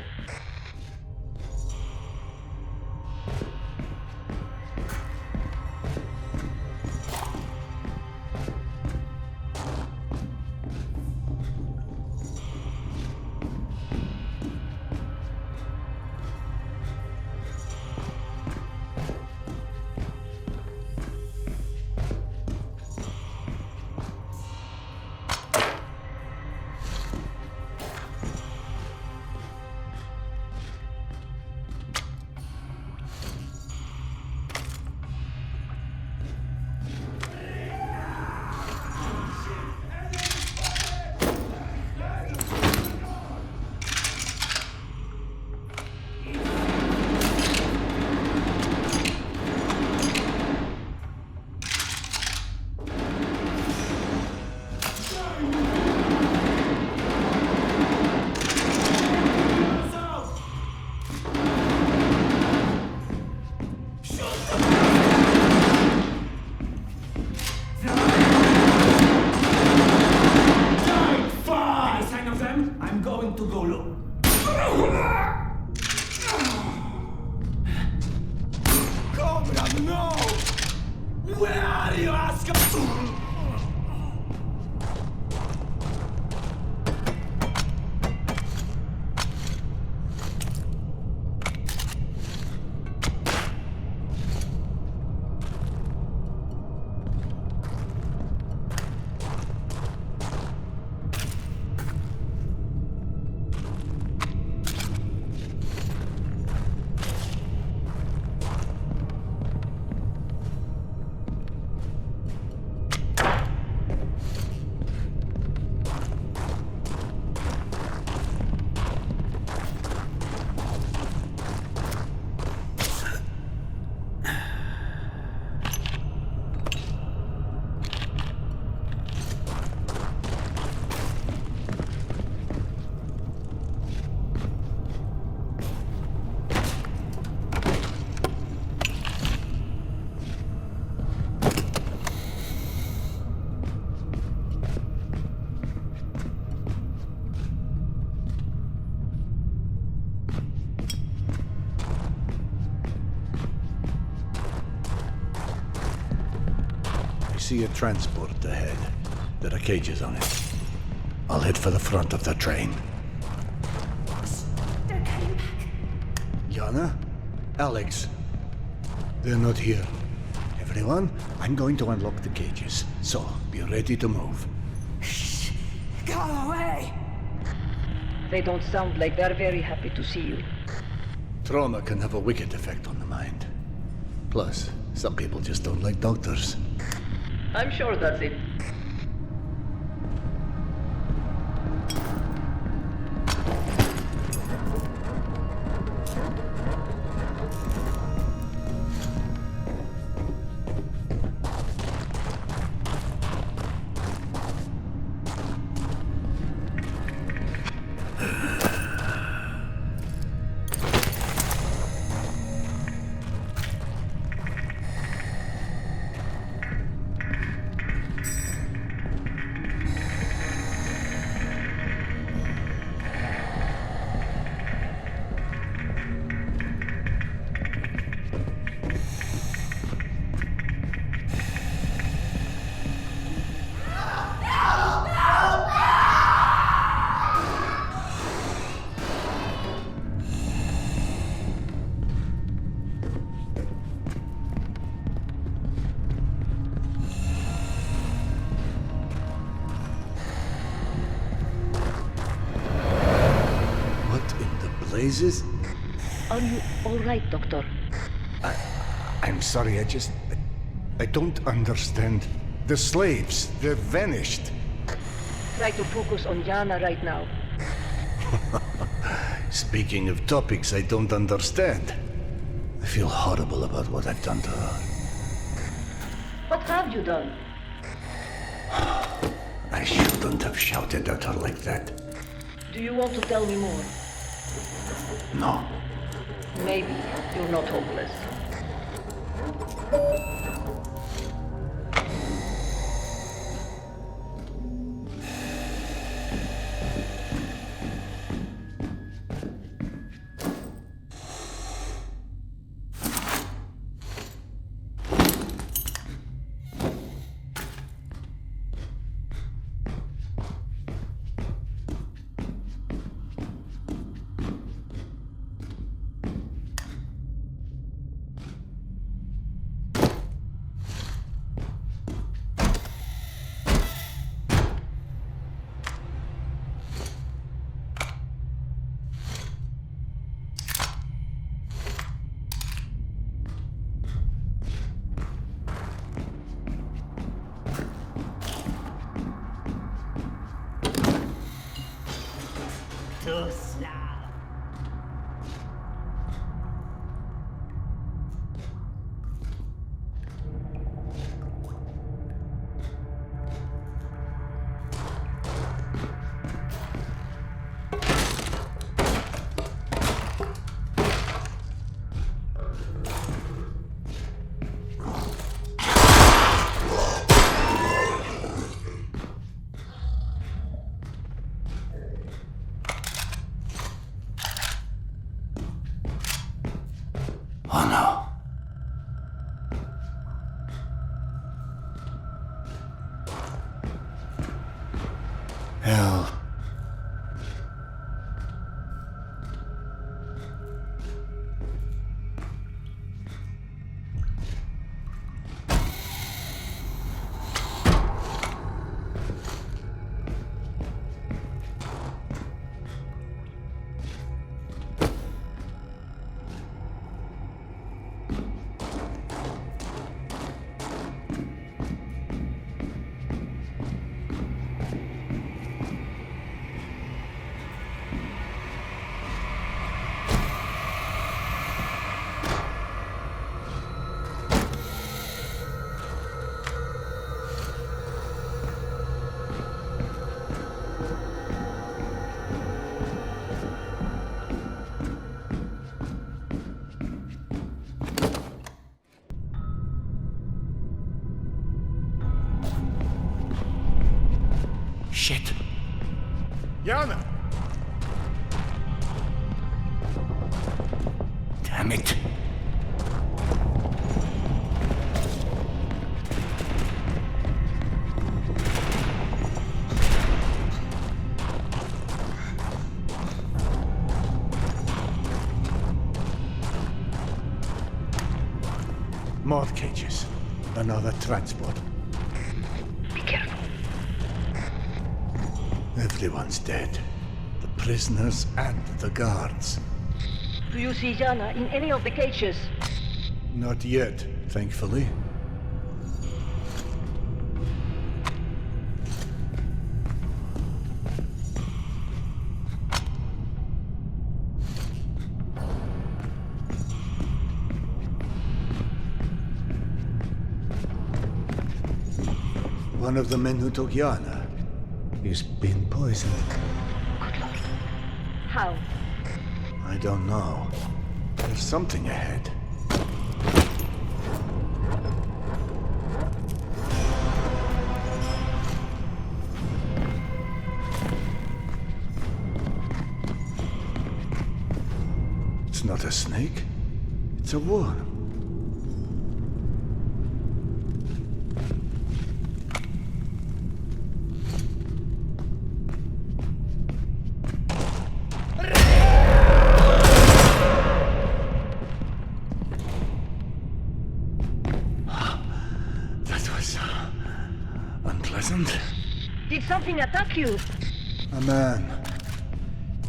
[SPEAKER 4] See a transport ahead. There are cages on it. I'll head for the front of the train.
[SPEAKER 8] They're coming back.
[SPEAKER 4] Yana? Alex? They're not here. Everyone, I'm going to unlock the cages. So, be ready to move.
[SPEAKER 8] Shh! Go away!
[SPEAKER 9] They don't sound like they're very happy to see you.
[SPEAKER 4] Trauma can have a wicked effect on the mind. Plus, some people just don't like doctors.
[SPEAKER 9] I'm sure that's it.
[SPEAKER 4] blazes?
[SPEAKER 9] Are you all right, Doctor?
[SPEAKER 4] I'm sorry, I don't understand. The slaves, they're vanished.
[SPEAKER 9] Try to focus on Yana right now.
[SPEAKER 4] Speaking of topics I don't understand, I feel horrible about what I've done to her.
[SPEAKER 9] What have you done?
[SPEAKER 4] I shouldn't have shouted at her like that.
[SPEAKER 9] Do you want to tell me more?
[SPEAKER 4] No.
[SPEAKER 9] Maybe you're not hopeless.
[SPEAKER 14] Too slow.
[SPEAKER 4] Oh no. Hell. Shit.
[SPEAKER 1] Yana!
[SPEAKER 4] Damn it.
[SPEAKER 16] More cages. Another transport.
[SPEAKER 9] Be careful.
[SPEAKER 16] Everyone's dead. The prisoners and the guards.
[SPEAKER 9] Do you see Yana in any of the cages?
[SPEAKER 16] Not yet, thankfully. One of the men who took Yana is been poisoned.
[SPEAKER 9] Good Lord. How?
[SPEAKER 16] I don't know. There's something ahead. It's not a snake. It's a worm.
[SPEAKER 9] Did something attack you?
[SPEAKER 16] A man.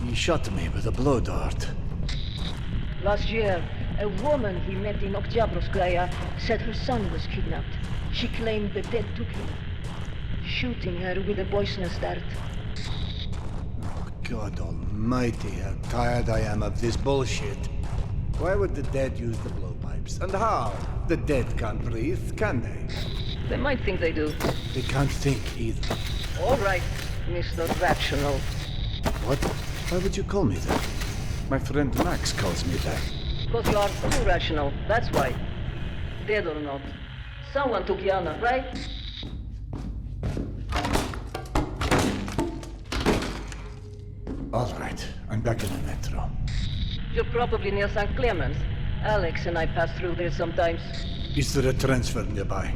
[SPEAKER 16] He shot me with a blow dart.
[SPEAKER 9] Last year, a woman he met in Oktябрьskaya said her son was kidnapped. She claimed the dead took him, shooting her with a poisonous dart.
[SPEAKER 16] Oh, God almighty, how tired I am of this bullshit. Why would the dead use the blowpipes? And how? The dead can't breathe, can they?
[SPEAKER 9] They might think they do.
[SPEAKER 16] They can't think either.
[SPEAKER 9] All right, Mr. Rational.
[SPEAKER 16] What? Why would you call me that? My friend Max calls me that.
[SPEAKER 9] Because you are too rational, that's why. Dead or not. Someone took Yana, right?
[SPEAKER 16] All right, I'm back in the metro.
[SPEAKER 9] You're probably near St. Clements. Alex and I pass through there sometimes.
[SPEAKER 16] Is there a transfer nearby?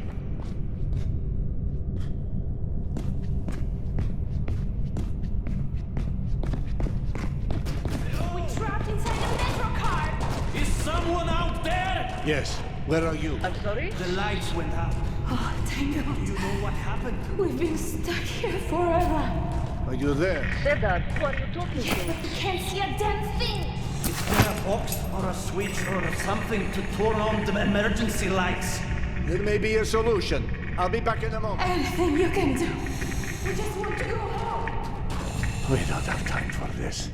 [SPEAKER 8] We're trapped inside a metro car!
[SPEAKER 3] Is someone out there?
[SPEAKER 16] Yes. Where are you?
[SPEAKER 9] I'm sorry?
[SPEAKER 3] The lights went out.
[SPEAKER 15] Oh, thank God.
[SPEAKER 3] Do you know what happened?
[SPEAKER 15] We've been stuck here forever.
[SPEAKER 16] Are you there?
[SPEAKER 9] Serdar, who are you talking to?
[SPEAKER 8] We can't see a damn thing!
[SPEAKER 3] Is there a box or a switch or something to turn on the emergency lights?
[SPEAKER 16] There may be a solution. I'll be back in a moment.
[SPEAKER 15] Anything you can do. We just want to go home.
[SPEAKER 16] We don't have time for this.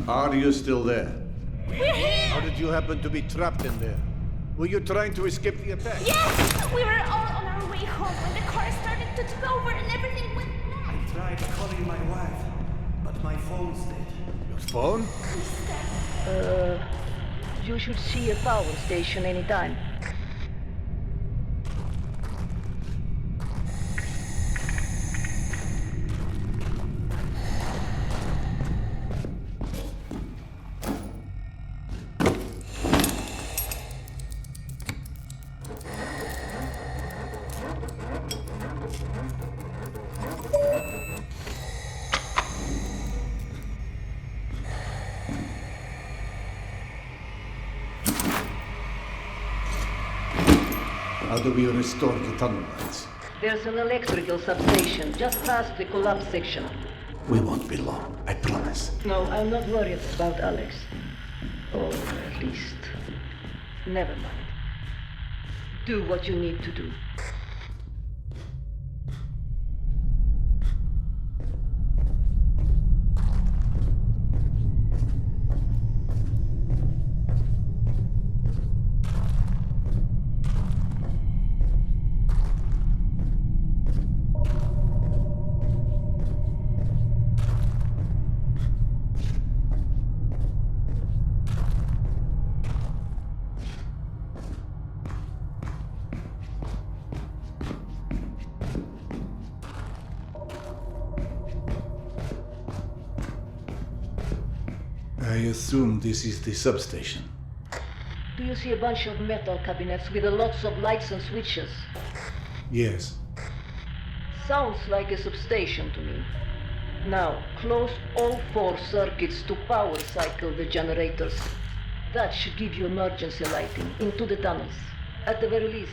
[SPEAKER 16] Are you still there?
[SPEAKER 8] We're here!
[SPEAKER 16] How did you happen to be trapped in there? Were you trying to escape the attack?
[SPEAKER 8] Yes! We were all on our way home when the car started to tip over and everything went black.
[SPEAKER 3] I tried calling my wife, but my phone's dead.
[SPEAKER 16] Your phone?
[SPEAKER 9] You should see a power station anytime.
[SPEAKER 16] How do we restore the tunnel lights?
[SPEAKER 9] There's an electrical substation just past the collapse section.
[SPEAKER 16] We won't be long, I promise.
[SPEAKER 9] No, I'm not worried about Alex. Or at least, never mind. Do what you need to do.
[SPEAKER 16] I assume this is the substation.
[SPEAKER 9] Do you see a bunch of metal cabinets with lots of lights and switches?
[SPEAKER 16] Yes.
[SPEAKER 9] Sounds like a substation to me. Now, close all 4 circuits to power cycle the generators. That should give you emergency lighting into the tunnels, at the very least.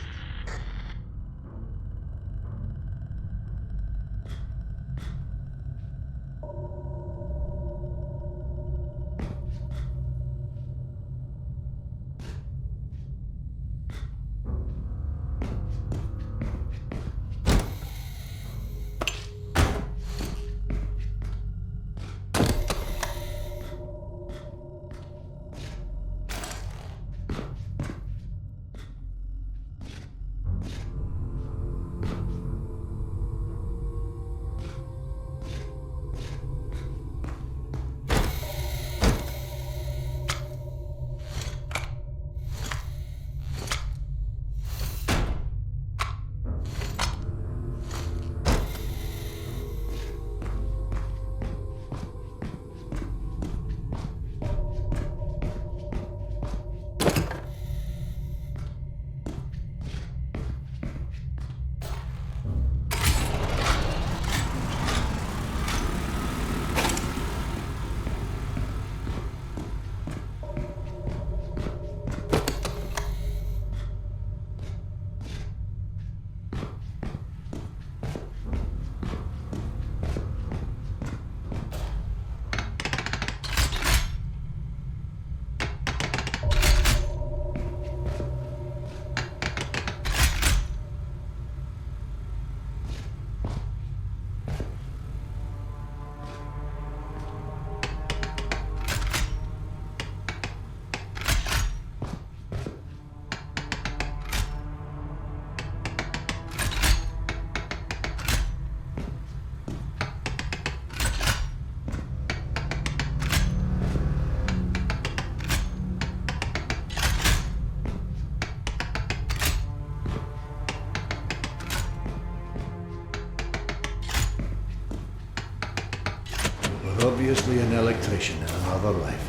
[SPEAKER 4] Obviously an electrician in another life.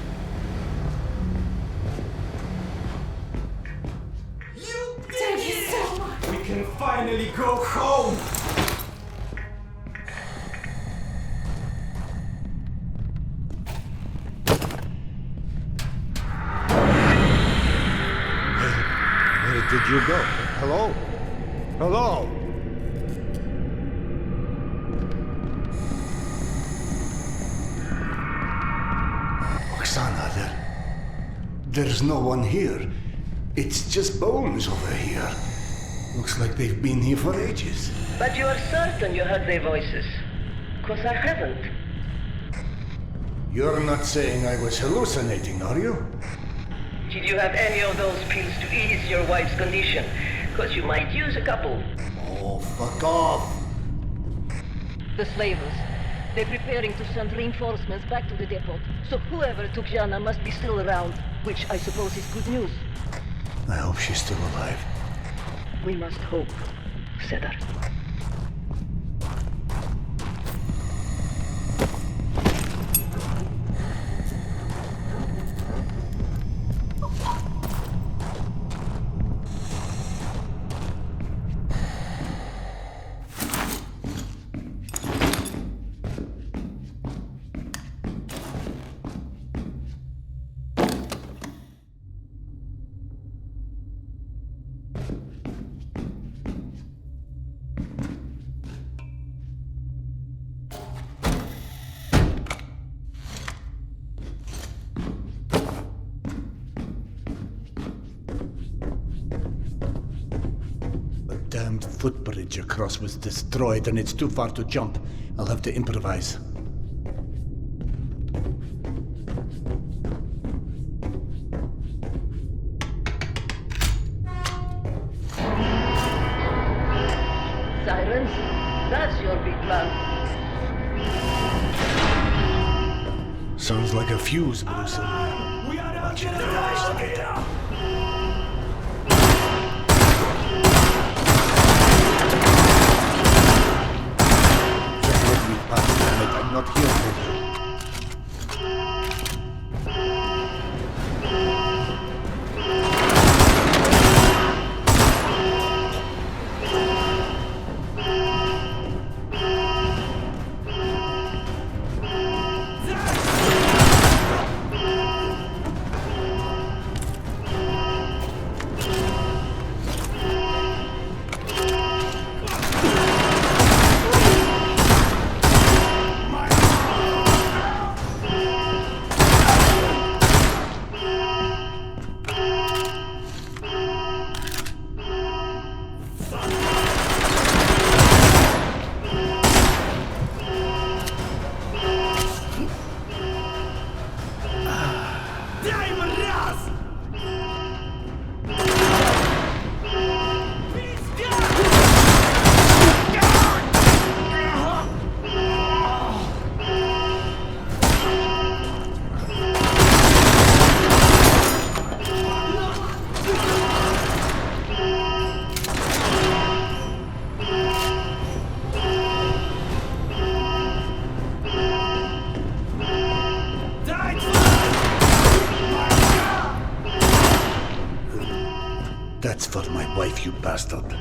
[SPEAKER 15] Thank you so much.
[SPEAKER 3] We can finally go home!
[SPEAKER 16] Where did you go? Hello? Hello?
[SPEAKER 4] Oksana, there's no one here. It's just bones over here. Looks like they've been here for ages.
[SPEAKER 9] But you are certain you heard their voices? 'Cause I haven't.
[SPEAKER 4] You're not saying I was hallucinating, are you?
[SPEAKER 9] Did you have any of those pills to ease your wife's condition? 'Cause you might use a couple.
[SPEAKER 4] Oh, fuck off!
[SPEAKER 9] The slavers. They're preparing to send reinforcements back to the depot. So whoever took Jana must be still around, which I suppose is good news.
[SPEAKER 4] I hope she's still alive.
[SPEAKER 9] We must hope, Serdar.
[SPEAKER 4] Damned footbridge across was destroyed and it's too far to jump. I'll have to improvise.
[SPEAKER 9] Sirens? That's your big plan.
[SPEAKER 4] Sounds like a fuse blew somewhere. Watch it, investigator. I'm not here for you. That's for my wife, you bastard.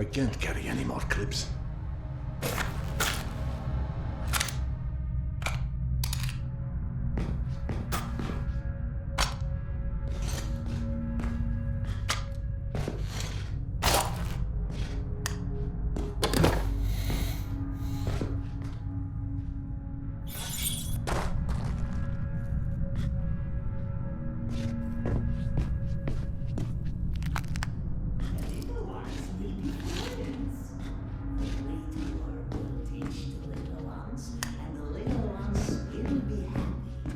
[SPEAKER 4] I can't carry any more clips.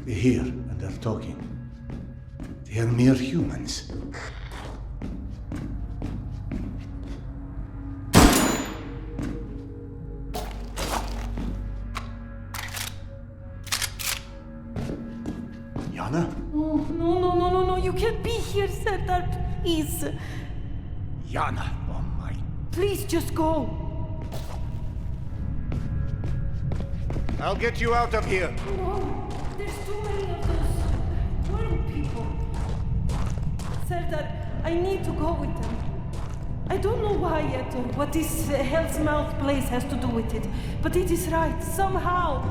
[SPEAKER 4] Here, and they're talking. They are mere humans. Yana?
[SPEAKER 15] No, you can't be here, Serdar, please.
[SPEAKER 4] Yana, oh my...
[SPEAKER 15] Please, just go.
[SPEAKER 16] I'll get you out of here.
[SPEAKER 15] No, there's too many of those worm people. Serdar, I need to go with them. I don't know why yet or what this Hell's Mouth place has to do with it, but it is right, somehow.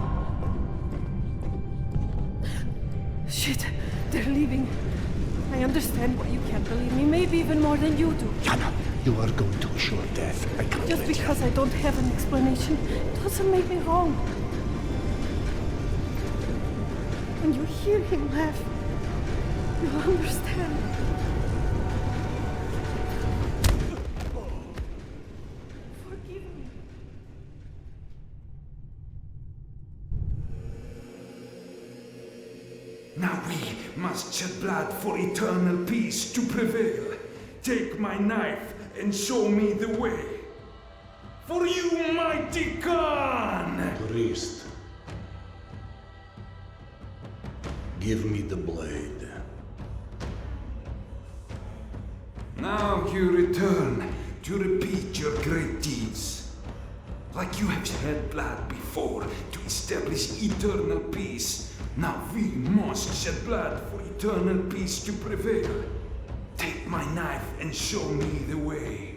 [SPEAKER 15] Shit, they're leaving. I understand why you can't believe me, maybe even more than you do.
[SPEAKER 4] Yana, you are going to a sure death. I can't
[SPEAKER 15] Just
[SPEAKER 4] let
[SPEAKER 15] because
[SPEAKER 4] you.
[SPEAKER 15] I don't have an explanation doesn't make me wrong. When you hear him laugh, you'll understand. Forgive me.
[SPEAKER 19] Now we must shed blood for eternal peace to prevail. Take my knife and show me the way. For you, mighty Khan!
[SPEAKER 4] Priest, give me the blade.
[SPEAKER 19] Now you return to repeat your great deeds. Like you have shed blood before to establish eternal peace, now we must shed blood for eternal peace to prevail. Take my knife and show me the way.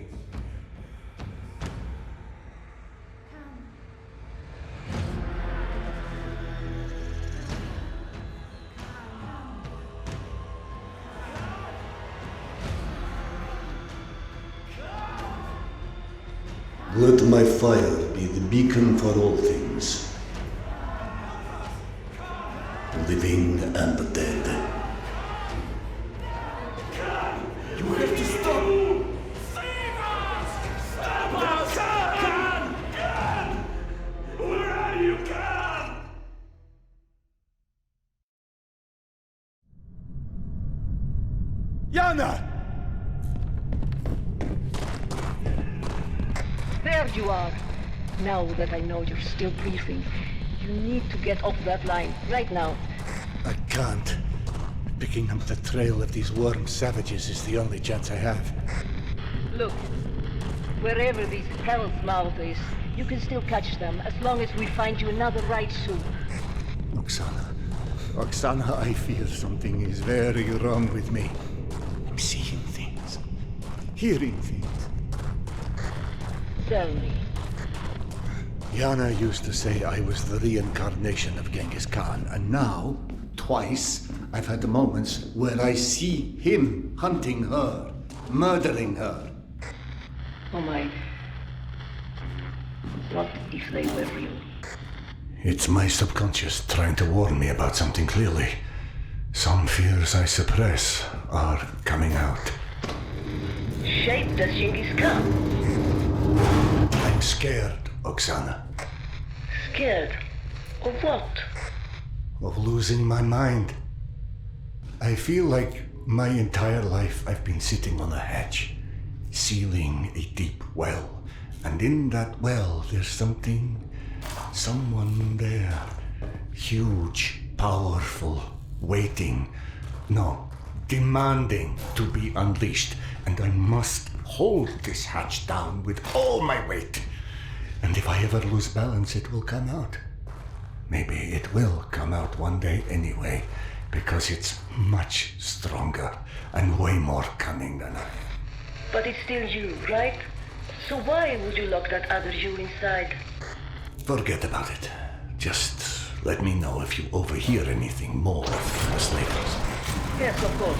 [SPEAKER 4] Let my fire be the beacon for all things, living and the dead.
[SPEAKER 19] You have to stop!
[SPEAKER 1] Save us! Stop us! Khan! Khan! Where are you, Khan?
[SPEAKER 16] Yana!
[SPEAKER 9] There you are. Now that I know you're still breathing, you need to get off that line, right now.
[SPEAKER 4] I can't. Picking up the trail of these worm savages is the only chance I have.
[SPEAKER 9] Look, wherever this Hell's Mouth is, you can still catch them as long as we find you another ride soon.
[SPEAKER 4] Oksana, I feel something is very wrong with me. I'm seeing things, hearing things.
[SPEAKER 9] Tell me.
[SPEAKER 4] Yana used to say I was the reincarnation of Genghis Khan, and now, twice, I've had moments where I see him hunting her, murdering her.
[SPEAKER 9] Oh my. What if they were real?
[SPEAKER 4] It's my subconscious trying to warn me about something clearly. Some fears I suppress are coming out.
[SPEAKER 9] Shaped as Genghis Khan.
[SPEAKER 4] I'm scared, Oksana.
[SPEAKER 9] Scared? Of what?
[SPEAKER 4] Of losing my mind. I feel like my entire life I've been sitting on a hatch, sealing a deep well. And in that well, there's someone there. Huge, powerful, waiting. No, demanding to be unleashed. And I must hold this hatch down with all my weight. And if I ever lose balance, it will come out. Maybe it will come out one day anyway, because it's much stronger and way more cunning than I am.
[SPEAKER 9] But it's still you, right?
[SPEAKER 20] So why would you lock that other you inside?
[SPEAKER 4] Forget about it. Just let me know if you overhear anything more of the slavers.
[SPEAKER 20] Yes, of course.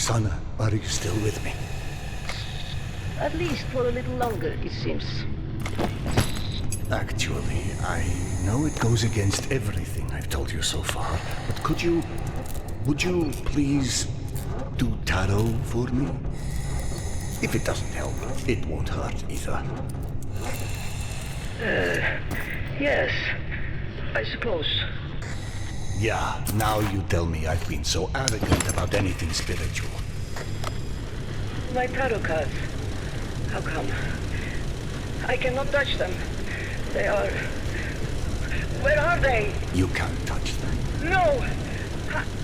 [SPEAKER 4] Oksana, are you still with me?
[SPEAKER 20] At least for a little longer, it seems.
[SPEAKER 4] Actually, I know it goes against everything I've told you so far, but would you please do tarot for me? If it doesn't help, it won't hurt either.
[SPEAKER 20] Yes, I suppose.
[SPEAKER 4] Yeah, now you tell me I've been so arrogant about anything spiritual.
[SPEAKER 20] My tarot cards. How come? I cannot touch them. They are... Where are they?
[SPEAKER 4] You can't touch them.
[SPEAKER 20] No!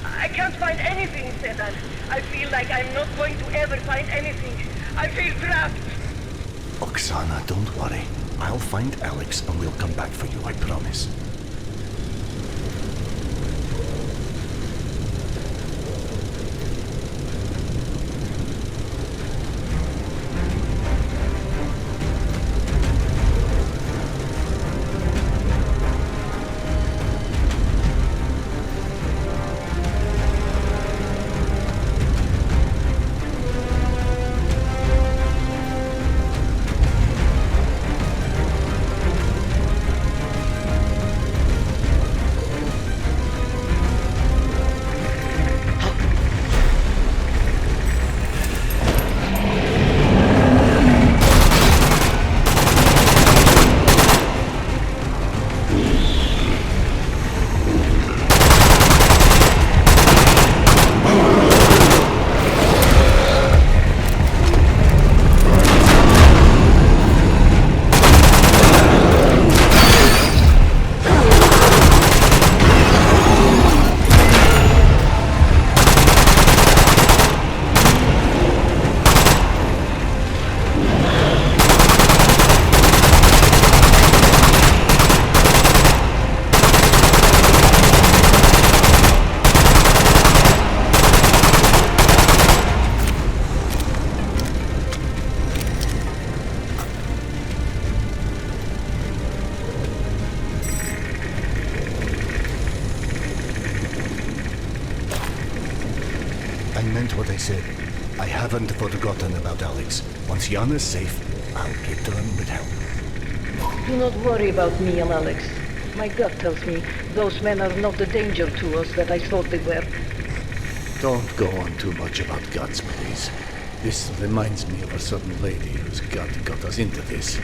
[SPEAKER 20] I can't find anything, Serdar. I feel like I'm not going to ever find anything. I feel trapped.
[SPEAKER 4] Oksana, don't worry. I'll find Alex and we'll come back for you, I promise. meant what I said. I haven't forgotten about Alex. Once Yana's safe, I'll return with help.
[SPEAKER 21] Do not worry about me and Alex. My gut tells me those men are not the danger to us that I thought they were.
[SPEAKER 4] Don't go on too much about guts, please. This reminds me of a certain lady whose gut got us into this.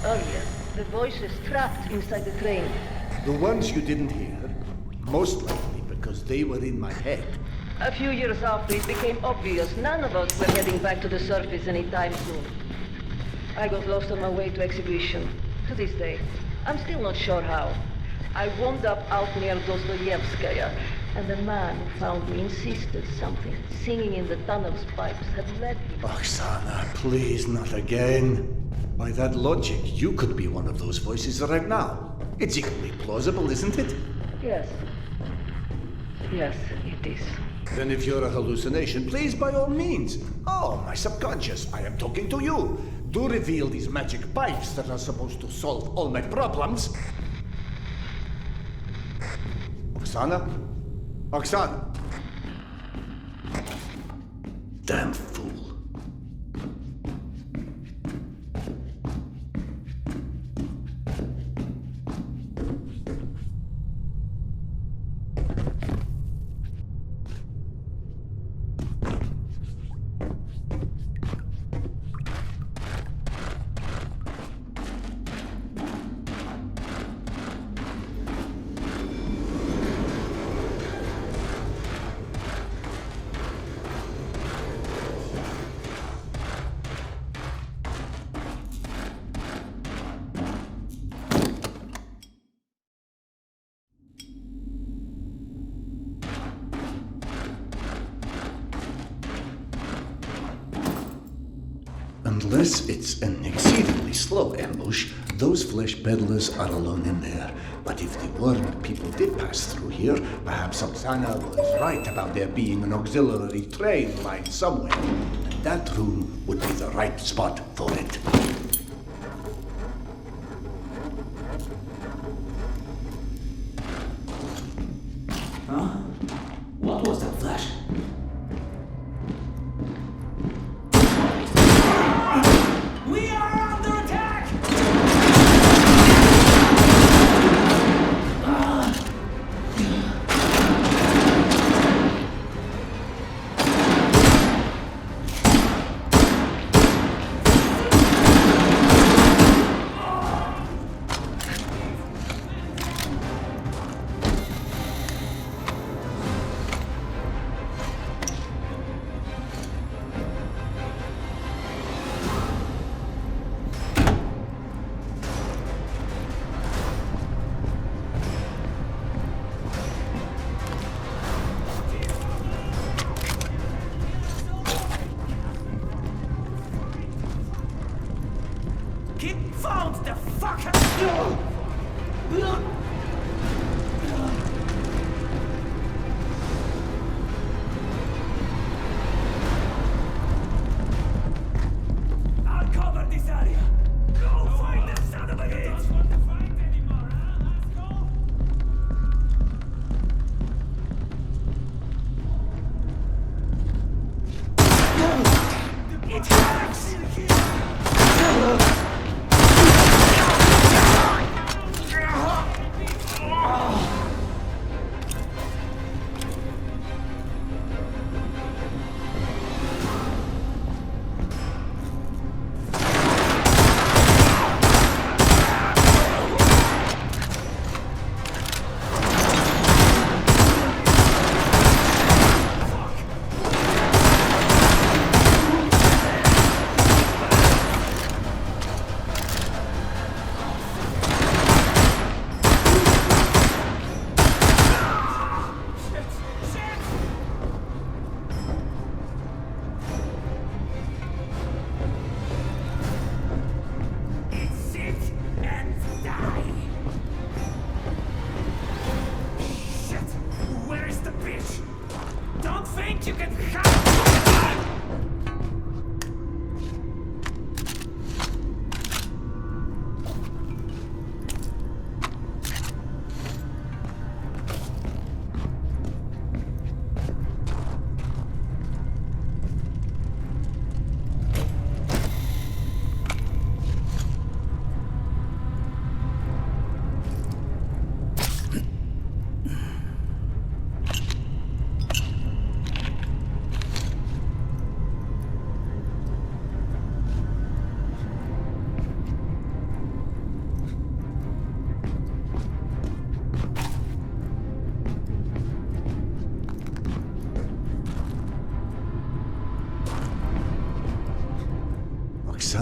[SPEAKER 21] Oh yes, the voices trapped inside the train.
[SPEAKER 16] The ones you didn't hear, most likely because they were in my head.
[SPEAKER 21] A few years after, it became obvious none of us were heading back to the surface anytime soon. I got lost on my way to exhibition. To this day, I'm still not sure how. I wound up out near Dostoevskaya, and the man who found me insisted something singing in the tunnel's pipes had led me.
[SPEAKER 16] Oksana, please, not again. By that logic, you could be one of those voices right now. It's equally plausible, isn't it?
[SPEAKER 21] Yes. Yes, it is.
[SPEAKER 16] Then if you're a hallucination, please, by all means. Oh, my subconscious, I am talking to you. Do reveal these magic pipes that are supposed to solve all my problems. Oksana? Oksana!
[SPEAKER 4] Damn fool. Unless it's an exceedingly slow ambush, those flesh peddlers are alone in there. But if the worm people did pass through here, perhaps Oksana was right about there being an auxiliary train line somewhere. And that room would be the right spot for it.
[SPEAKER 3] Huh? What was that flash? We are under attack! Confound the fucker! I'll cover this area. Go find the son of a bitch! It hurts!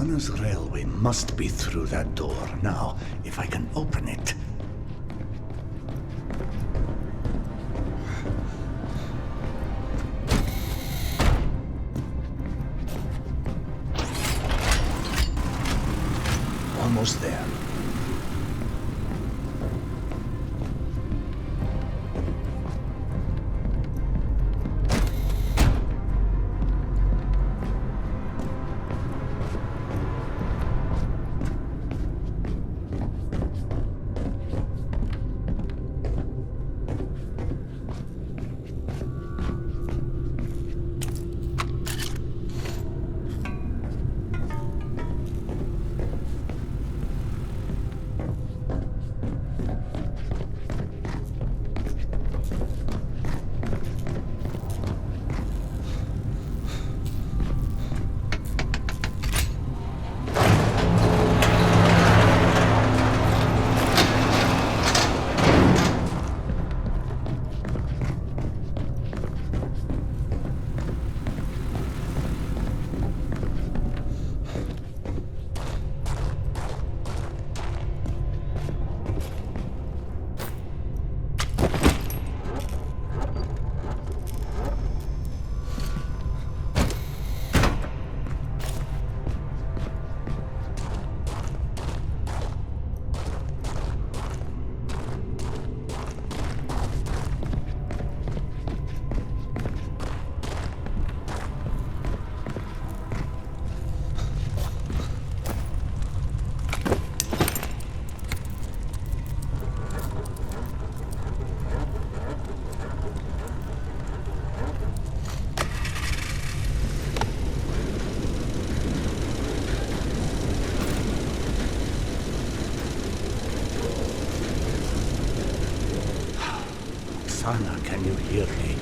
[SPEAKER 4] Santa's railway must be through that door. Now, if I can open it... Almost there. Sana, can you hear me?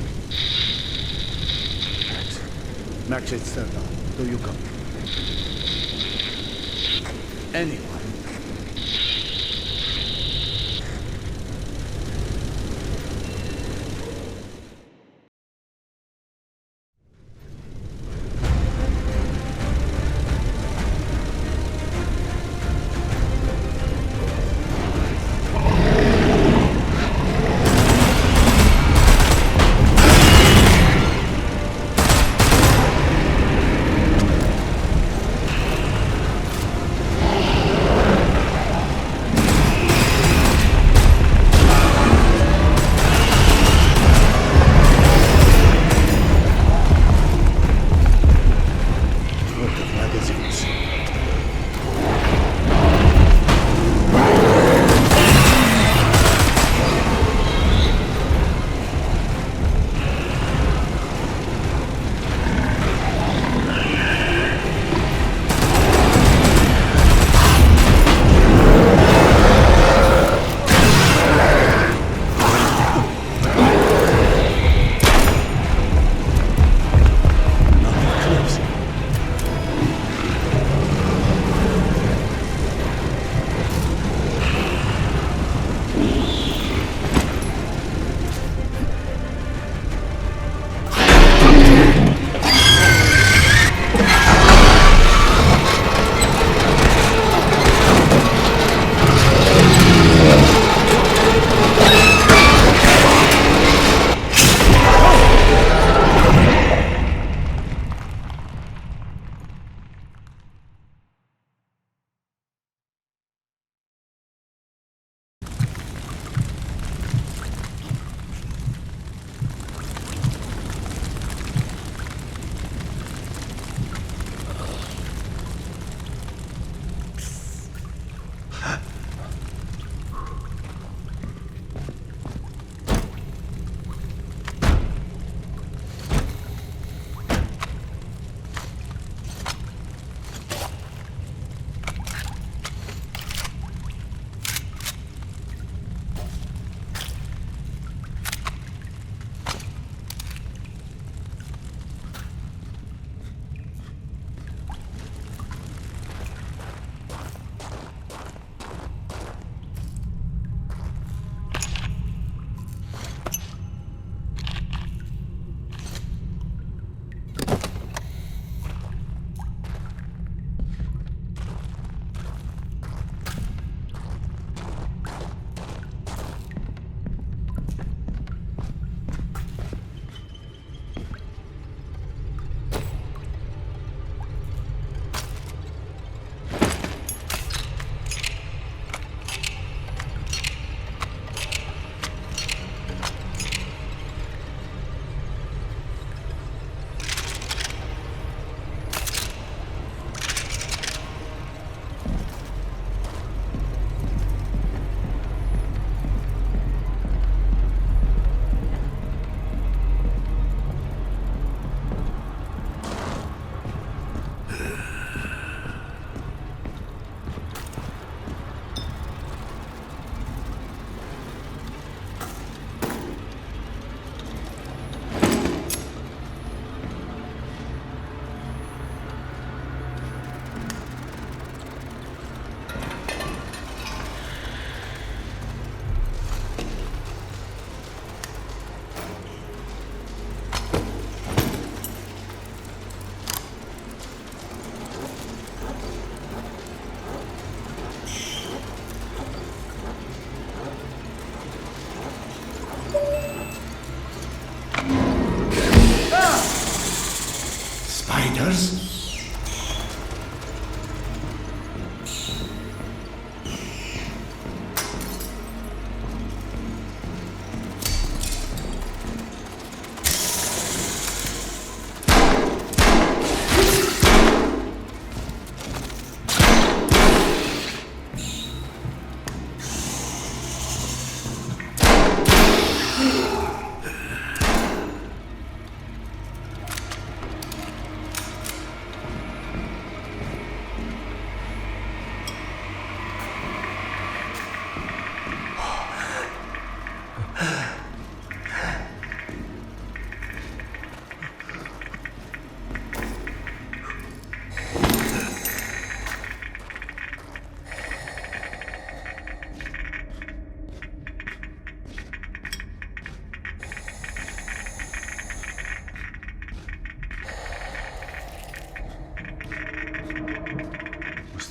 [SPEAKER 4] Max, it's Serdar. Do you come? Anyone?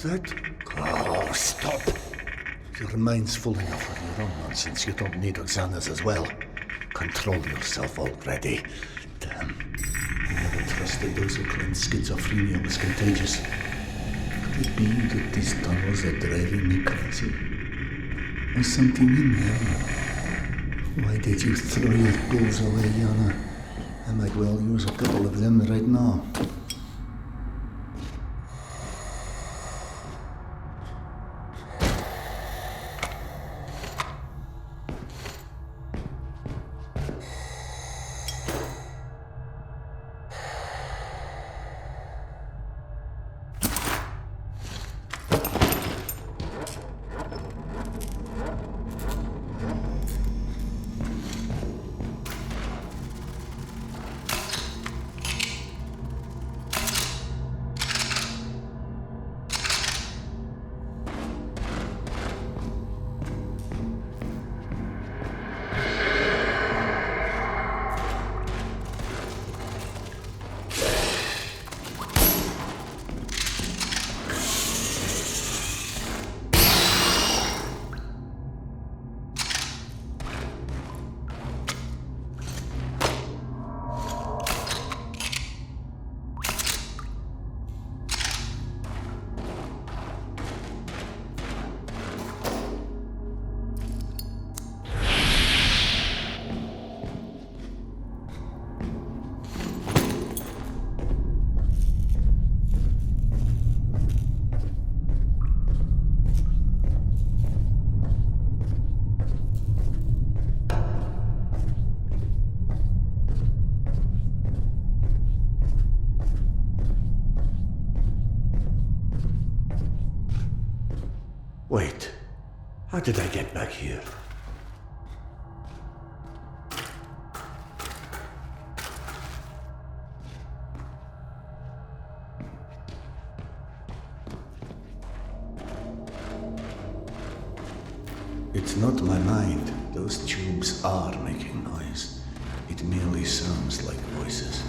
[SPEAKER 4] that? Oh, stop! Your mind's full enough of your own nonsense. You don't need Oksana's as well. Control yourself already. Damn. I never trusted those who claimed schizophrenia was contagious. Could it be that these tunnels are driving me crazy? There's something in there. Why did you throw your tools away, Yana? I might well use a couple of them right now. Wait, how did I get back here? It's not my mind. Those tubes are making noise. It merely sounds like voices.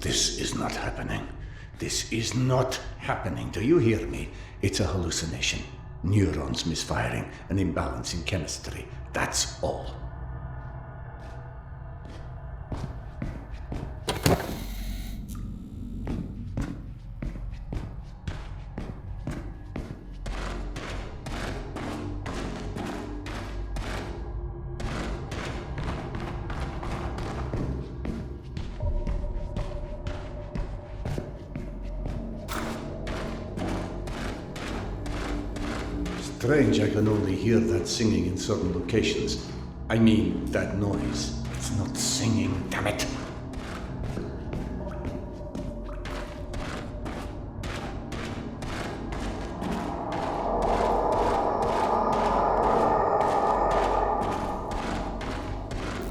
[SPEAKER 4] This is not happening. This is not happening. Do you hear me? It's a hallucination. Neurons misfiring, an imbalance in chemistry. That's all. Strange, I can only hear that singing in certain locations. I mean, that noise. It's not singing, damn it!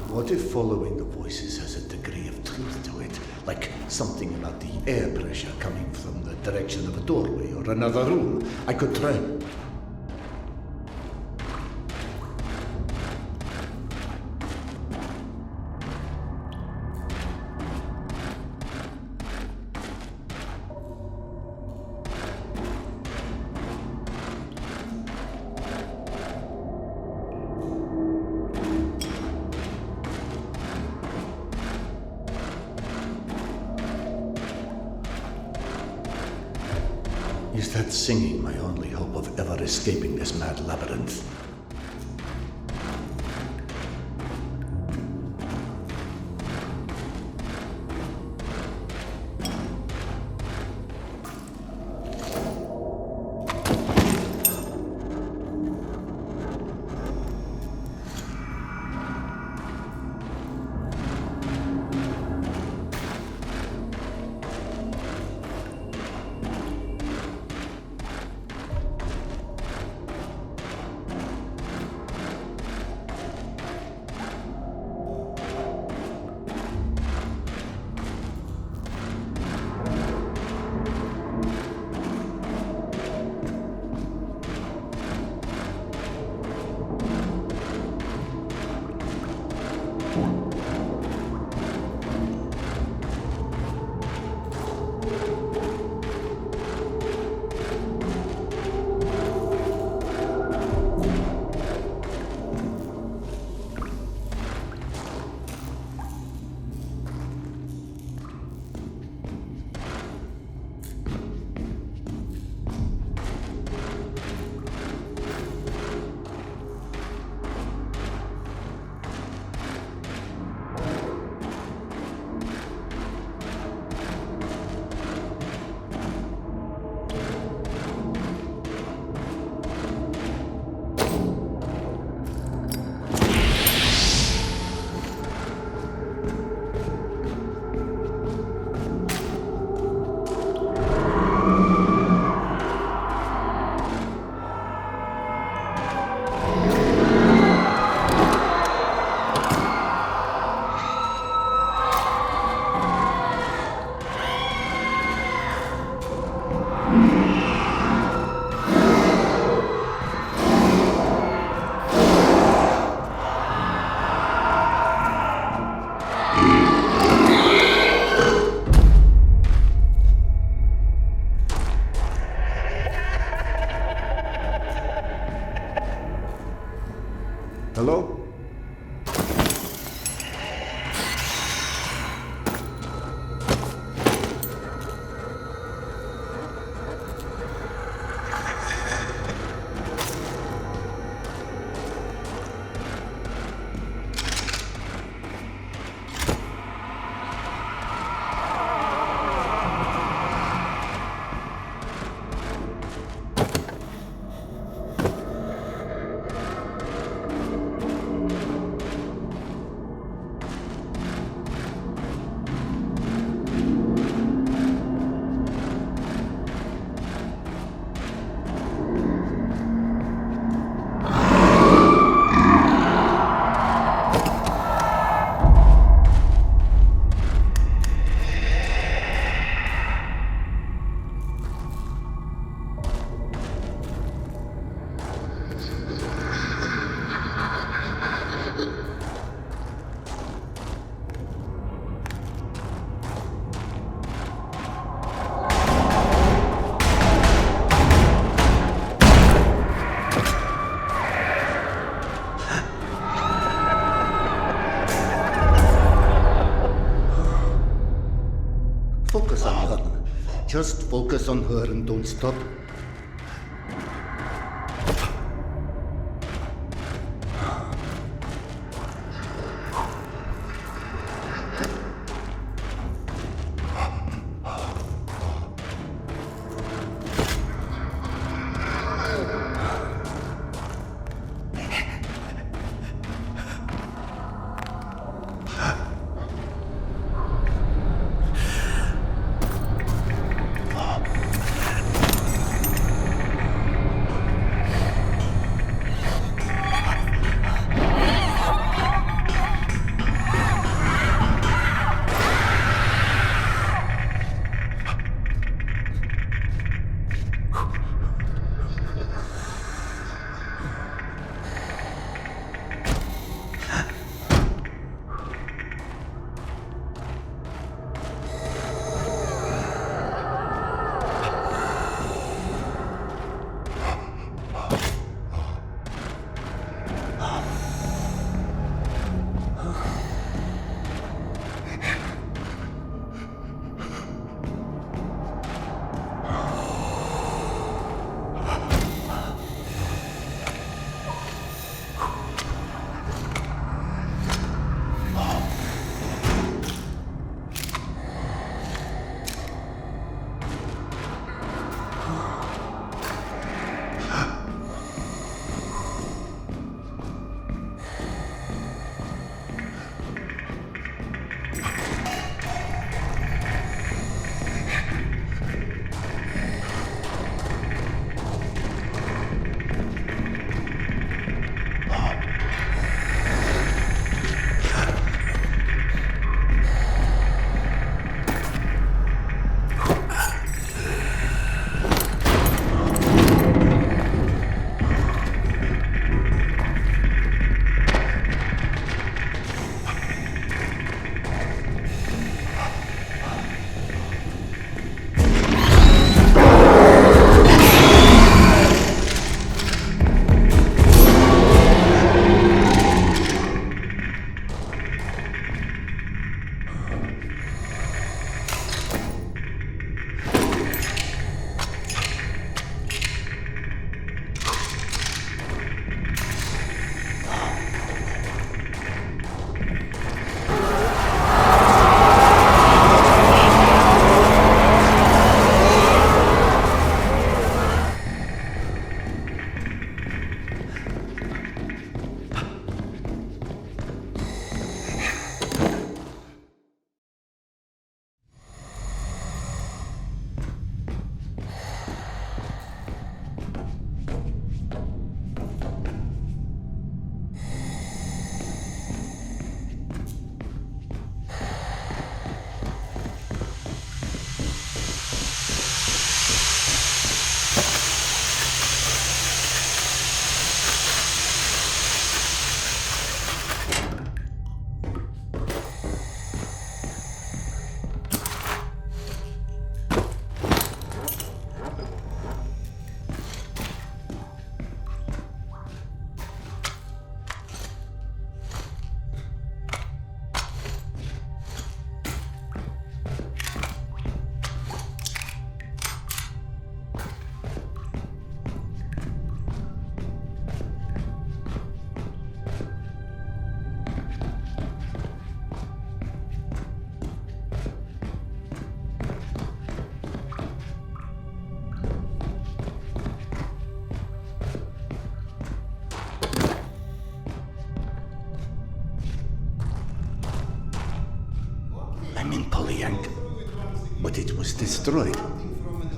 [SPEAKER 4] What if following the voices has a degree of truth to it? Like something about the air pressure coming from the direction of a doorway or another room? I could try. Is that singing my only hope of ever escaping this mad labyrinth? Just focus on her and don't stop. But it was destroyed.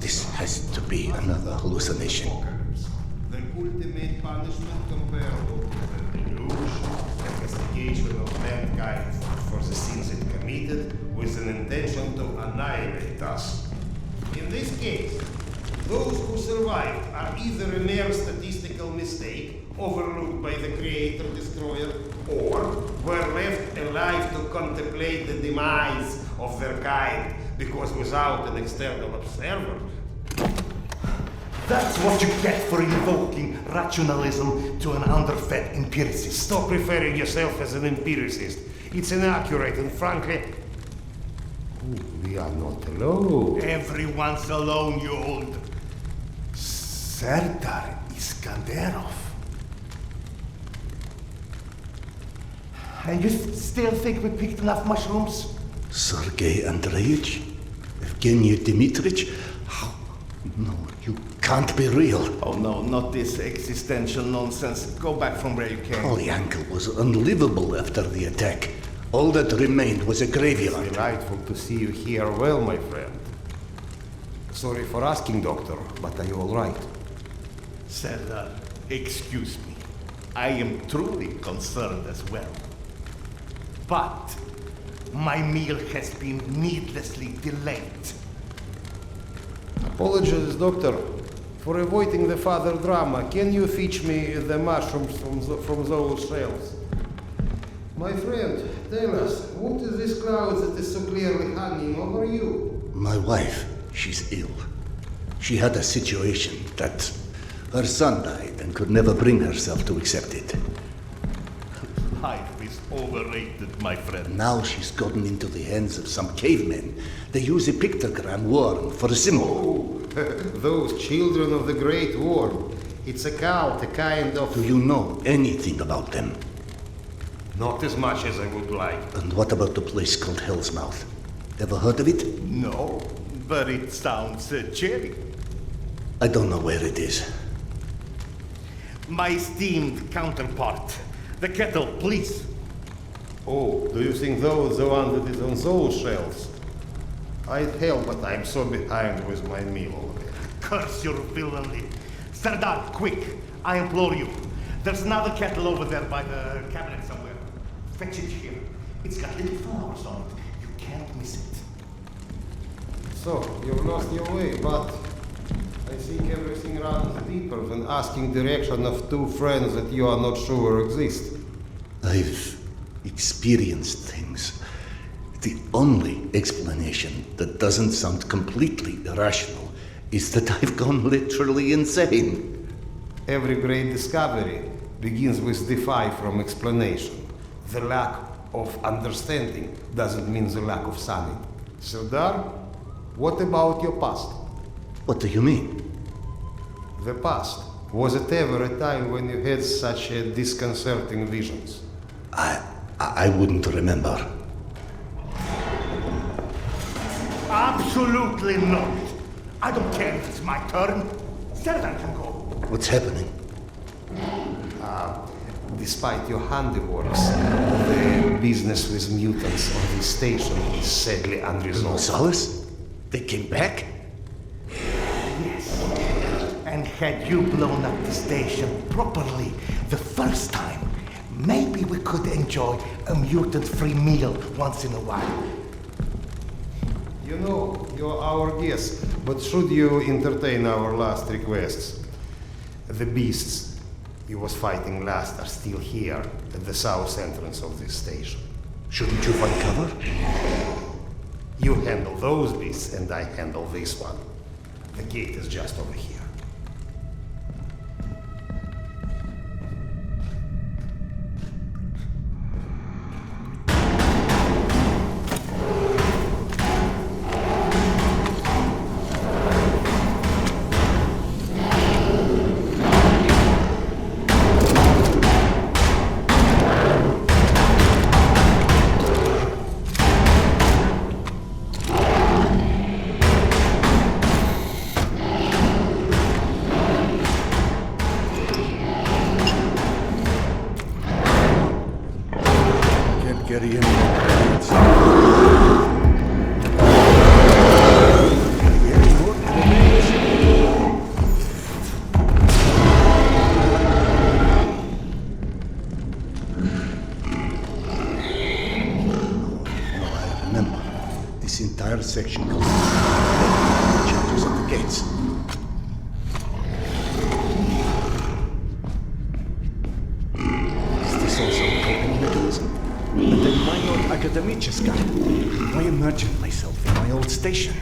[SPEAKER 4] This has to be another hallucination.
[SPEAKER 2] The ultimate punishment comparable to the delusion and castigation of mankind for the sins it committed with an intention to annihilate us. In this case, those who survived are either a mere statistical mistake overlooked by the creator-destroyer, or were left alive to contemplate the demise of their kind, because without an external observer.
[SPEAKER 1] That's what you get for invoking rationalism to an underfed empiricist.
[SPEAKER 2] Stop referring yourself as an empiricist. It's inaccurate and frankly
[SPEAKER 1] We are not alone. Everyone's alone, you old... Serdar Iskanderov. And you still think we picked enough mushrooms?
[SPEAKER 4] Sergei Andreevich? Evgeny Dmitrich? How? No, you can't be real.
[SPEAKER 1] Oh no, not this existential nonsense. Go back from where you came.
[SPEAKER 4] Polyanka was unlivable after the attack. All that remained was a graveyard.
[SPEAKER 1] It's delightful to see you here well, my friend. Sorry for asking, Doctor, but are you all right? Serdar, excuse me. I am truly concerned as well. But my meal has been needlessly delayed.
[SPEAKER 12] Apologies, Doctor, for avoiding the further drama. Can you fetch me the mushrooms from those shelves? My friend, tell us, what is this cloud that is so clearly hanging over you?
[SPEAKER 4] My wife, she's ill. She had a situation that her son died and could never bring herself to accept it.
[SPEAKER 1] Life is overrated, my friend.
[SPEAKER 4] Now she's gotten into the hands of some cavemen. They use a pictogram worm for a symbol.
[SPEAKER 12] Oh, those children of the Great Worm. It's a cult, a kind of...
[SPEAKER 4] Do you know anything about them?
[SPEAKER 1] Not as much as I would like.
[SPEAKER 4] And what about the place called Hell's Mouth? Ever heard of it?
[SPEAKER 1] No, but it sounds cherry.
[SPEAKER 4] I don't know where it is.
[SPEAKER 1] My esteemed counterpart. The kettle, please.
[SPEAKER 12] Oh, do you think those the one that is on those shelves? I'd help, but I'm so behind with my meal over there.
[SPEAKER 1] Curse your villainy. Serdar, quick, I implore you. There's another kettle over there by the cabinet somewhere. Fetch it here. It's got little flowers on it. You can't miss it.
[SPEAKER 12] So, you've lost your way, but I think everything runs deeper than asking direction of two friends that you are not sure exist.
[SPEAKER 4] I've experienced things. The only explanation that doesn't sound completely irrational is that I've gone literally insane.
[SPEAKER 12] Every great discovery begins with defy from explanation. The lack of understanding doesn't mean the lack of sanity. Serdar, what about your past?
[SPEAKER 4] What do you mean?
[SPEAKER 12] The past. Was it ever a time when you had such disconcerting visions?
[SPEAKER 4] I wouldn't remember.
[SPEAKER 1] Absolutely not. I don't care if it's my turn. Serdar can go.
[SPEAKER 4] What's happening?
[SPEAKER 12] Despite your handiworks, the business with mutants on this station is sadly unresolved.
[SPEAKER 4] Solace? They came back?
[SPEAKER 1] Yes. And had you blown up the station properly the first time, maybe we could enjoy a mutant-free meal once in a while.
[SPEAKER 12] You know, you're our guest, but should you entertain our last requests? The beasts he was fighting last are still here at the south entrance of this station.
[SPEAKER 4] Shouldn't you find cover?
[SPEAKER 12] You handle those beasts and I handle this one. The gate is just over here.
[SPEAKER 4] Section goes the chapters at the gates. Is this also a coping mechanism? But then why not academicisca? Why imagine myself in my old station?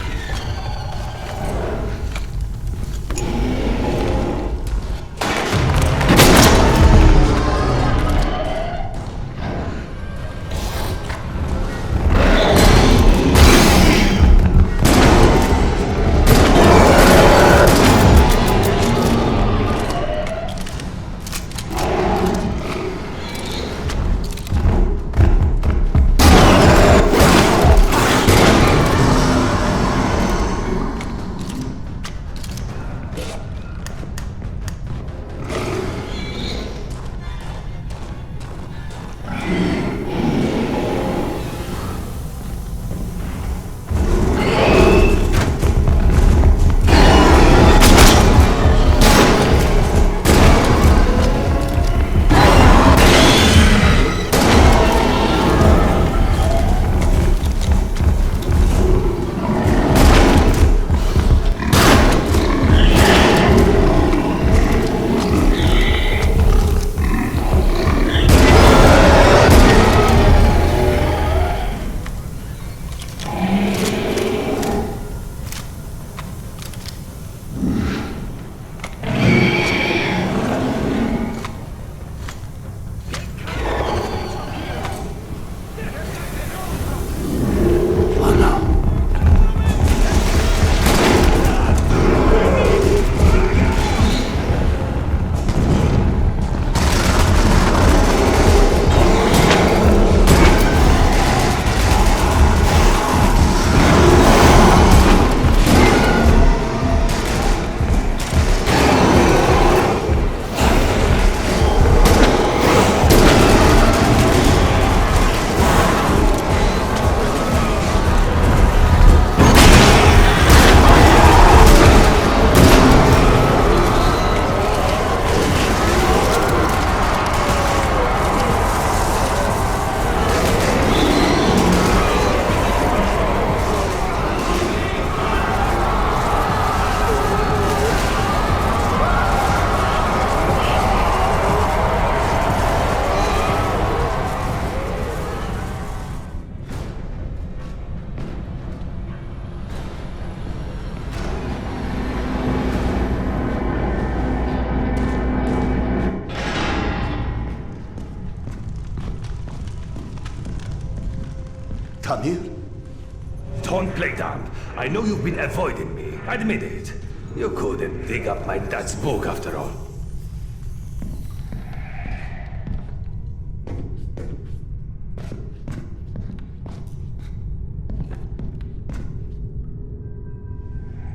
[SPEAKER 19] Don't play dumb. I know you've been avoiding me. Admit it. You couldn't dig up my dad's book after all.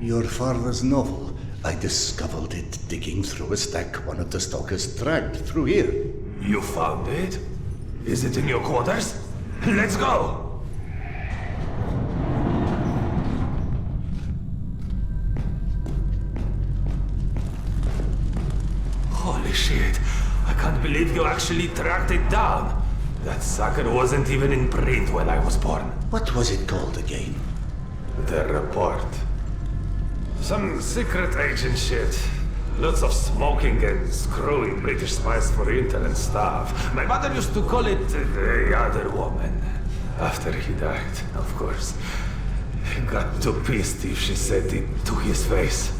[SPEAKER 4] Your father's novel. I discovered it digging through a stack one of the stalkers dragged through here.
[SPEAKER 19] You found it? Is it in your quarters? Let's go! Holy shit. I can't believe you actually tracked it down. That sucker wasn't even in print when I was born.
[SPEAKER 4] What was it called again?
[SPEAKER 19] The report. Some secret agent shit. Lots of smoking and screwing British spies for Intel and stuff. My mother used to call it the other woman. After he died, of course. He got too pissed if she said it to his face.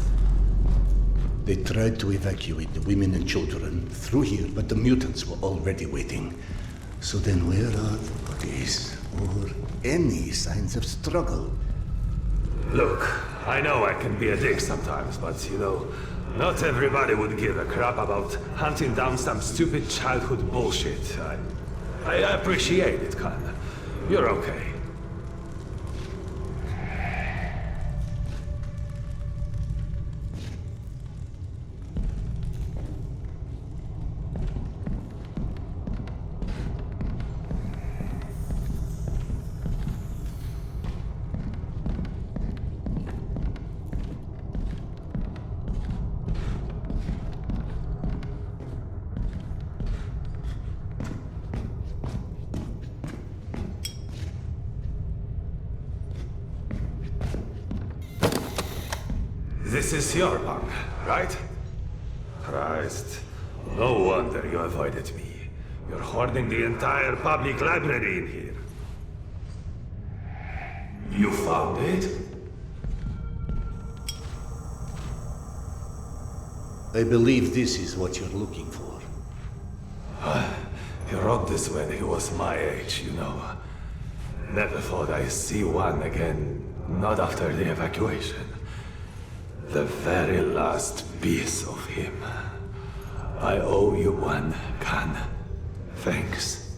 [SPEAKER 4] They tried to evacuate the women and children through here, but the mutants were already waiting. So then where are the bodies? Or any signs of struggle?
[SPEAKER 19] Look, I know I can be a dick sometimes, but you know, not everybody would give a crap about hunting down some stupid childhood bullshit. I appreciate it, kinda. You're okay. This is your bunk, right? Christ. No wonder you avoided me. You're hoarding the entire public library in here. You found it?
[SPEAKER 4] I believe this is what you're looking for.
[SPEAKER 19] He wrote this when he was my age, you know. Never thought I'd see one again, not after the evacuation. The very last piece of him. I owe you one, Khan. Thanks.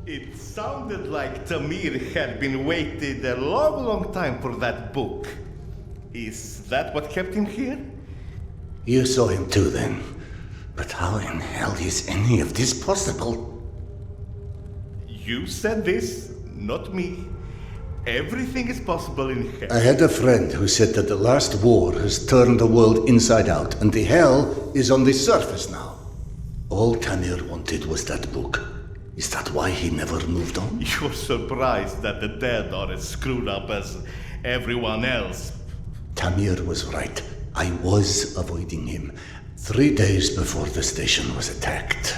[SPEAKER 1] It sounded like Tamir had been waiting a long, long time for that book. Is that what kept him here?
[SPEAKER 4] You saw him too then. But how in hell is any of this possible?
[SPEAKER 1] You said this? Not me. Everything is possible in hell.
[SPEAKER 4] I had a friend who said that the last war has turned the world inside out, and the hell is on the surface now. All Tamir wanted was that book. Is that why he never moved on?
[SPEAKER 1] You're surprised that the dead are as screwed up as everyone else.
[SPEAKER 4] Tamir was right. I was avoiding him. 3 days before the station was attacked.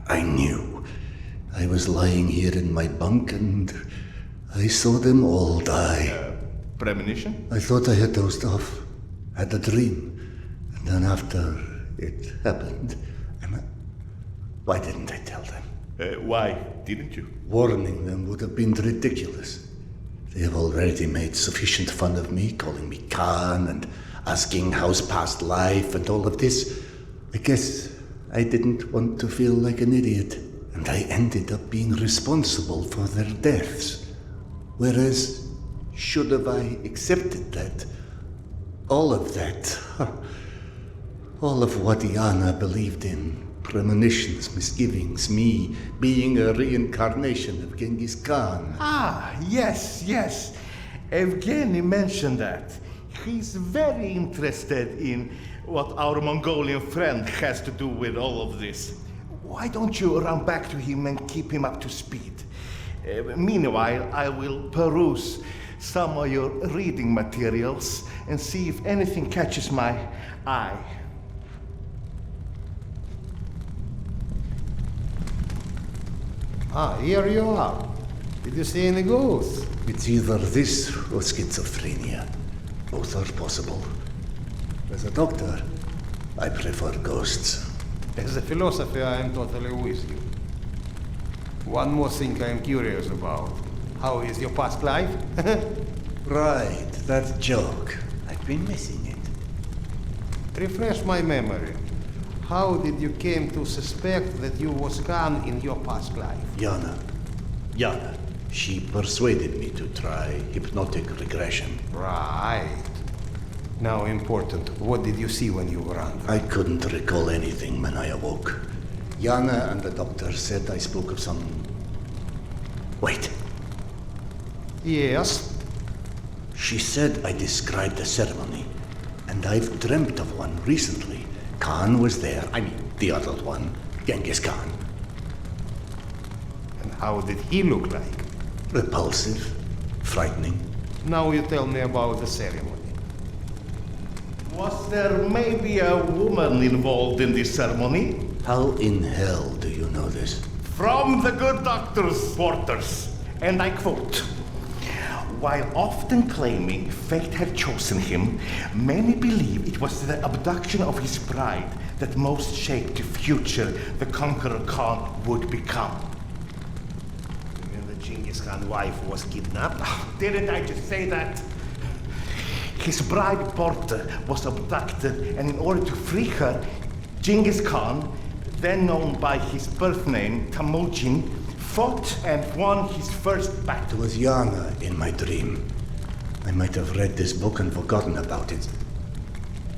[SPEAKER 4] I knew. I was lying here in my bunk and I saw them all die.
[SPEAKER 1] Premonition?
[SPEAKER 4] I thought I had dozed off. Had a dream. And then after it happened, why didn't I tell them?
[SPEAKER 1] Why didn't you?
[SPEAKER 4] Warning them would have been ridiculous. They have already made sufficient fun of me, calling me Khan and asking how's past life and all of this. I guess I didn't want to feel like an idiot. And I ended up being responsible for their deaths. Whereas, should have I accepted that? All of that. All of what Iana believed in. Premonitions, misgivings, me being a reincarnation of Genghis Khan.
[SPEAKER 1] Ah, yes. Evgeny mentioned that. He's very interested in what our Mongolian friend has to do with all of this. Why don't you run back to him and keep him up to speed? Meanwhile, I will peruse some of your reading materials and see if anything catches my eye.
[SPEAKER 16] Ah, here you are. Did you see any ghosts?
[SPEAKER 4] It's either this or schizophrenia. Both are possible. As a doctor, I prefer ghosts.
[SPEAKER 16] As a philosopher, I am totally with you.
[SPEAKER 12] One more thing I am curious about. How is your past life?
[SPEAKER 16] Right, that joke. I've been missing it.
[SPEAKER 12] Refresh my memory. How did you came to suspect that you was Khan in your past life?
[SPEAKER 16] Yana. She persuaded me to try hypnotic regression.
[SPEAKER 12] Right. Now important, what did you see when you were under?
[SPEAKER 16] I couldn't recall anything when I awoke. Yana and the doctor said I spoke of some... Wait.
[SPEAKER 12] Yes?
[SPEAKER 16] She said I described a ceremony, and I've dreamt of one recently. Khan was there, I mean, the other one, Genghis Khan.
[SPEAKER 12] And how did he look like?
[SPEAKER 16] Repulsive, frightening.
[SPEAKER 12] Now you tell me about the ceremony.
[SPEAKER 1] Was there maybe a woman involved in this ceremony?
[SPEAKER 16] How in hell do you know this?
[SPEAKER 1] From the good doctor's quarters, and I quote, "While often claiming fate had chosen him, many believe it was the abduction of his bride that most shaped the future the conqueror Khan would become."
[SPEAKER 12] And the Genghis Khan wife was kidnapped?
[SPEAKER 1] Didn't I just say that? His bride Porta was abducted, and in order to free her, Genghis Khan, then known by his birth name, Temujin, fought and won his first battle.
[SPEAKER 16] It was Yana in my dream. I might have read this book and forgotten about it.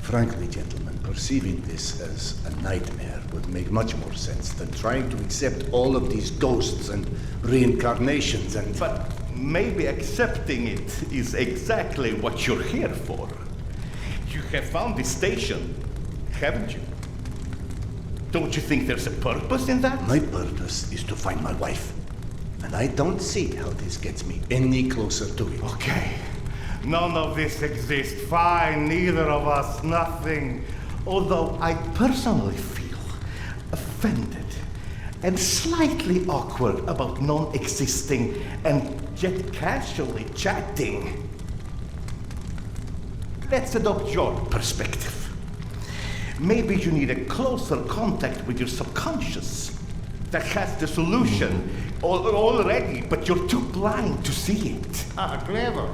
[SPEAKER 16] Frankly, gentlemen, perceiving this as a nightmare would make much more sense than trying to accept all of these ghosts and reincarnations and...
[SPEAKER 1] But maybe accepting it is exactly what you're here for. You have found this station, haven't you? Don't you think there's a purpose in that?
[SPEAKER 16] My purpose is to find my wife. And I don't see how this gets me any closer to it.
[SPEAKER 1] Okay. None of this exists. Fine, neither of us, nothing. Although I personally feel offended and slightly awkward about non-existing and yet casually chatting. Let's adopt your perspective. Maybe you need a closer contact with your subconscious that has the solution already, but you're too blind to see it.
[SPEAKER 12] Ah, clever.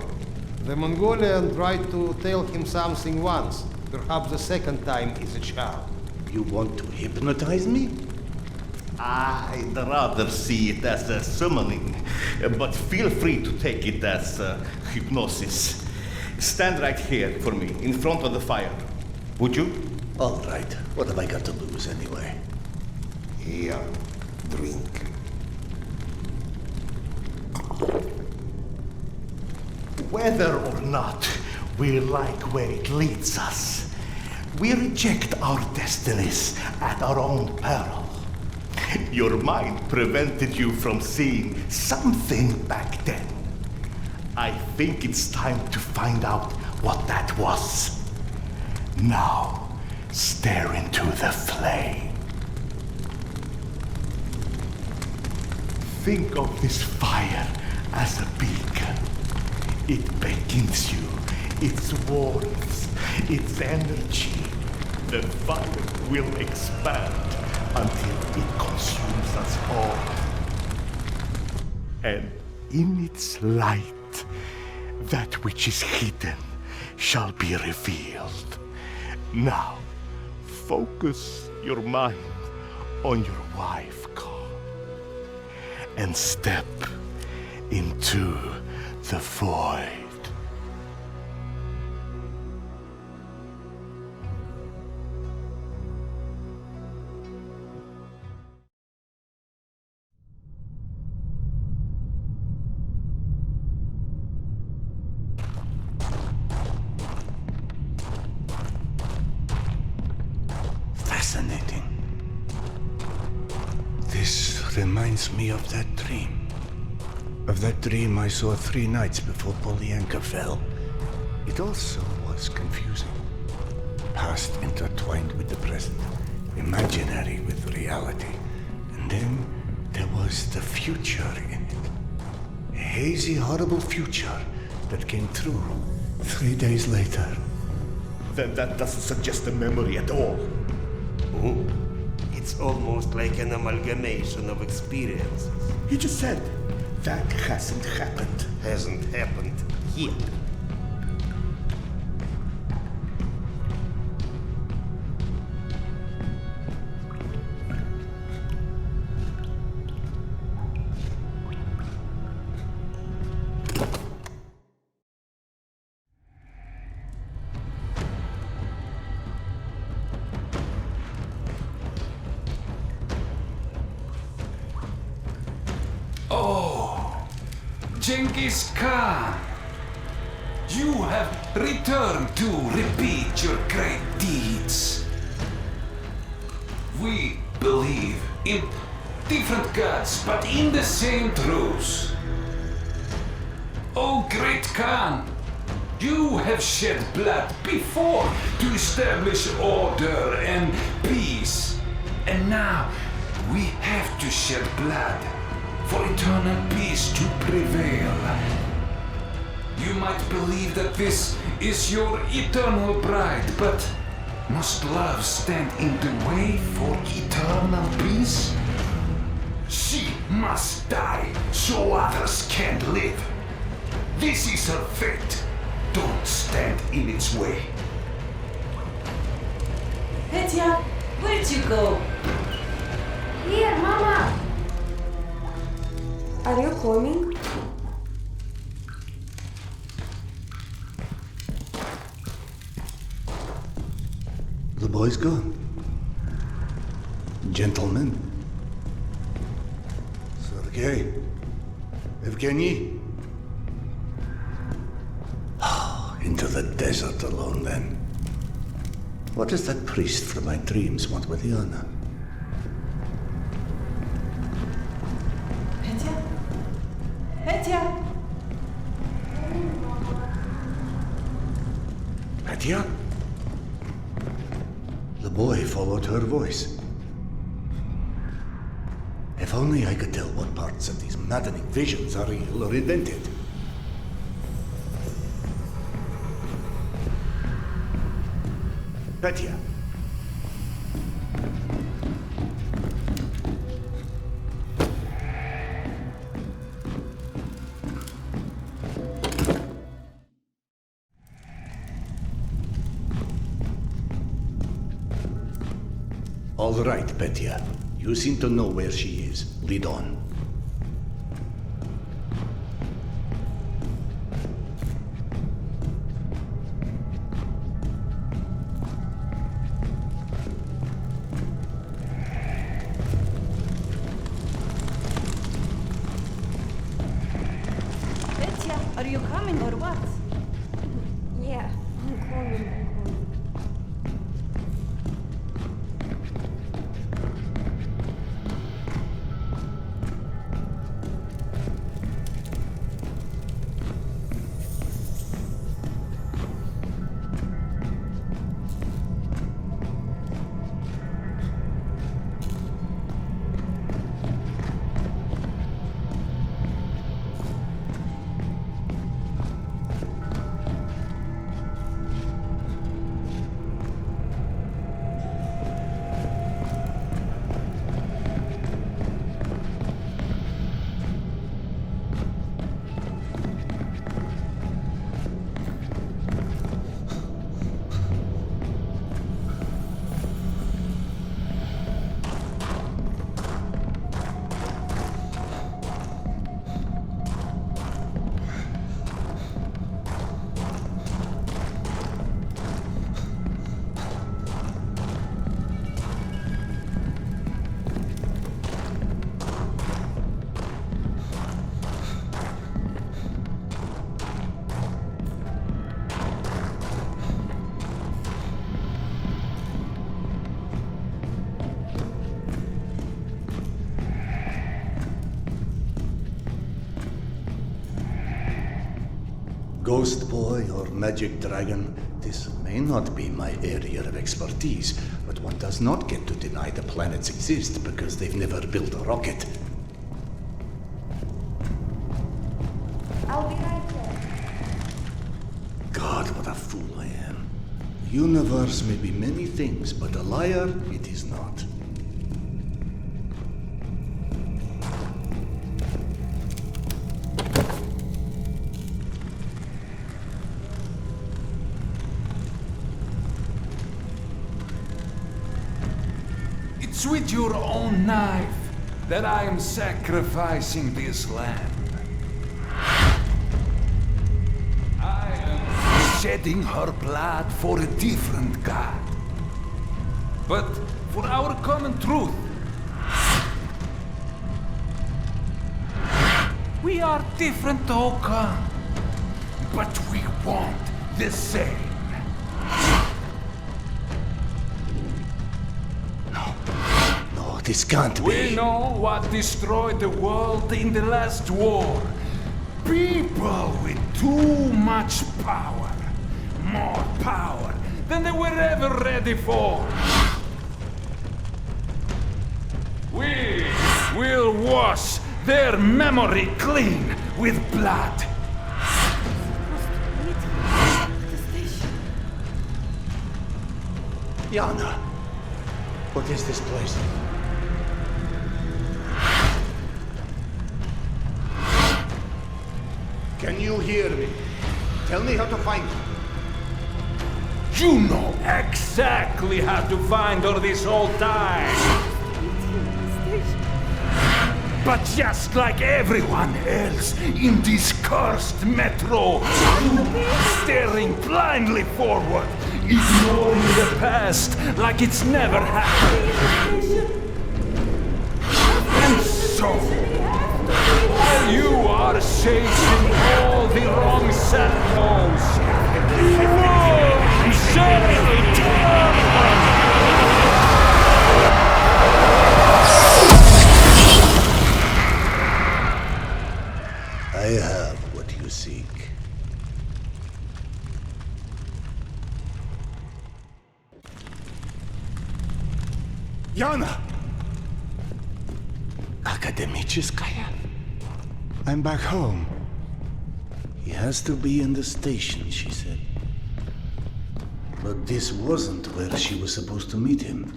[SPEAKER 12] The Mongolian tried to tell him something once. Perhaps the second time is a charm.
[SPEAKER 16] You want to hypnotize me?
[SPEAKER 1] I'd rather see it as a summoning, but feel free to take it as hypnosis. Stand right here for me, in front of the fire. Would you?
[SPEAKER 16] All right. What have I got to lose anyway?
[SPEAKER 12] Here, drink.
[SPEAKER 1] Whether or not we like where it leads us, we reject our destinies at our own peril. Your mind prevented you from seeing something back then. I think it's time to find out what that was. Now, stare into the flame. Think of this fire as a beacon. It beckons you, its warmth, its energy. The fire will expand until it consumes us all. And in its light, that which is hidden shall be revealed. Now, focus your mind on your wife, Khan, and step into the void.
[SPEAKER 16] Fascinating. This reminds me of that dream. Of that dream I saw 3 nights before Polyanka fell. It also was confusing. Past intertwined with the present. Imaginary with reality. And then there was the future in it. A hazy, horrible future that came true 3 days later.
[SPEAKER 1] Then that doesn't suggest a memory at all.
[SPEAKER 2] It's almost like an amalgamation of experiences.
[SPEAKER 1] He just said that hasn't happened.
[SPEAKER 2] Hasn't happened yet.
[SPEAKER 19] Genghis Khan, you have returned to repeat your great deeds. We believe in different gods, but in the same truths. Oh, great Khan, you have shed blood before to establish order and peace. And now we have to shed blood for eternal peace to prevail. You might believe that this is your eternal bride, but must love stand in the way for eternal peace? She must die so others can live. This is her fate. Don't stand in its way.
[SPEAKER 9] Petya, where'd you go?
[SPEAKER 8] Here, Mama!
[SPEAKER 15] Are you coming?
[SPEAKER 16] The boy's gone. Gentlemen. Sergei. Evgeny. Into the desert alone, then. What does that priest from my dreams want with Yana?
[SPEAKER 9] Petya?
[SPEAKER 16] Petya? The boy followed her voice. If only I could tell what parts of these maddening visions are real or invented. Petya. All right, Petya. You seem to know where she is. Lead on.
[SPEAKER 9] Petya, are you coming or what?
[SPEAKER 15] Yeah, I'm coming.
[SPEAKER 16] Ghost boy or magic dragon, this may not be my area of expertise, but one does not get to deny the planets exist because they've never built a rocket.
[SPEAKER 8] I'll be right there.
[SPEAKER 16] God, what a fool I am. The universe may be many things, but a liar it is not.
[SPEAKER 19] It's with your own knife that I am sacrificing this land. I am shedding her blood for a different god. But for our common truth. We are different, Oka, but we want the same.
[SPEAKER 16] No, this can't be.
[SPEAKER 19] We know what destroyed the world in the last war. People with too much power. More power than they were ever ready for. We will wash their memory clean with blood.
[SPEAKER 16] Yana, what is this place? Can you hear me? Tell me how to find her.
[SPEAKER 19] You know exactly how to find her this whole time. But just like everyone else in this cursed metro, staring blindly forward, ignoring the past like it's never happened. And so, while you are chasing all the wrong shadows, wrong shadows!
[SPEAKER 16] I have what you seek. Yana! Akademicheskaya? I'm back home. He has to be in the station, she said. But this wasn't where she was supposed to meet him.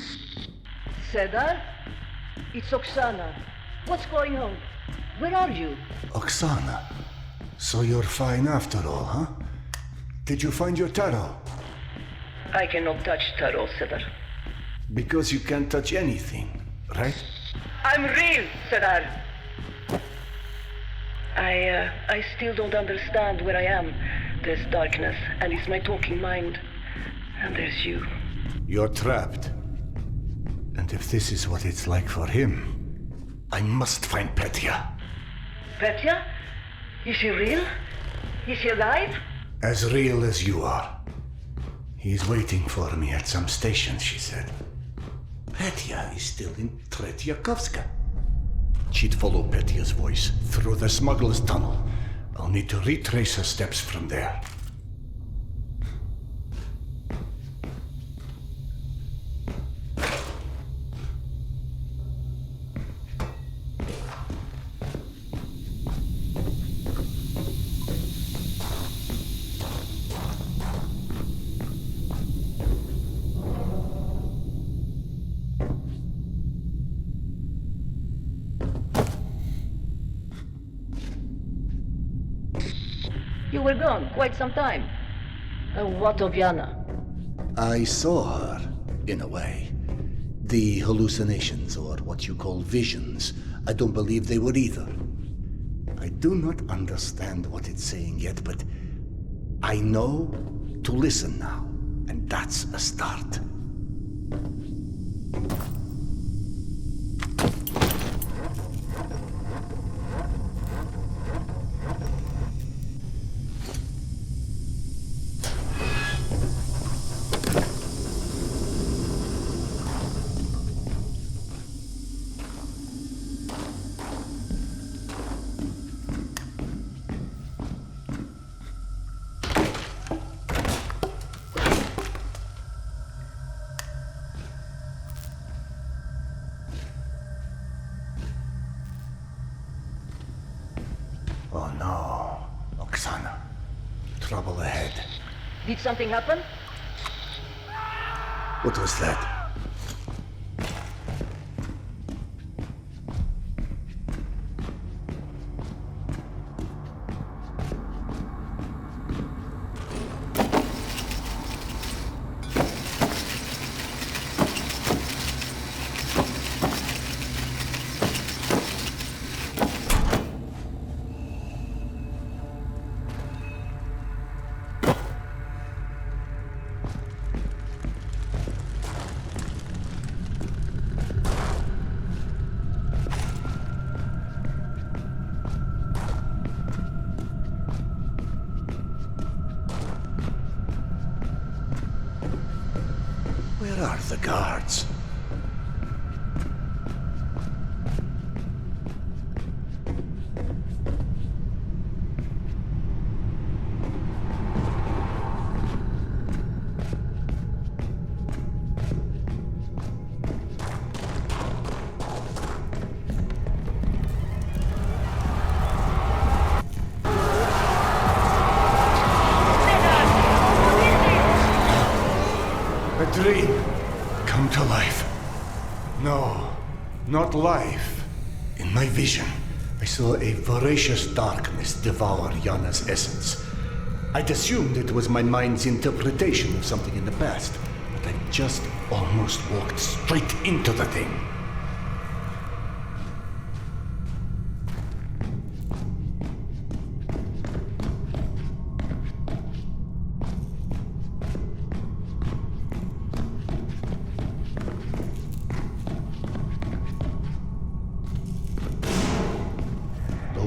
[SPEAKER 21] Serdar? It's Oksana. What's going on? Where are you?
[SPEAKER 16] Oksana. So you're fine after all, huh? Did you find your tarot?
[SPEAKER 21] I cannot touch tarot, Serdar.
[SPEAKER 16] Because you can't touch anything, right?
[SPEAKER 21] I'm real, Serdar. I still don't understand where I am. There's darkness, and it's my talking mind. And there's you.
[SPEAKER 16] You're trapped. And if this is what it's like for him, I must find Petya.
[SPEAKER 21] Petya? Is he real? Is he alive?
[SPEAKER 16] As real as you are. He's waiting for me at some station, she said. Petya is still in Tretyakovska. She'd follow Petya's voice through the smuggler's tunnel. I'll need to retrace her steps from there.
[SPEAKER 21] You were gone quite some time. What of Yana?
[SPEAKER 16] I saw her, in a way. The hallucinations, or what you call visions, I don't believe they were either. I do not understand what it's saying yet, but I know to listen now, and that's a start. Oh no, Oksana. Trouble ahead.
[SPEAKER 21] Did something happen?
[SPEAKER 16] What was that? of the guards.
[SPEAKER 4] Dream come to life. No, not life. In my vision, I saw a voracious darkness devour Yana's essence. I'd assumed it was my mind's interpretation of something in the past, but I just almost walked straight into the thing.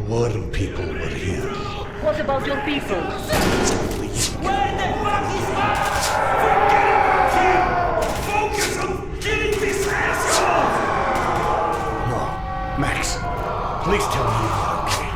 [SPEAKER 4] Worm people were here.
[SPEAKER 21] What about your people?
[SPEAKER 2] Where the fuck is Max? Forget about him! Focus on killing this asshole!
[SPEAKER 4] No, Max, please tell me you're okay.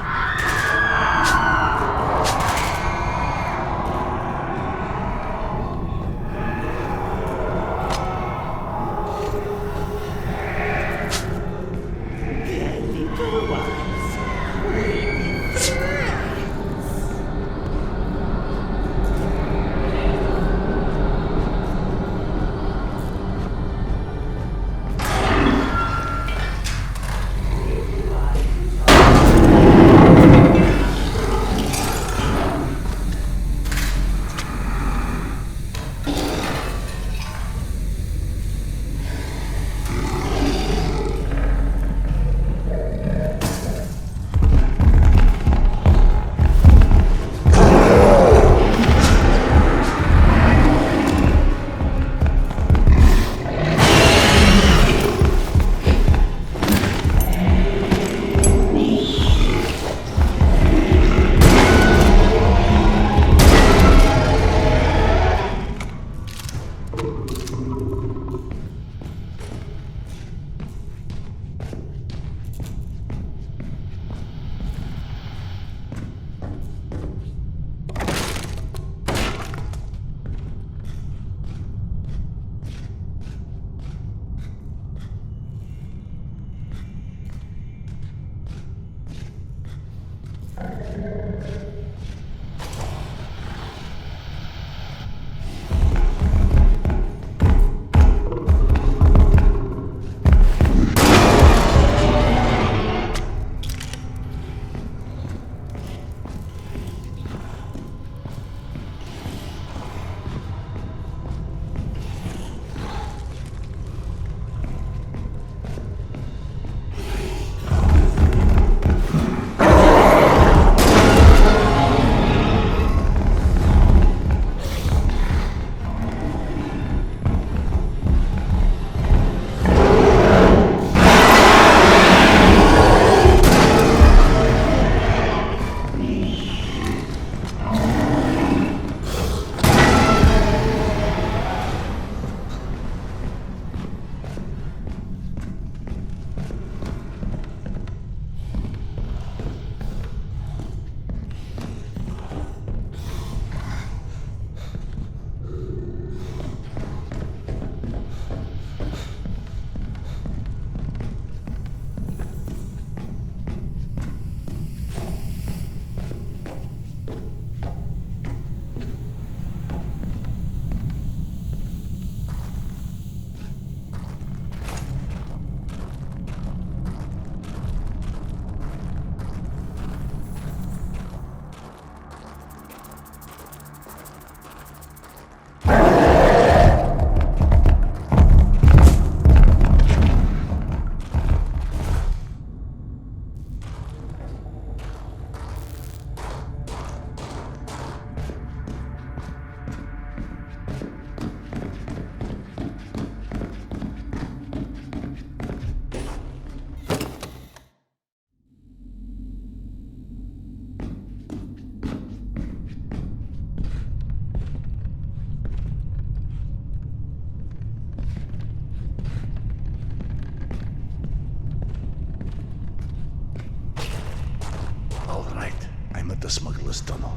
[SPEAKER 16] the smuggler's tunnel.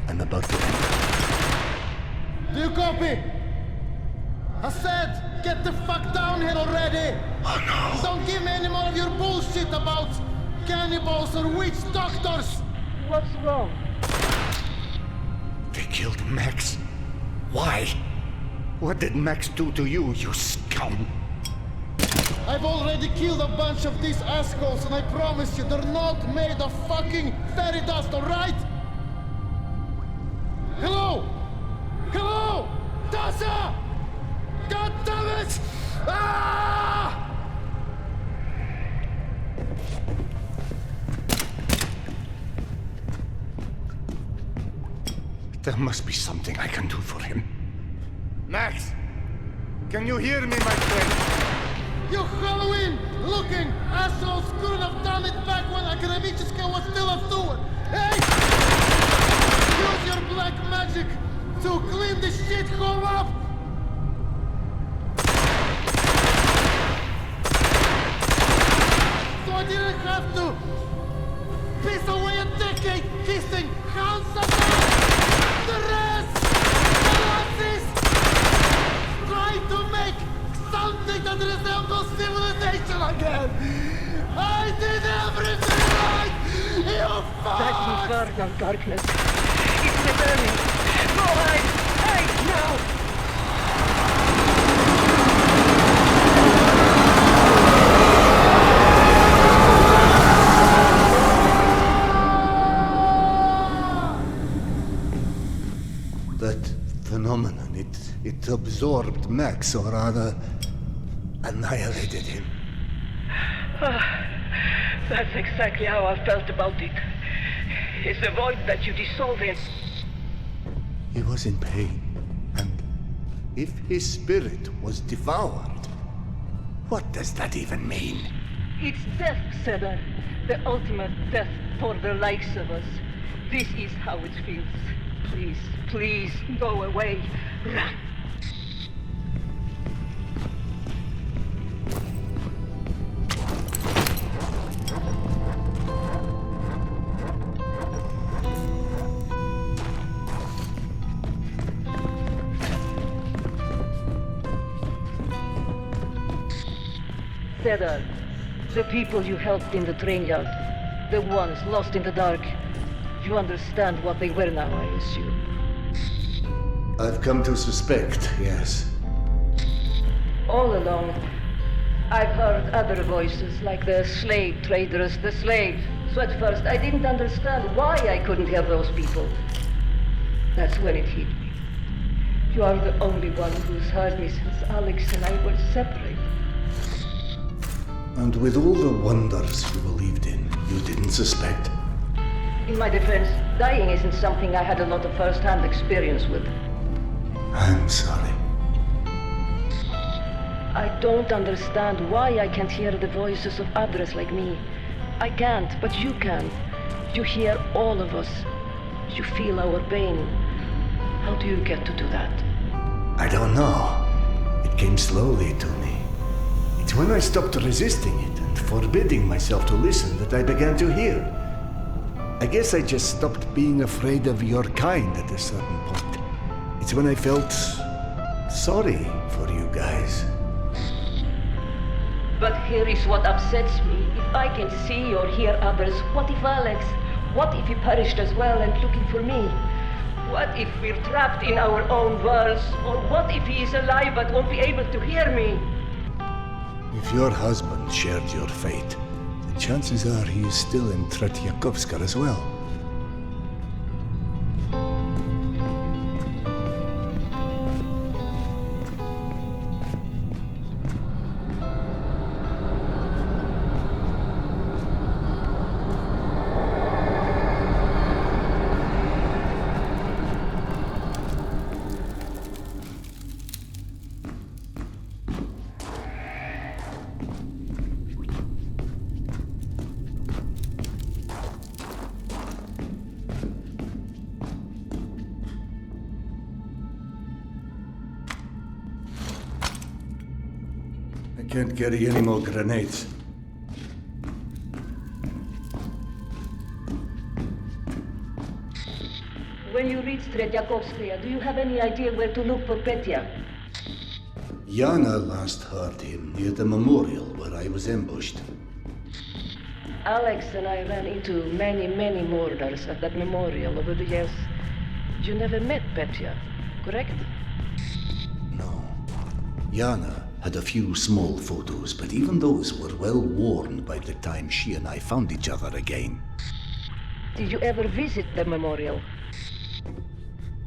[SPEAKER 16] I'm about to enter.
[SPEAKER 11] Do you copy? I said, get the fuck down here already!
[SPEAKER 16] Oh no!
[SPEAKER 11] Don't give me any more of your bullshit about cannibals or witch doctors!
[SPEAKER 21] What's wrong?
[SPEAKER 16] They killed Max. Why? What did Max do to you, you scum?
[SPEAKER 11] I've already killed a bunch of these assholes, and I promise you, they're not made of fucking fairy dust, alright? Hello? Hello? Tasha! God damn it! Ah!
[SPEAKER 16] There must be something I can do for him. Max! Can you hear me, my friend?
[SPEAKER 11] You Halloween-looking assholes couldn't have done it back when Akademichka was still a steward! Hey! Use your black magic to clean this shithole up! So I didn't have to piss away a decade kissing handsome the rest! The lasses! Trying to make something that resembles civilization again! I did everything right! You fuck!
[SPEAKER 21] That infernal darkness. It's returning. Go hide! Hide now!
[SPEAKER 16] That phenomenon, it absorbed Max, or rather, annihilated him.
[SPEAKER 21] That's exactly how I felt about it. It's the void that you dissolve in.
[SPEAKER 16] He was in pain, and if his spirit was devoured, what does that even mean?
[SPEAKER 21] It's death, Serdar. The ultimate death for the likes of us. This is how it feels. Please, please, go away. Run. Serdar, the people you helped in the train yard, the ones lost in the dark, you understand what they were now, I assume.
[SPEAKER 16] I've come to suspect, yes.
[SPEAKER 21] All along, I've heard other voices, like the slave traders, the slaves. So at first, I didn't understand why I couldn't hear those people. That's when it hit me. You are the only one who's heard me since Alex and I were separated.
[SPEAKER 16] And with all the wonders you believed in, you didn't suspect?
[SPEAKER 21] In my defense, dying isn't something I had a lot of first-hand experience with.
[SPEAKER 16] I'm sorry.
[SPEAKER 21] I don't understand why I can't hear the voices of others like me. I can't, but you can. You hear all of us. You feel our pain. How do you get to do that?
[SPEAKER 16] I don't know. It came slowly to me. It's when I stopped resisting it and forbidding myself to listen that I began to hear. I guess I just stopped being afraid of your kind at a certain point. It's when I felt sorry for you guys.
[SPEAKER 21] But here is what upsets me. If I can see or hear others, what if Alex? What if he perished as well and looking for me? What if we're trapped in our own worlds? Or what if he is alive but won't be able to hear me?
[SPEAKER 16] If your husband shared your fate, then chances are he is still in Tretyakovska as well. I can't carry any more grenades.
[SPEAKER 21] When you reach Tretyakovskaya, do you have any idea where to look for Petya?
[SPEAKER 16] Yana last heard him near the memorial where I was ambushed.
[SPEAKER 21] Alex and I ran into many murders at that memorial over the years. You never met Petya, correct?
[SPEAKER 16] No. Yana had a few small photos, but even those were well worn by the time she and I found each other again.
[SPEAKER 21] Did you ever visit the memorial?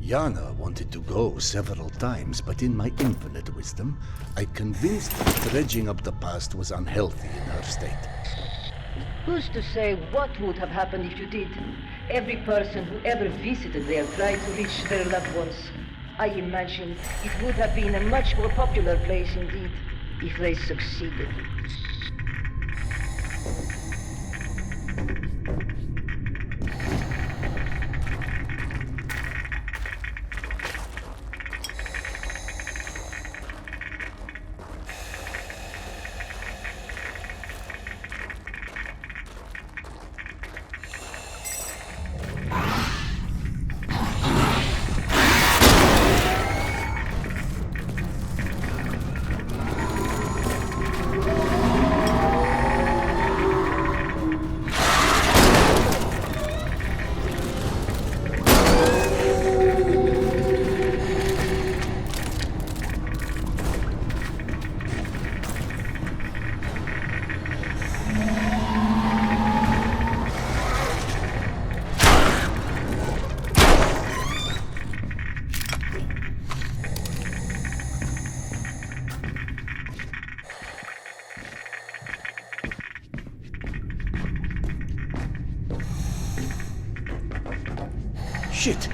[SPEAKER 16] Yana wanted to go several times, but in my infinite wisdom, I convinced her dredging up the past was unhealthy in her state.
[SPEAKER 21] Who's to say what would have happened if you did? Every person who ever visited there tried to reach their loved ones. I imagine it would have been a much more popular place indeed, if they succeeded.
[SPEAKER 16] Shit!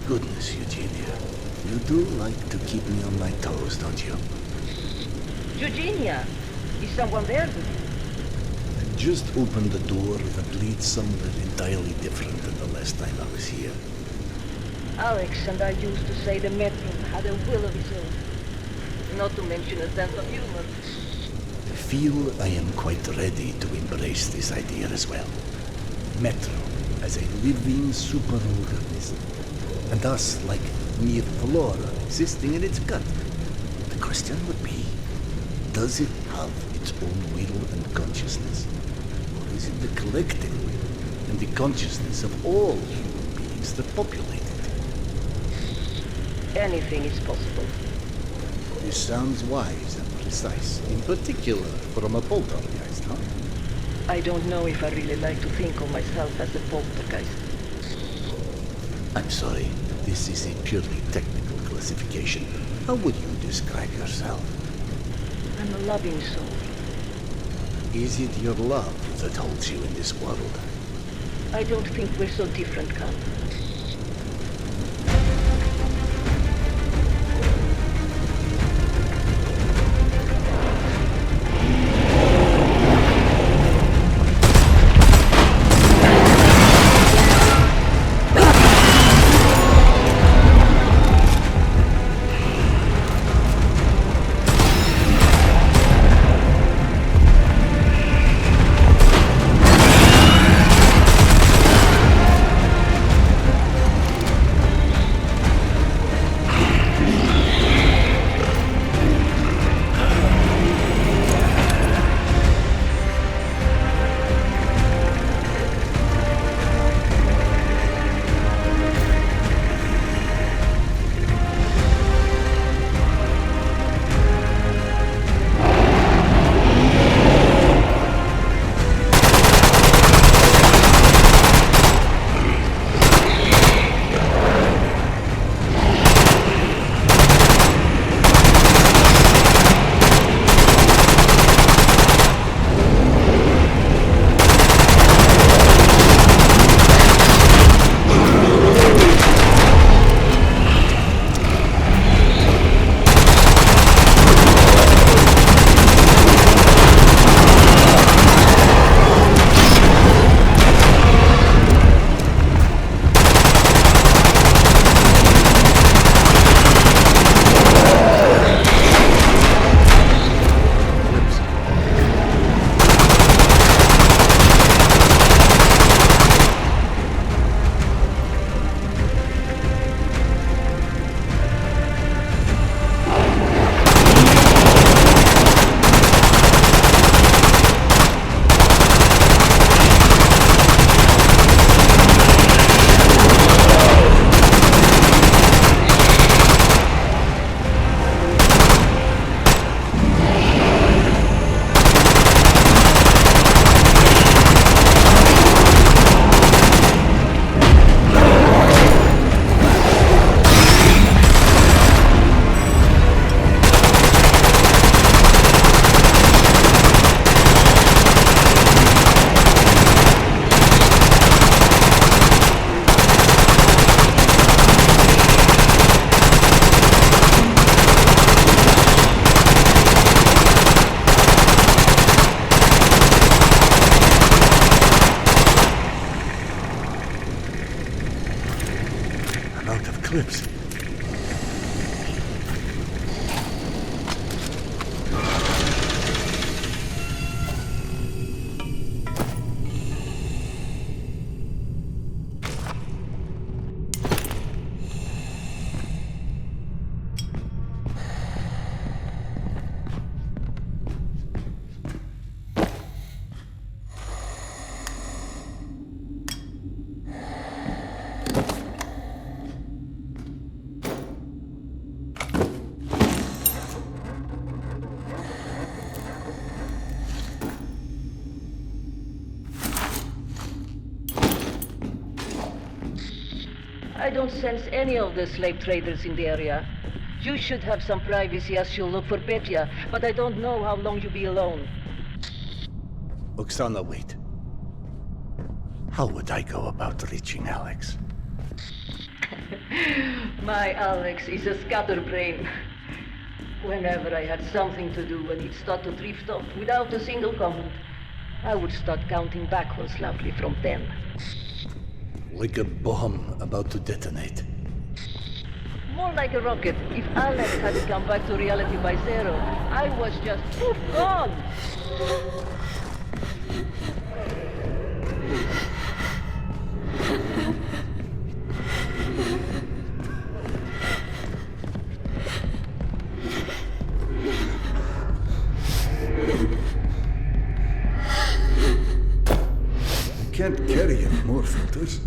[SPEAKER 16] Goodness, Eugenia. You do like to keep me on my toes, don't you?
[SPEAKER 21] Eugenia! Is someone there with you?
[SPEAKER 16] I just opened the door that leads somewhere entirely different than the last time I was here.
[SPEAKER 21] Alex and I used to say the Metro had a will of its own. Not to mention a sense of humor.
[SPEAKER 16] I feel I am quite ready to embrace this idea as well. Metro as a living superorganism, and thus like mere flora existing in its gut. The question would be, does it have its own will and consciousness? Or is it the collective will and the consciousness of all human beings that populate it?
[SPEAKER 21] Anything is possible.
[SPEAKER 16] This sounds wise and precise, in particular from a poltergeist, huh?
[SPEAKER 21] I don't know if I really like to think of myself as a poltergeist.
[SPEAKER 16] I'm sorry, this is a purely technical classification. How would you describe yourself?
[SPEAKER 21] I'm a loving soul.
[SPEAKER 16] Is it your love that holds you in this world?
[SPEAKER 21] I don't think we're so different, Khan.
[SPEAKER 16] Eclipse.
[SPEAKER 21] I don't sense any of the slave traders in the area. You should have some privacy as you look for Petya, but I don't know how long you'll be alone.
[SPEAKER 16] Oksana, wait. How would I go about reaching Alex?
[SPEAKER 21] My Alex is a scatterbrain. Whenever I had something to do and he'd start to drift off without a single comment, I would start counting backwards loudly from 10.
[SPEAKER 16] Like a bomb about to detonate.
[SPEAKER 21] More like a rocket. If Alex hadn't come back to reality by 0, I was just gone!
[SPEAKER 16] can't carry any more filters.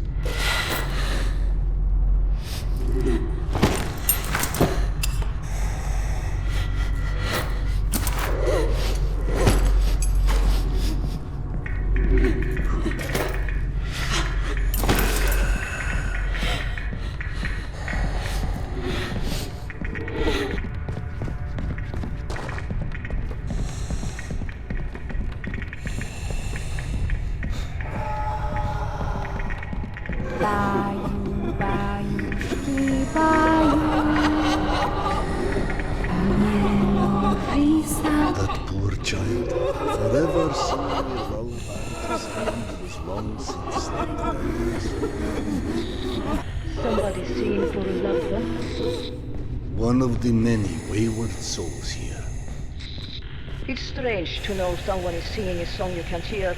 [SPEAKER 16] That poor child, forever singing lullabies was long since
[SPEAKER 21] Somebody singing for a loved one.
[SPEAKER 16] one of the many wayward souls here.
[SPEAKER 21] It's strange to know someone is singing a song you can't hear.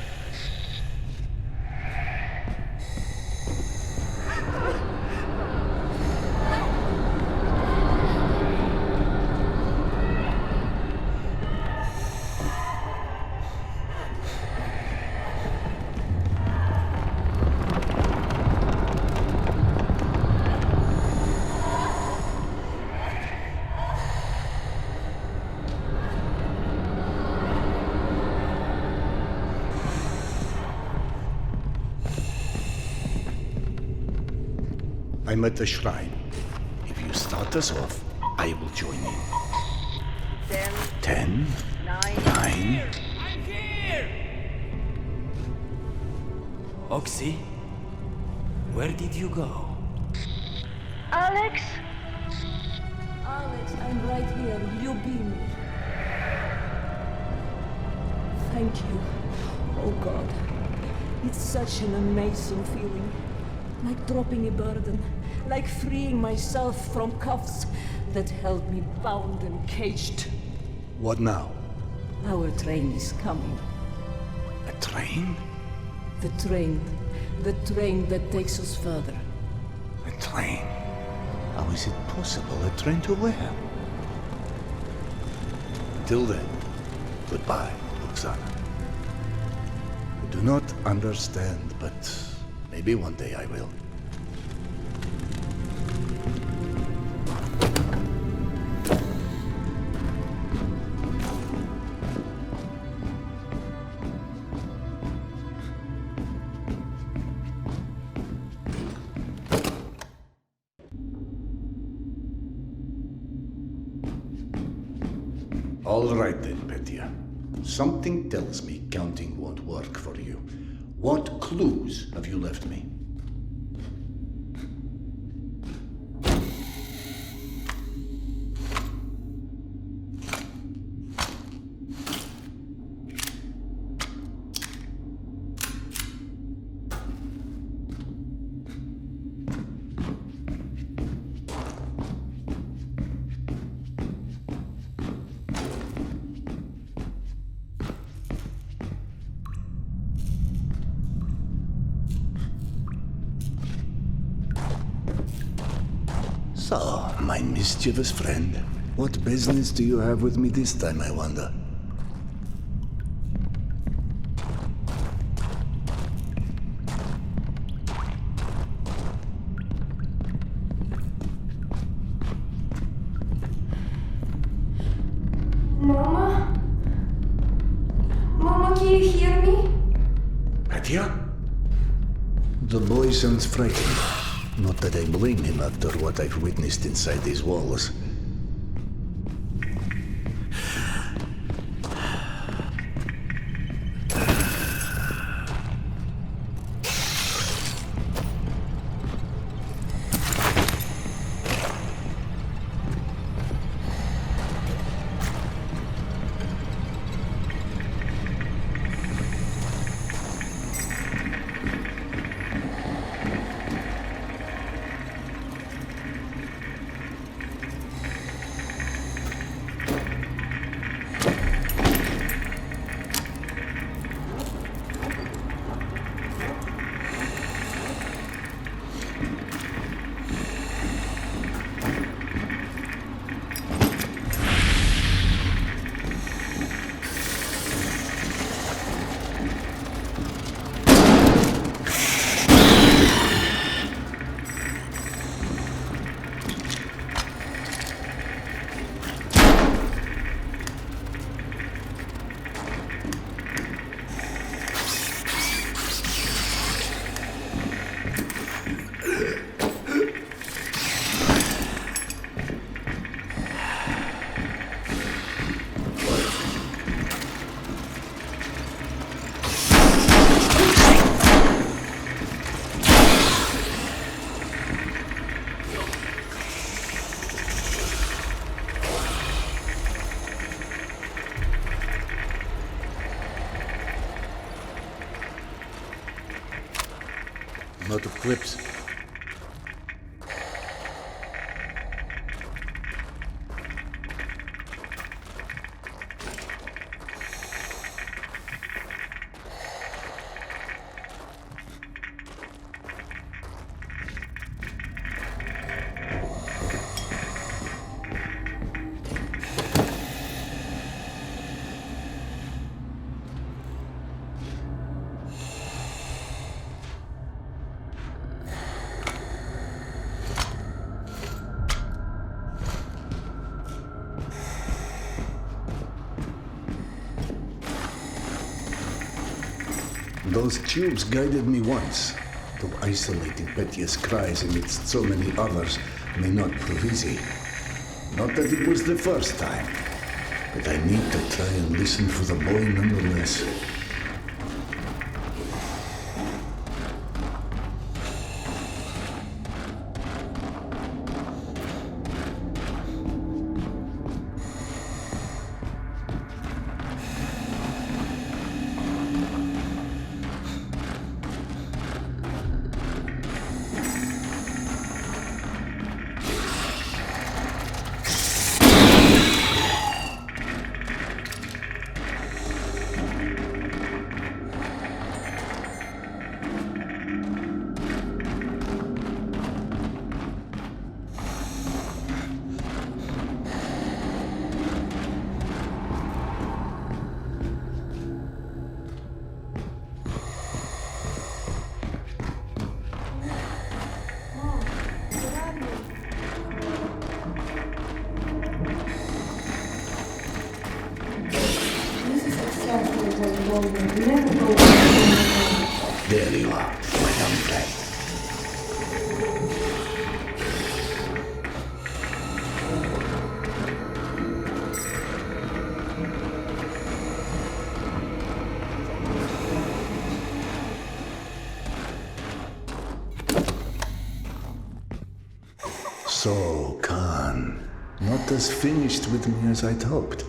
[SPEAKER 16] I'm at the shrine. If you start us off, I will join in. 10, 9.
[SPEAKER 3] Oxy, where did you go?
[SPEAKER 21] Alex?
[SPEAKER 15] Alex, I'm right here. Will you be me? Thank you. Oh God. It's such an amazing feeling. Like dropping a burden. Like freeing myself from cuffs that held me bound and caged.
[SPEAKER 16] What now?
[SPEAKER 15] Our train is coming.
[SPEAKER 16] A train?
[SPEAKER 15] The train that takes us further.
[SPEAKER 16] A train? How is it possible? A train to where? Till then, goodbye, Roxana. I do not understand, but maybe one day I will. All right then, Petya. Something tells me counting won't work for you. What clues have you left me? So, my mischievous friend, what business do you have with me this time, I wonder?
[SPEAKER 8] Mama? Mama, can you hear me?
[SPEAKER 16] Petya? The boy sounds frightened. Not that I blame him after what I've witnessed inside these walls. I'm out of clips.
[SPEAKER 4] Those tubes guided me once, though isolating Petya's cries amidst so many others may not prove easy. Not that it was the first time, but I need to try and listen for the boy nonetheless. There you are, my young friend. So, Khan, not as finished with me as I'd hoped.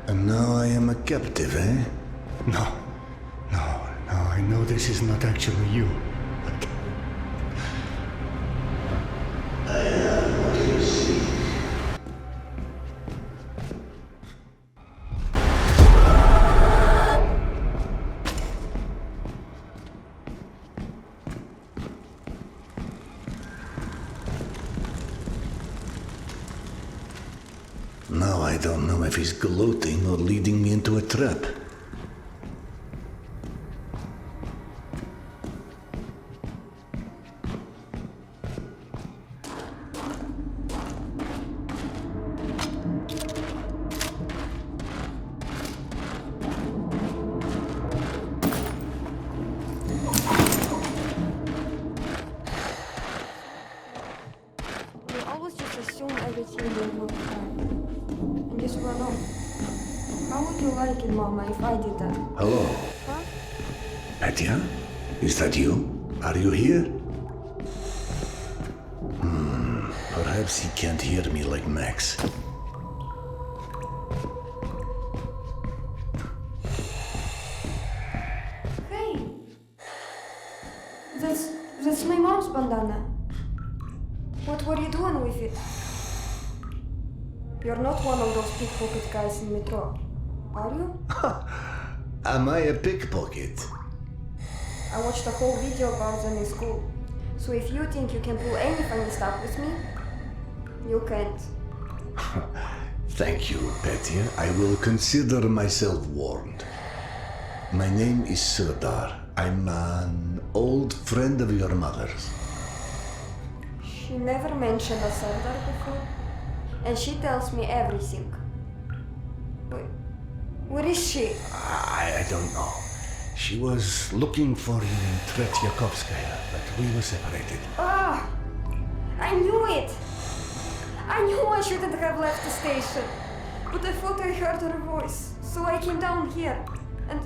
[SPEAKER 4] And now I am a captive, eh? No, I know this is not actually you, but... I am what you see. Now I don't know if he's gloating or leading me into a trap.
[SPEAKER 15] We always just assume everything will work fine. And guess we're wrong. How would you like it, Mama, if I did that?
[SPEAKER 4] Hello?
[SPEAKER 15] Huh?
[SPEAKER 4] Petya? Is that you? Are you here? Perhaps he can't hear me like Max.
[SPEAKER 15] Hey! That's my mom's bandana. What were you doing with it? You're not one of those pickpocket guys in Metro, are you?
[SPEAKER 4] Am I a pickpocket?
[SPEAKER 5] I watched a whole video about them in school. So if you think you can pull any funny stuff with me, you can't.
[SPEAKER 4] Thank you, Petya. I will consider myself warned. My name is Serdar. I'm an old friend of your mother's.
[SPEAKER 5] She never mentioned a Serdar before, and she tells me everything. Where is she?
[SPEAKER 4] I don't know. She was looking for you in Tretyakovskaya, but we were separated.
[SPEAKER 5] Ah! I knew it! I knew I shouldn't have left the station, but I thought I heard her voice, so I came down here, and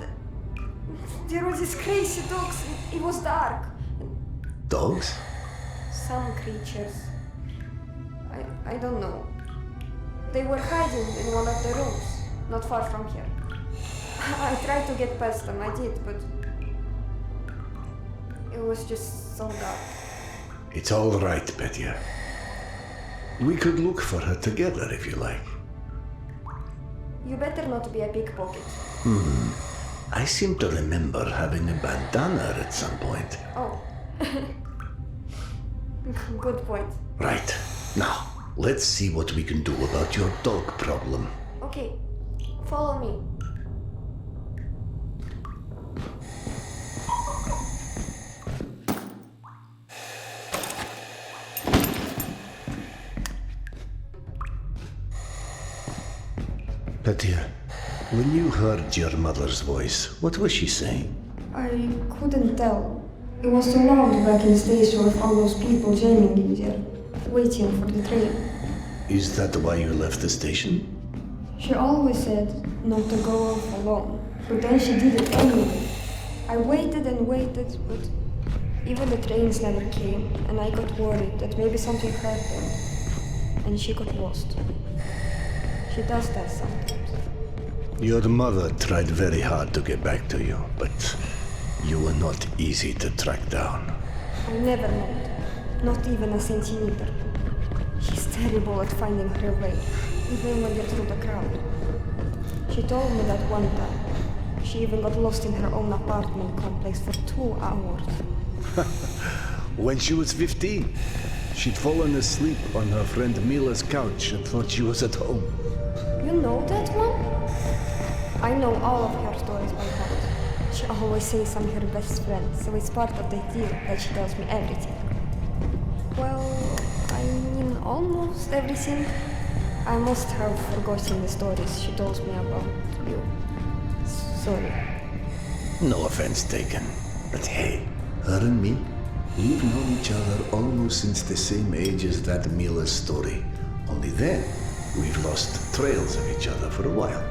[SPEAKER 5] there were these crazy dogs. It was dark.
[SPEAKER 4] Dogs?
[SPEAKER 5] Some creatures. I don't know. They were hiding in one of the rooms, not far from here. I tried to get past them, I did, but it was just so dark.
[SPEAKER 4] It's all right, Petya. We could look for her together if you like.
[SPEAKER 5] You better not be a pickpocket.
[SPEAKER 4] I seem to remember having a bandana at some point.
[SPEAKER 5] Oh. Good point.
[SPEAKER 4] Right. Now, let's see what we can do about your dog problem.
[SPEAKER 5] Okay, follow me.
[SPEAKER 4] Petya, when you heard your mother's voice, what was she saying?
[SPEAKER 5] I couldn't tell. It was so loud back in the station with all those people jamming in there, waiting for the train.
[SPEAKER 4] Is that why you left the station?
[SPEAKER 5] She always said not to go off alone, but then she did it anyway. I waited and waited, but even the trains never came, and I got worried that maybe something happened, and she got lost. She does that sometimes.
[SPEAKER 4] Your mother tried very hard to get back to you, but you were not easy to track down.
[SPEAKER 5] I never moved, not even a centimeter. She's terrible at finding her way, even when you're through the crowd. She told me that one time, she even got lost in her own apartment complex for 2 hours.
[SPEAKER 4] When she was 15, she'd fallen asleep on her friend Mila's couch and thought she was at home.
[SPEAKER 5] You know that one? I know all of her stories by heart. She always says I'm her best friend, so it's part of the deal that she tells me everything. Well, I mean almost everything. I must have forgotten the stories she told me about you. Sorry.
[SPEAKER 4] No offense taken. But hey, her and me, we've known each other almost since the same age as that Mila story. Only then, we've lost trails of each other for a while.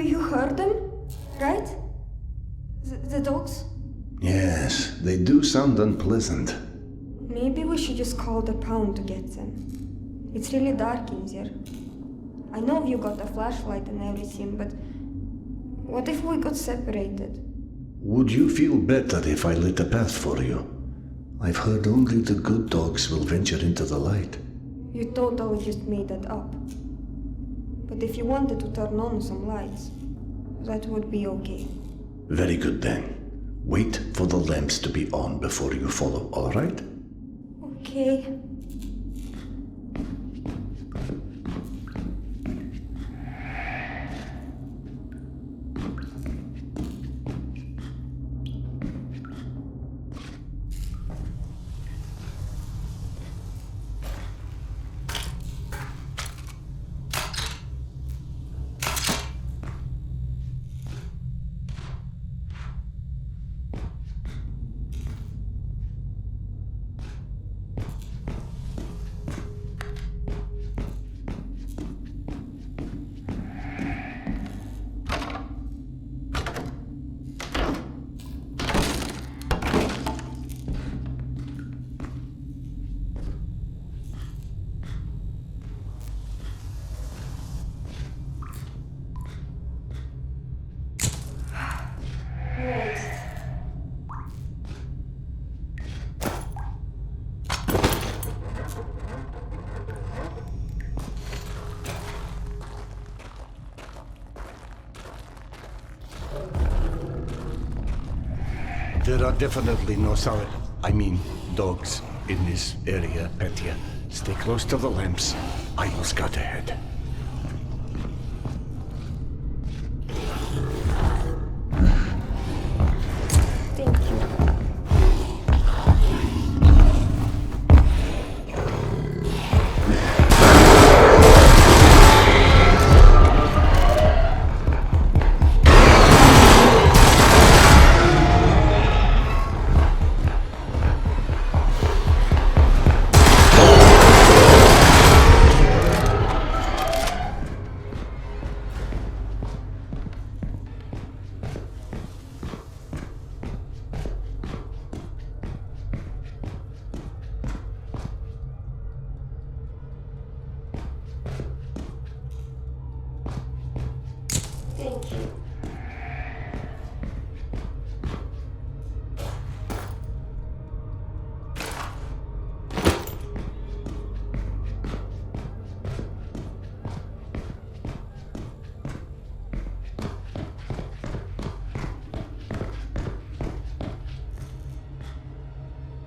[SPEAKER 5] You heard them, right? The dogs?
[SPEAKER 4] Yes, they do sound unpleasant.
[SPEAKER 5] Maybe we should just call the pound to get them. It's really dark in there. I know you got a flashlight and everything, but what if we got separated?
[SPEAKER 4] Would you feel better if I lit a path for you? I've heard only the good dogs will venture into the light.
[SPEAKER 5] You totally just made that up. But if you wanted to turn on some lights, that would be okay.
[SPEAKER 4] Very good then. Wait for the lamps to be on before you follow, all right?
[SPEAKER 5] Okay.
[SPEAKER 16] There are definitely no dogs in this area, Petya. Stay close to the lamps. I will scout ahead.
[SPEAKER 5] Thank you. Thank you.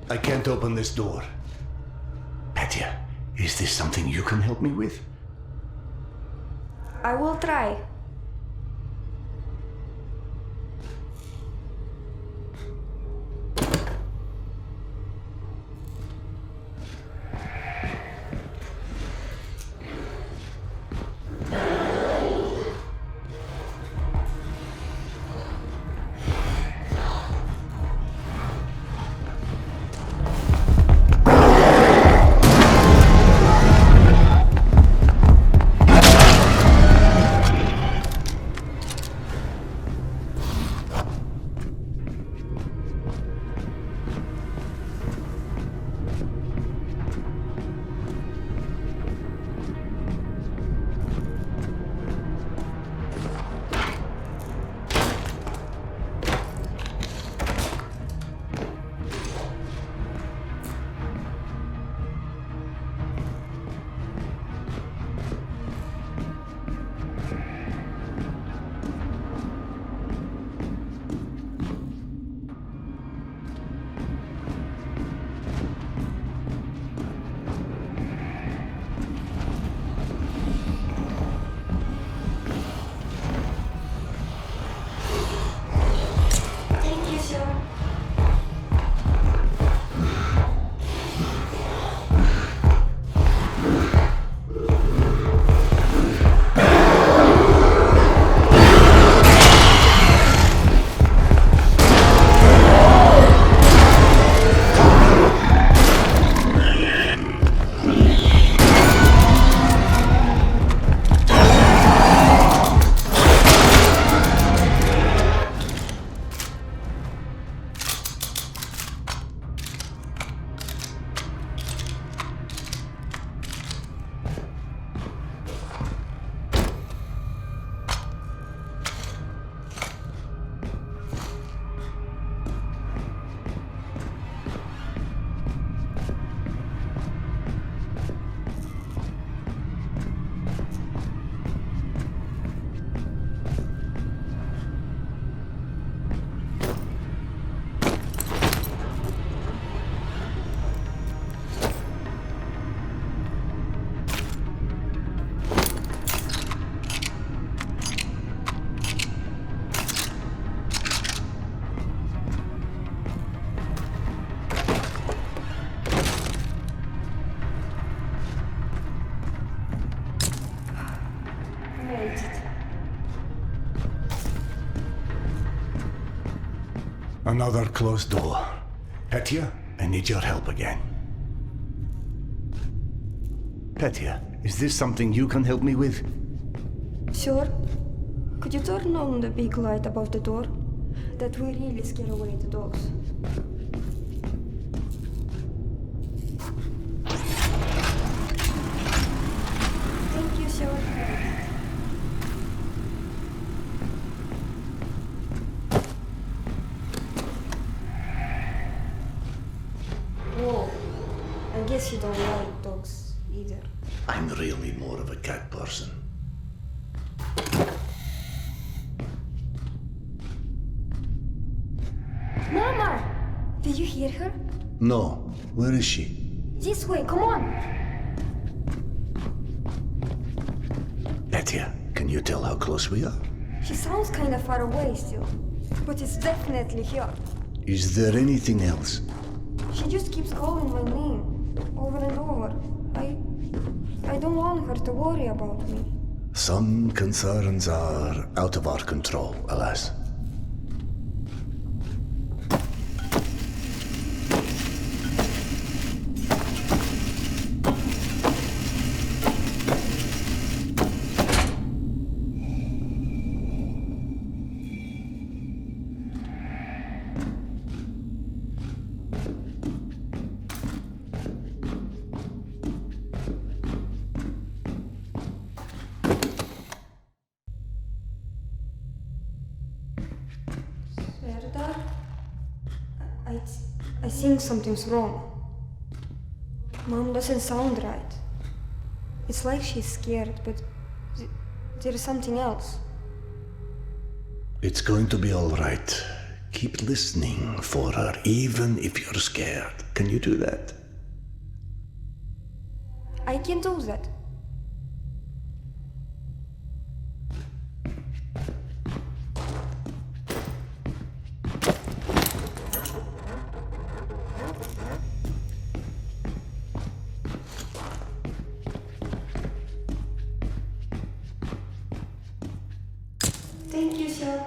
[SPEAKER 16] I can't open this door. Petya, is this something you can help me with?
[SPEAKER 5] I will try.
[SPEAKER 16] Another closed door. Petya, I need your help again. Petya, is this something you can help me with?
[SPEAKER 5] Sure. Could you turn on the big light above the door? That will really scare away the dogs. Thank you, sir. Whoa. I guess you don't like dogs either.
[SPEAKER 4] I'm really more of a cat person.
[SPEAKER 8] Mama!
[SPEAKER 5] hear her?
[SPEAKER 16] No. Where is she?
[SPEAKER 5] This way, come on!
[SPEAKER 16] Etya, can you tell how close we are?
[SPEAKER 5] She sounds kinda far away still, but it's definitely here.
[SPEAKER 16] Is there anything else?
[SPEAKER 5] She just keeps calling my name, over and over. I don't want her to worry about me.
[SPEAKER 16] Some concerns are out of our control, alas.
[SPEAKER 5] Serdar? I think something's wrong. Mom doesn't sound right. It's like she's scared, but there's something else.
[SPEAKER 16] It's going to be all right. Keep listening for her, even if you're scared. Can you do that?
[SPEAKER 5] I can do that. Thank you, sir.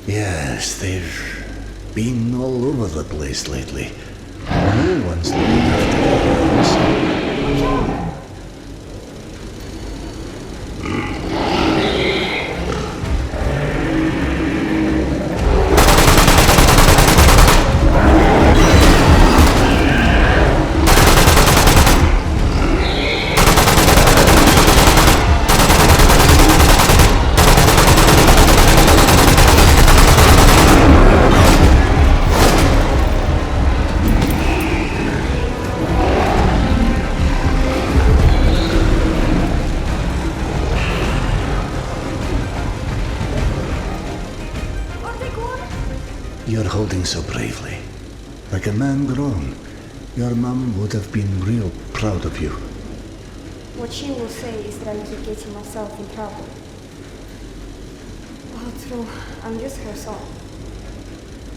[SPEAKER 16] Yes, they've been all over the place lately. No one's looking after their homes. You're holding so bravely. Like a man grown. Your mom would have been real proud of you.
[SPEAKER 5] What she will say is that I keep getting myself in trouble. Oh, true. I'm just her son.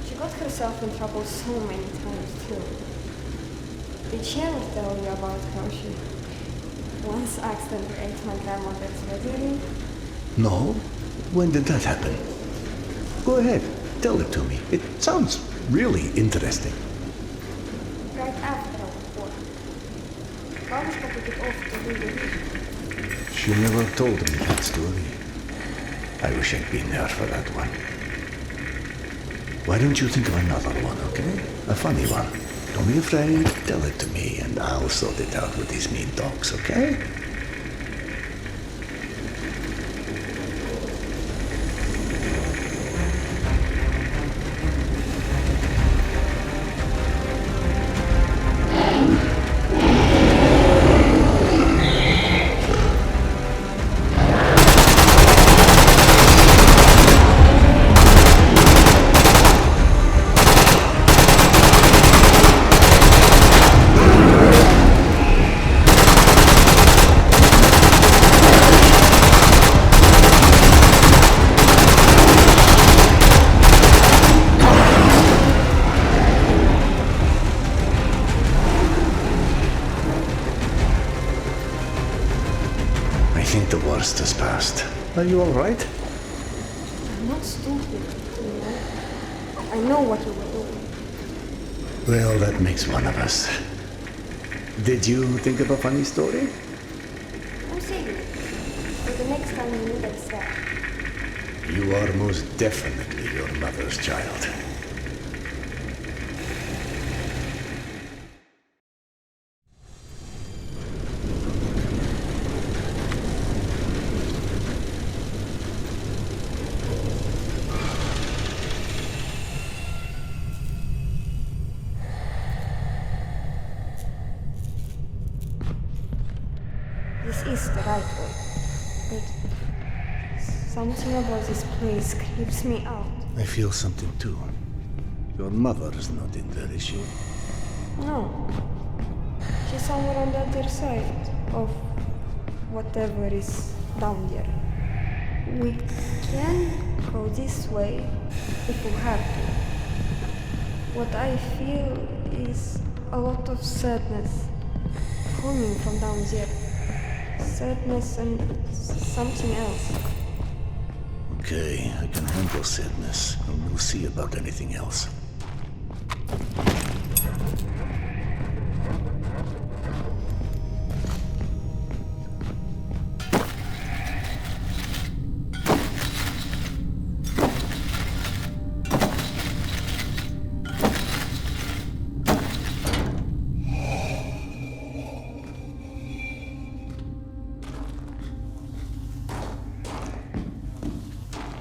[SPEAKER 5] She got herself in trouble so many times, too. Did she ever tell you about how she once accidentally ate my grandmother's wedding ring?
[SPEAKER 16] No? When did that happen? Go ahead. Tell it to me. It sounds really interesting.
[SPEAKER 5] Right after I was born. Mom started it off to do the reason.
[SPEAKER 16] She never told me that story. I wish I'd been there for that one. Why don't you think of another one, okay? A funny one. Don't be afraid. Tell it to me and I'll sort it out with these mean dogs, okay? I think the worst has passed. Are you all right?
[SPEAKER 5] I'm not stupid. I know what you were doing.
[SPEAKER 16] Well, that makes one of us. Did you think of a funny story?
[SPEAKER 5] I'm saving it. For the next time you need a step.
[SPEAKER 16] You are most definitely your mother's child.
[SPEAKER 5] This is the right way. But something about this place creeps me out.
[SPEAKER 16] I feel something too. Your mother is not in there, is she?
[SPEAKER 5] No. She's somewhere on the other side of whatever is down there. We can go this way if we have to. What I feel is a lot of sadness coming from down there. Sadness and something else.
[SPEAKER 16] Okay, I can handle sadness, and we'll see about anything else.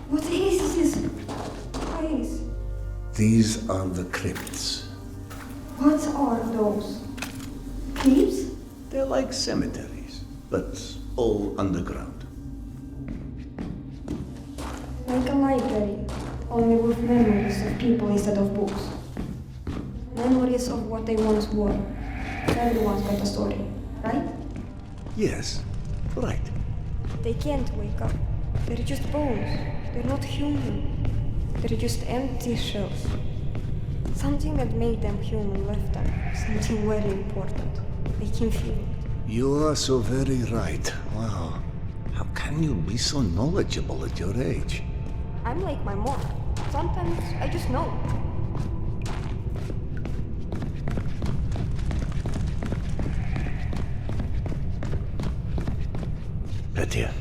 [SPEAKER 5] What is this place?
[SPEAKER 16] These are the crypts.
[SPEAKER 5] What are those? Caves?
[SPEAKER 16] They're like cemeteries, but all underground.
[SPEAKER 5] Like a library, only with memories of people instead of books. Memories of what they once were. Everyone's got a story, right?
[SPEAKER 16] Yes, right.
[SPEAKER 5] They can't wake up. They're just bones. They're not human. They're just empty shells. Something that made them human left them. Something very important. They can feel it.
[SPEAKER 16] You are so very right. Wow. How can you be so knowledgeable at your age?
[SPEAKER 5] I'm like my mom. Sometimes I just know.
[SPEAKER 16] Petya,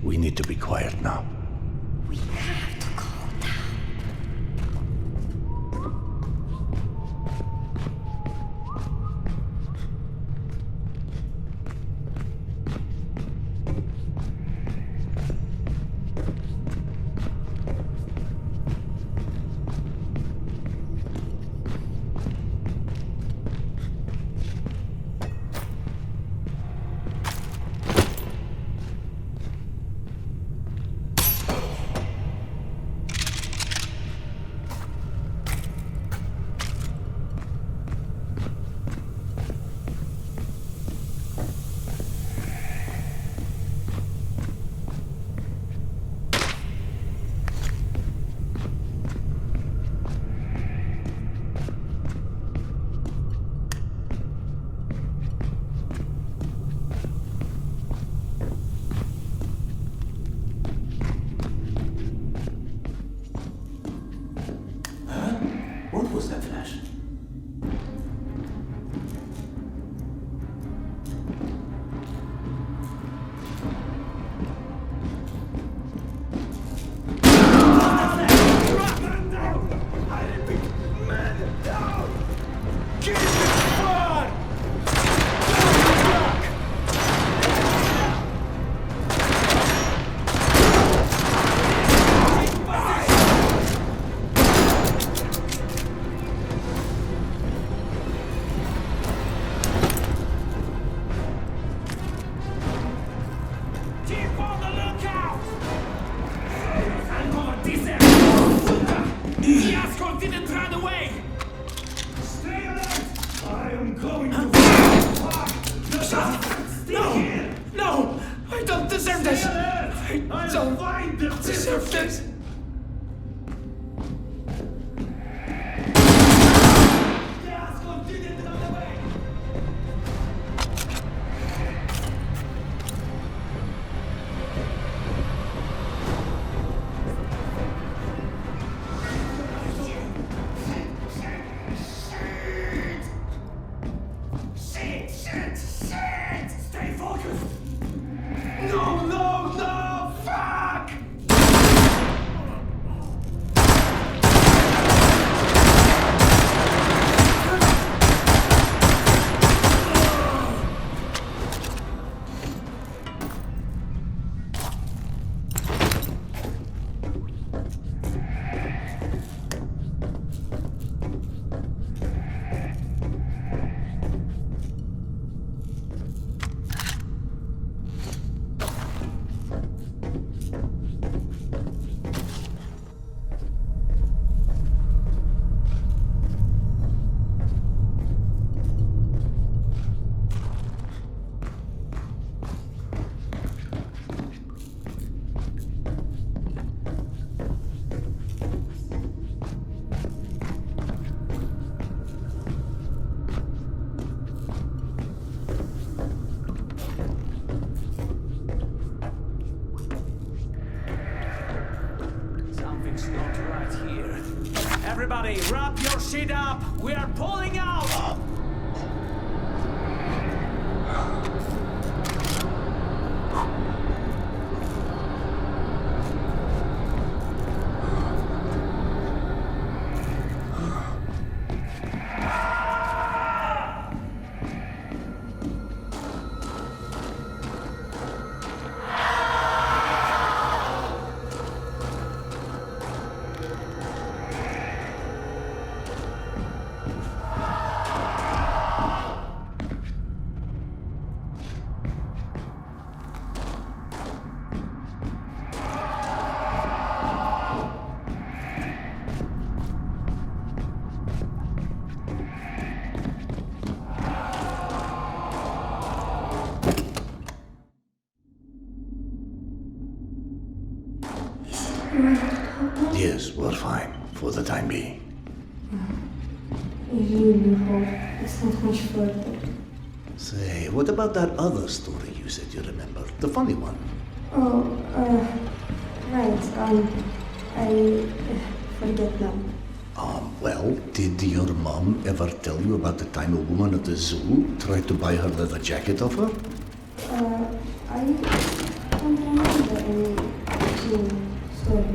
[SPEAKER 16] we need to be quiet now.
[SPEAKER 5] We have to calm down.
[SPEAKER 3] What was that flash?
[SPEAKER 1] Shit! Stay focused! No! Fuck!
[SPEAKER 3] Something's not right here. Everybody, wrap your shit up! We are pulling out!
[SPEAKER 16] Yes, we're fine, for the time being.
[SPEAKER 5] I really hope it's not much further.
[SPEAKER 16] Say, what about that other story you said you remember? The funny one?
[SPEAKER 5] Oh, right, I forget now.
[SPEAKER 16] Well, did your mom ever tell you about the time a woman at the zoo tried to buy her leather jacket off her?
[SPEAKER 5] I don't remember any story.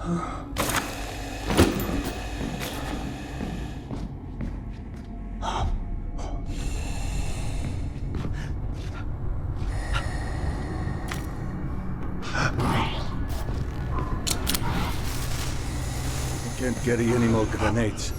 [SPEAKER 16] Can't carry any more grenades.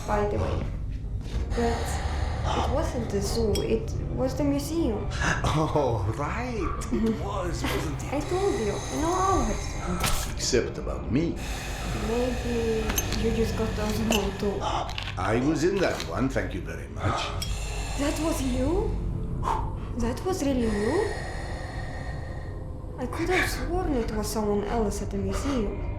[SPEAKER 5] By the way. But it wasn't the zoo, it was the museum.
[SPEAKER 16] Oh, right. It was, wasn't it?
[SPEAKER 5] I told you, I know all her stuff.
[SPEAKER 16] Except about me.
[SPEAKER 5] Maybe you just got those wrong too.
[SPEAKER 16] I was in that one, thank you very much.
[SPEAKER 5] That was you? That was really you? I could have sworn it was someone else at the museum.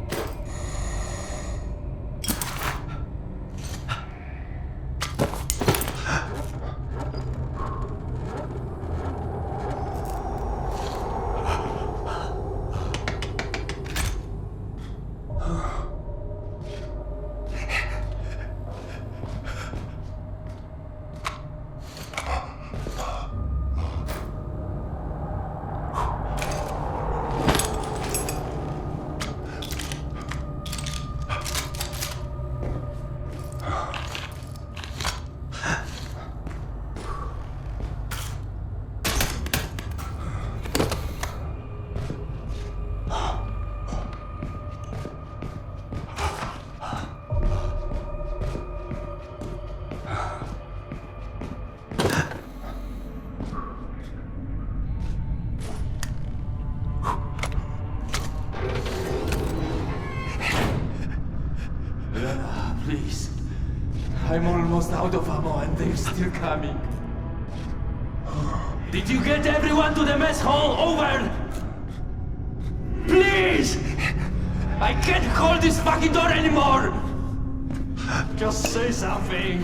[SPEAKER 3] Please. I'm almost out of ammo and they're still coming. Did you get everyone to the mess hall? Over! Please! I can't hold this fucking door anymore! Just say something!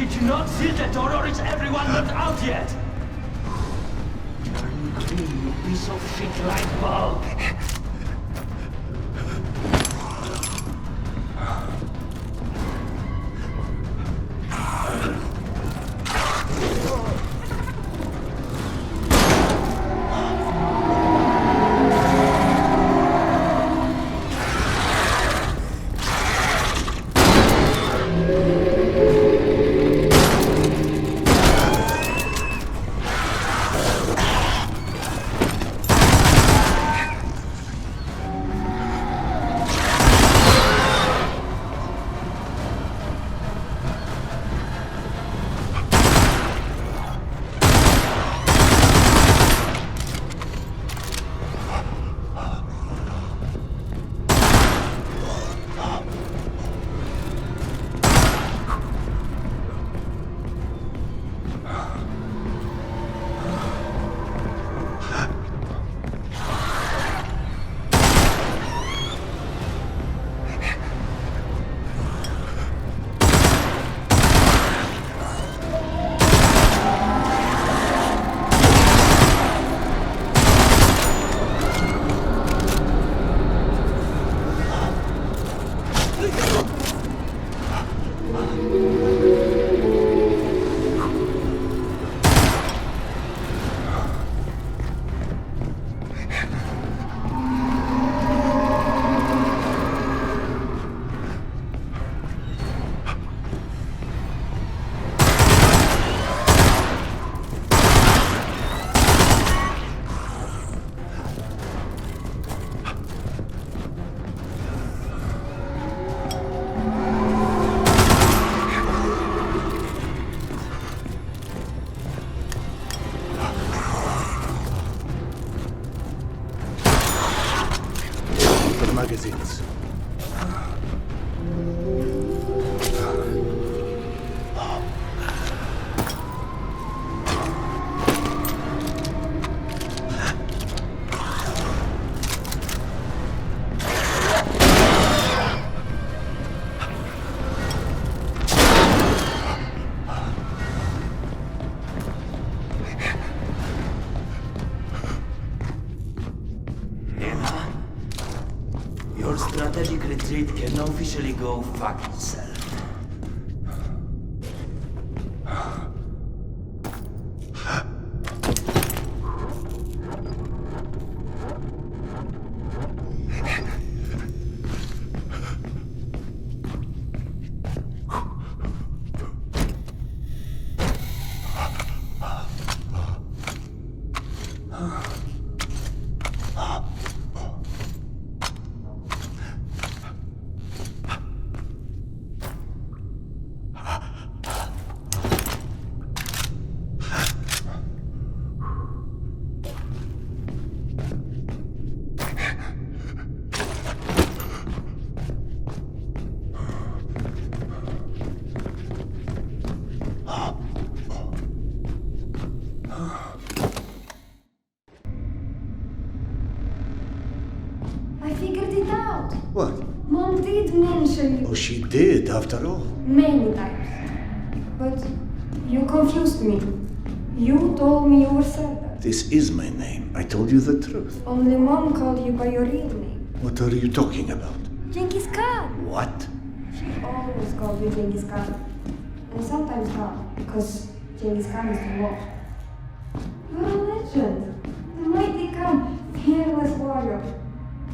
[SPEAKER 3] Did you not see the door, or is everyone not out yet? Turn clean, you piece of shit light bulb!
[SPEAKER 16] Magazines.
[SPEAKER 3] Your strategic retreat can officially go fuck itself.
[SPEAKER 16] What?
[SPEAKER 5] Mom did mention
[SPEAKER 16] Oh, she did, after all.
[SPEAKER 5] many times. But you confused me. You told me you were Serdar.
[SPEAKER 16] This is my name. I told you the truth.
[SPEAKER 5] Only Mom called you by your real name.
[SPEAKER 16] What are you talking about?
[SPEAKER 5] Genghis Khan.
[SPEAKER 16] What?
[SPEAKER 5] She always called you Genghis Khan. And sometimes not, because Genghis Khan is the most. You're a legend. The mighty Khan, fearless warrior.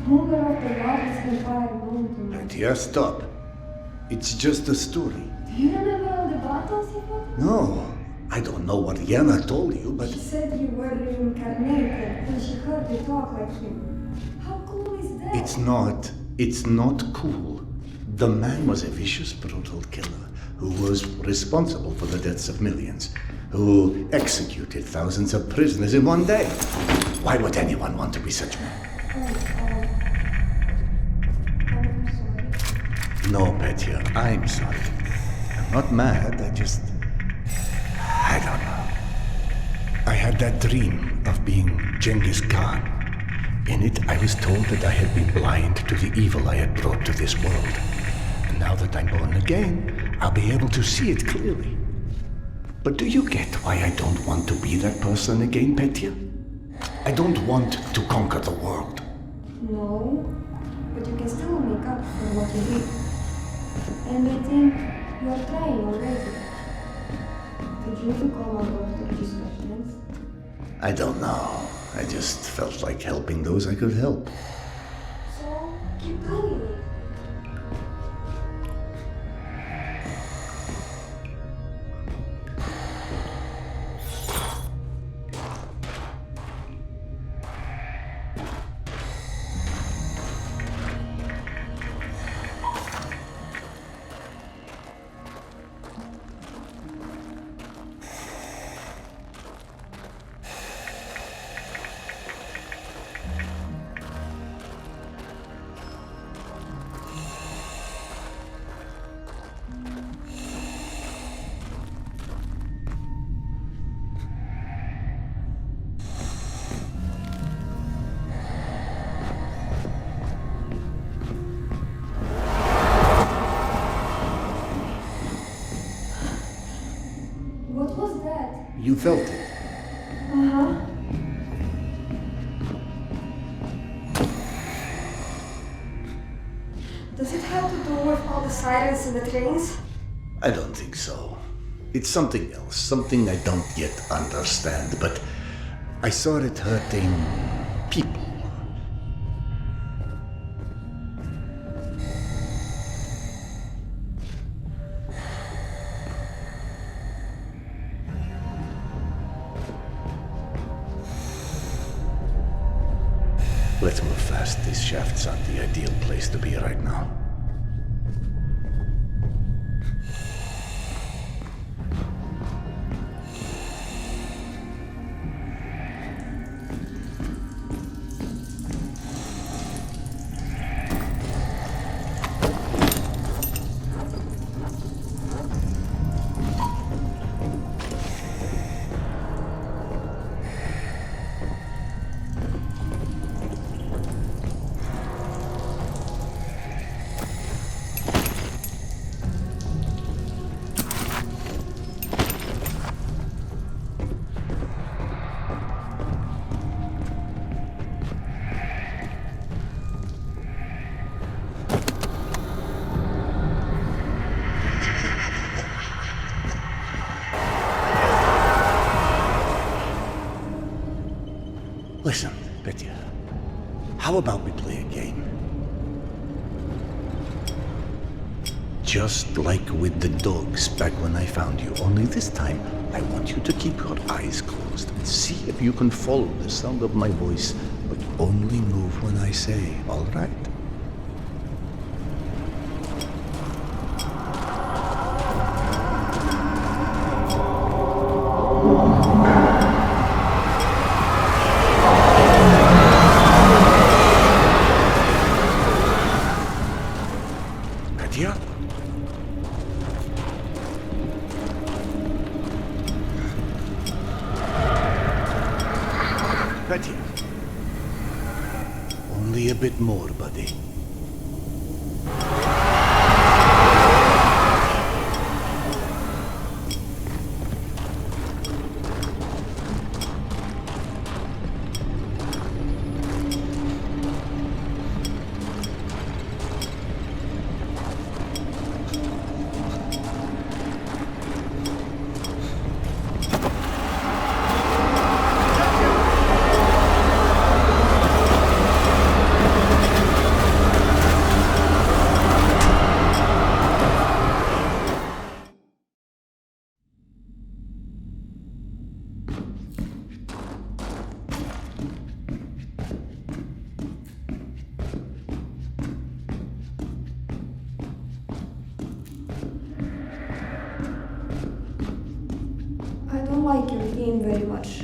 [SPEAKER 5] Ruler of the largest empire known to man.
[SPEAKER 16] Dear, stop. It's just a story.
[SPEAKER 5] Do you remember all the battles you fought?
[SPEAKER 16] No, I don't know what Yana told you, but...
[SPEAKER 5] She said you were reincarnated and she heard you talk like him. How cool is that?
[SPEAKER 16] It's not cool. The man was a vicious, brutal killer who was responsible for the deaths of millions, who executed thousands of prisoners in one day. Why would anyone want to be such a man? No, Petya, I'm sorry. I'm not mad, I don't know. I had that dream of being Genghis Khan. In it, I was told that I had been blind to the evil I had brought to this world. And now that I'm born again, I'll be able to see it clearly.
[SPEAKER 4] But do you get why I don't want to be that person again, Petya? I don't want to conquer the world.
[SPEAKER 5] No, but you can still make up for what you did. And I think you are trying already. Did you become a doctor discussions?
[SPEAKER 4] I don't know. I just felt like helping those I could help.
[SPEAKER 5] So, keep doing it. What was that?
[SPEAKER 4] You felt it.
[SPEAKER 5] Uh-huh. Does it have to do with all the sirens in the trains?
[SPEAKER 4] I don't think so. It's something else, something I don't yet understand, but I saw it hurting people. Let's move fast. This shaft's not the ideal place to be right now. Listen, Petya, how about we play a game? Just like with the dogs back when I found you, only this time I want you to keep your eyes closed and see if you can follow the sound of my voice, but only move when I say, all right? Petya. Only a bit more, buddy.
[SPEAKER 5] I don't like your game very much.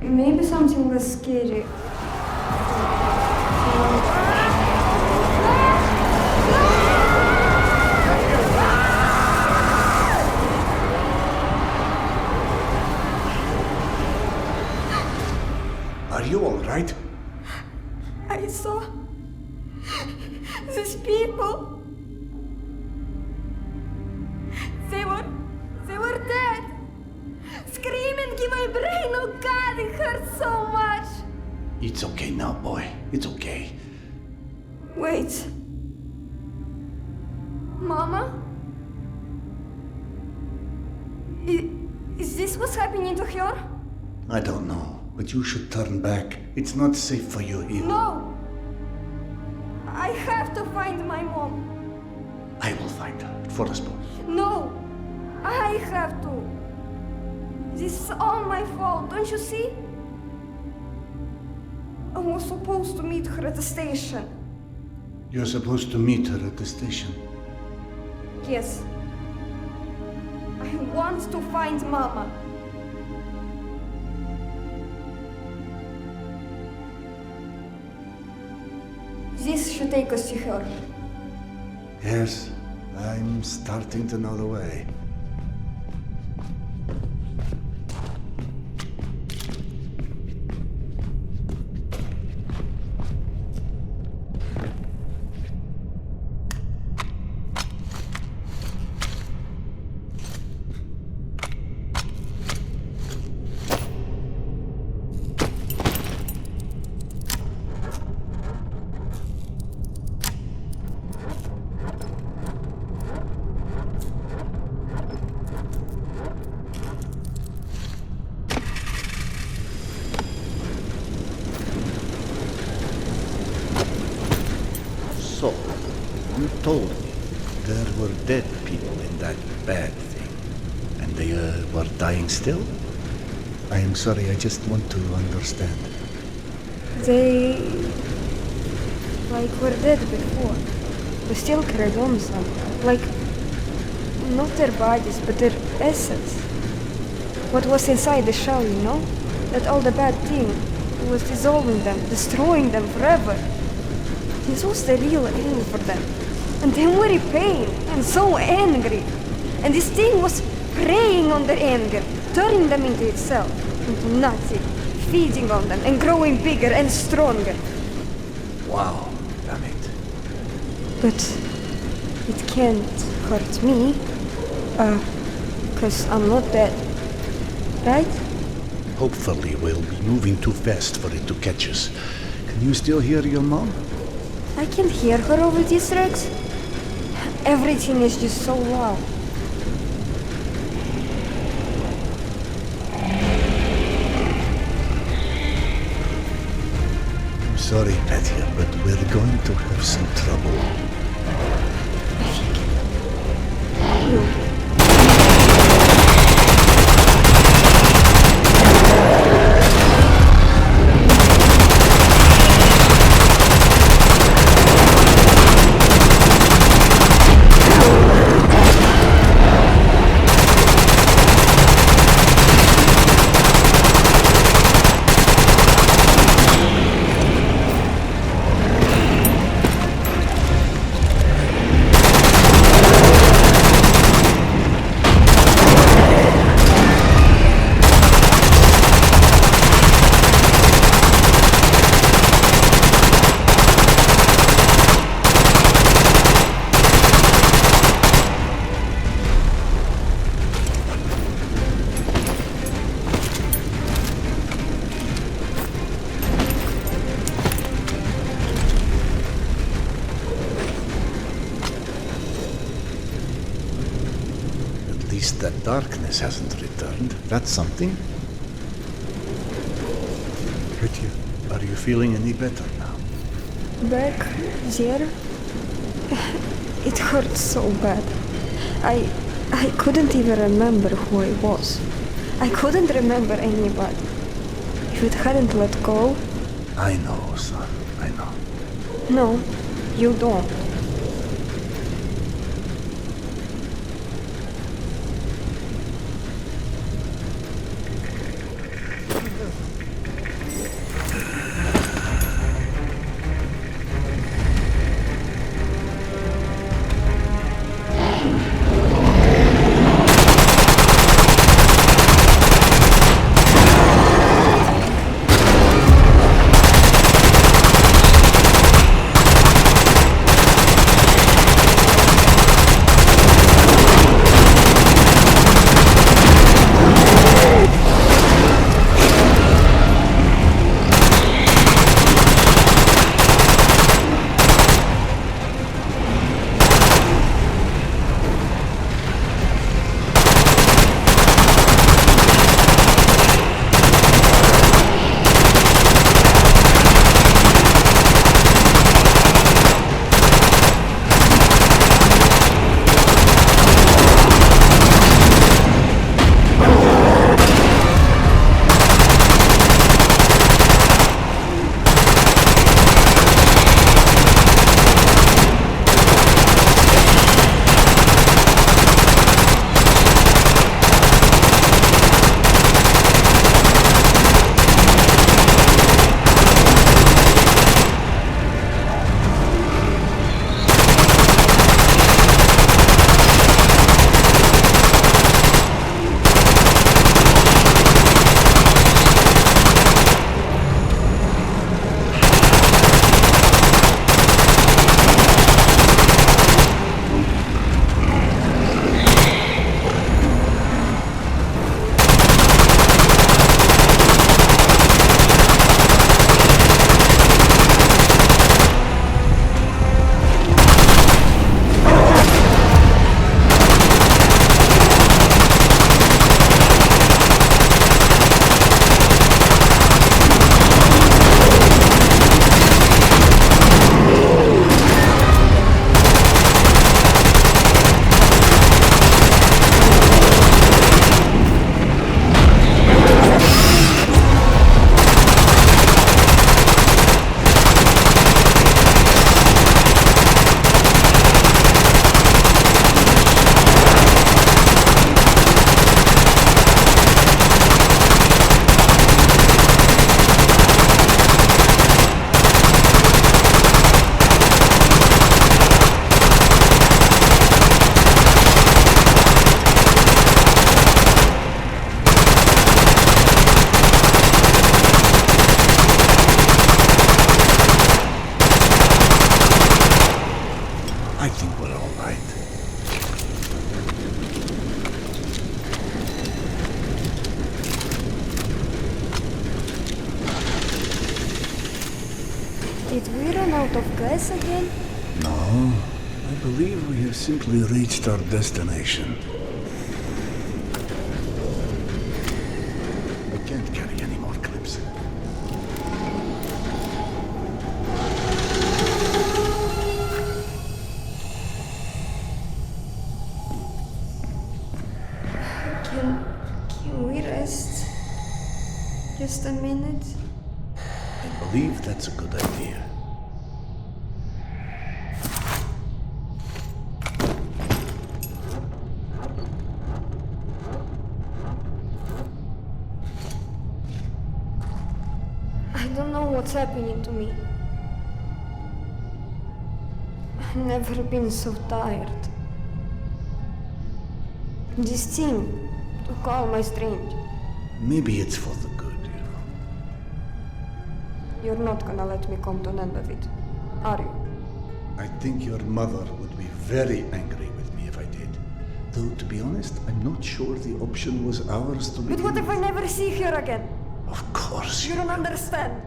[SPEAKER 5] Maybe something less scary.
[SPEAKER 16] you all right?
[SPEAKER 15] I saw these people. They were dead. Screaming in my brain. Oh God, it hurts so much.
[SPEAKER 16] It's okay now, boy. It's okay.
[SPEAKER 15] Wait. Mama? Is this what's happening to her?
[SPEAKER 16] I don't know, but you should turn back. It's not safe for you here.
[SPEAKER 15] No. I have to find my mom.
[SPEAKER 16] I will find her, first.
[SPEAKER 15] No. I have to. This is all my fault, don't you see? I was supposed to meet her at the station.
[SPEAKER 16] You're supposed to meet her at the station.
[SPEAKER 15] Yes. I want to find Mama. This should take us to her.
[SPEAKER 16] Yes, I'm starting to know the way. So, you told me there were dead people in that bad thing, and they were dying still? I am sorry, I just want to understand.
[SPEAKER 5] They... were dead before. They still carried on somehow. Not their bodies, but their essence. What was inside the shell, you know? That all the bad thing was dissolving them, destroying them forever. This was the real aim for them. And they were in pain and so angry. And this thing was preying on their anger, turning them into itself, into nothing, feeding on them and growing bigger and stronger.
[SPEAKER 16] Wow, damn it.
[SPEAKER 5] But it can't hurt me, because I'm not dead, right?
[SPEAKER 16] Hopefully we'll be moving too fast for it to catch us. Can you still hear your mom?
[SPEAKER 5] I can hear her over these tracks. Everything is just so loud.
[SPEAKER 16] I'm sorry, Petya, but we're going to have some trouble. That darkness hasn't returned. That's something. Petya, are you feeling any better now?
[SPEAKER 5] Back there? It hurts so bad. I couldn't even remember who I was. I couldn't remember anybody. If it hadn't let go...
[SPEAKER 16] I know, son. I know.
[SPEAKER 5] No, you don't. Did we run out of gas again?
[SPEAKER 16] No, I believe we have simply reached our destination. I can't carry any more clips.
[SPEAKER 5] Can we rest? Just a minute?
[SPEAKER 16] I believe that's a good idea.
[SPEAKER 5] I don't know what's happening to me. I've never been so tired. This thing took all my strength.
[SPEAKER 16] Maybe it's for the good, you know.
[SPEAKER 5] You're not gonna let me come to an end of it, are you?
[SPEAKER 16] I think your mother would be very angry with me if I did. Though, to be honest, I'm not sure the option was ours to begin
[SPEAKER 5] But what if I
[SPEAKER 16] with.
[SPEAKER 5] never see her again?
[SPEAKER 16] Of course
[SPEAKER 5] You don't understand.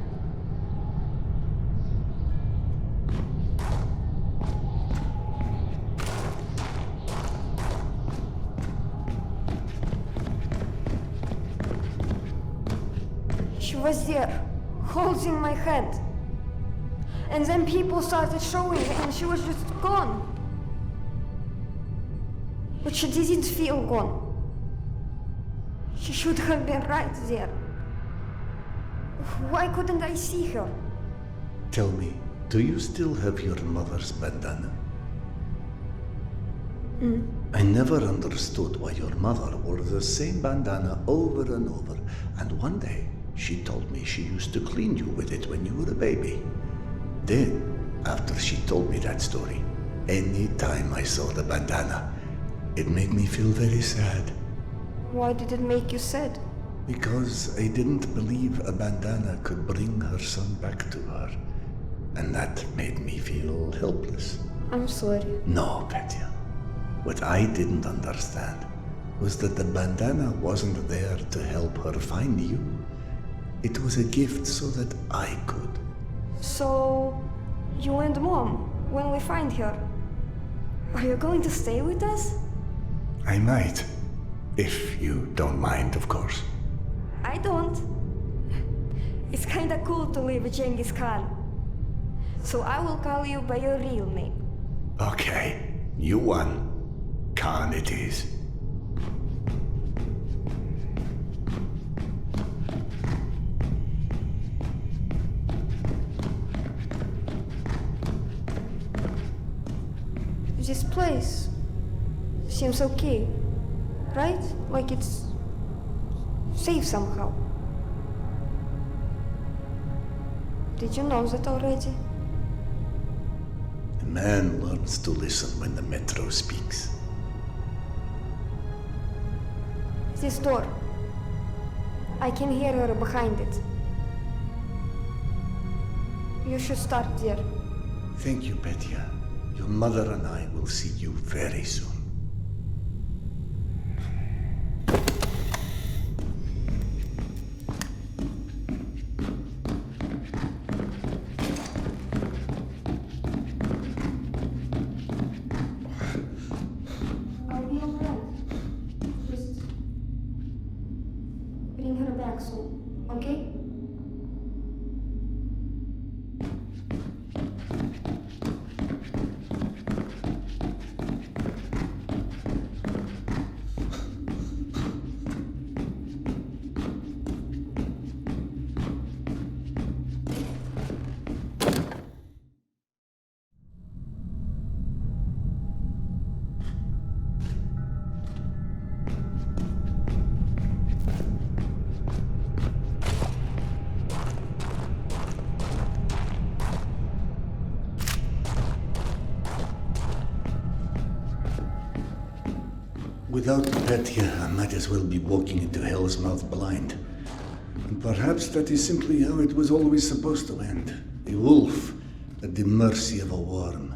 [SPEAKER 5] She was there, holding my hand. And then people started showing and she was just gone. But she didn't feel gone. She should have been right there. Why couldn't I see her?
[SPEAKER 16] Tell me, do you still have your mother's bandana? I never understood why your mother wore the same bandana over and over, and one day she told me she used to clean you with it when you were a baby. Then, after she told me that story, any time I saw the bandana, it made me feel very sad.
[SPEAKER 5] Why did it make you sad?
[SPEAKER 16] Because I didn't believe a bandana could bring her son back to her. And that made me feel helpless.
[SPEAKER 5] I'm sorry.
[SPEAKER 16] No, Petya. What I didn't understand was that the bandana wasn't there to help her find you. It was a gift so that I could.
[SPEAKER 5] So, you and Mom, when we find her, are you going to stay with us?
[SPEAKER 16] I might. If you don't mind, of course.
[SPEAKER 5] I don't. It's kinda cool to live with Genghis Khan. So I will call you by your real name.
[SPEAKER 16] Okay, you won. Khan it is.
[SPEAKER 5] This place seems okay, right? Like it's safe somehow. Did you know that already?
[SPEAKER 16] A man learns to listen when the metro speaks.
[SPEAKER 5] This door. I can hear her behind it. You should start there.
[SPEAKER 16] Thank you, Petya. Your mother and I will see you very soon.
[SPEAKER 5] I'll be alright. Just bring her back soon, okay?
[SPEAKER 16] Without Petya, I might as well be walking into Hell's Mouth blind. And perhaps that is simply how it was always supposed to end. A wolf at the mercy of a worm.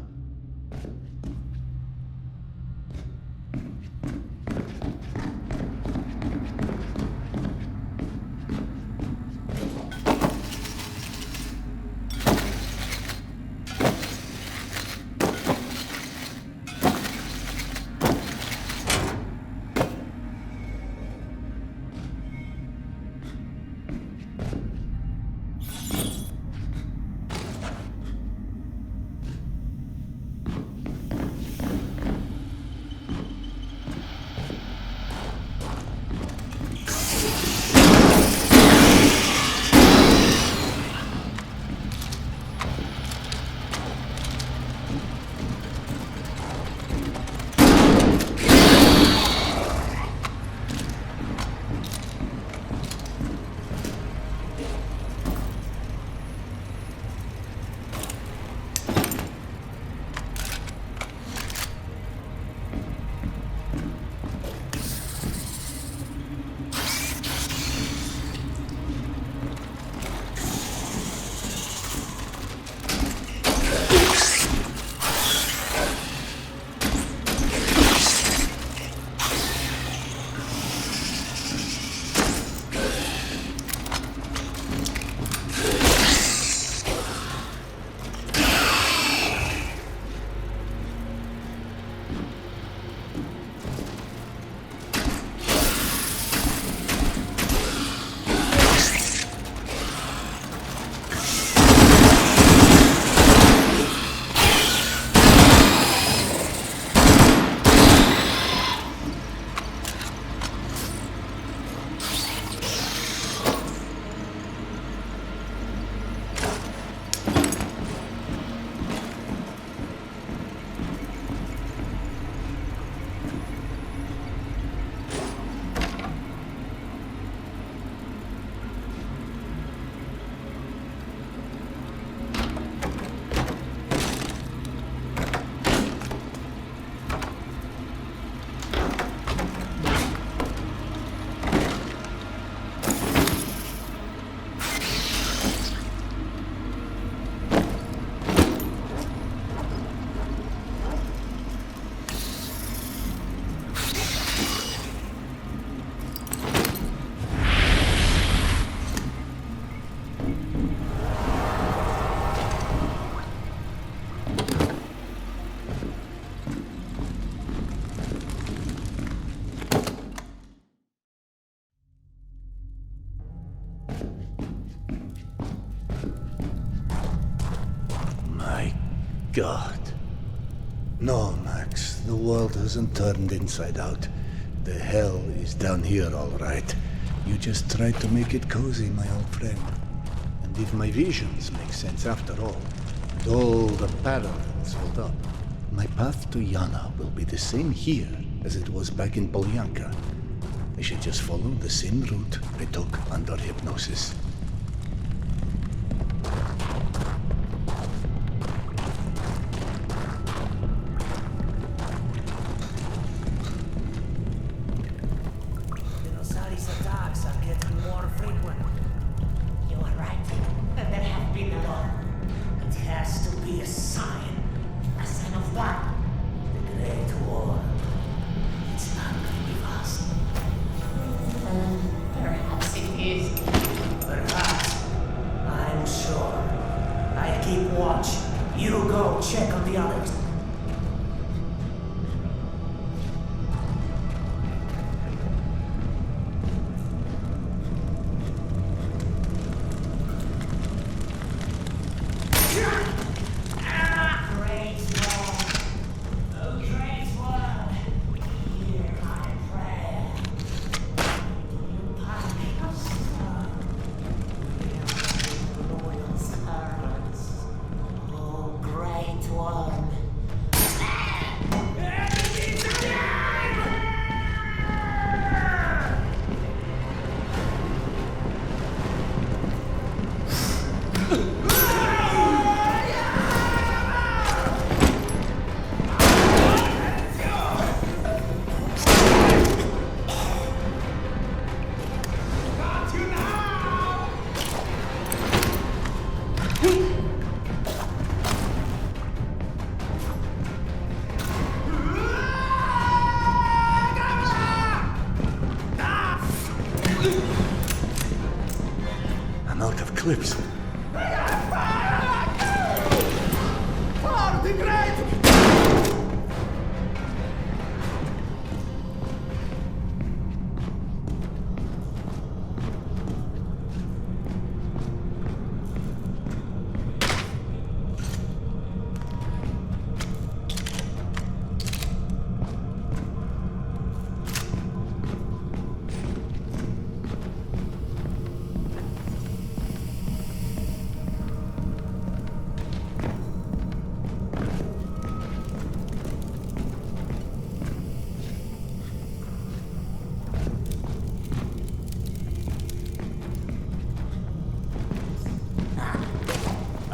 [SPEAKER 16] God. No, Max, the world hasn't turned inside out. The hell is down here, all right. You just tried to make it cozy, my old friend. And if my visions make sense after all, and all the parallels hold up, my path to Yana will be the same here as it was back in Polyanka. I should just follow the same route I took under hypnosis.
[SPEAKER 13] These attacks are getting more frequent. You are right. There have been a lot. It has to be a sign. A sign of what? The Great War. It's not very fast. Perhaps it is. Perhaps. I'm sure. I keep watch. You go check on the others.
[SPEAKER 16] I'm out of clips.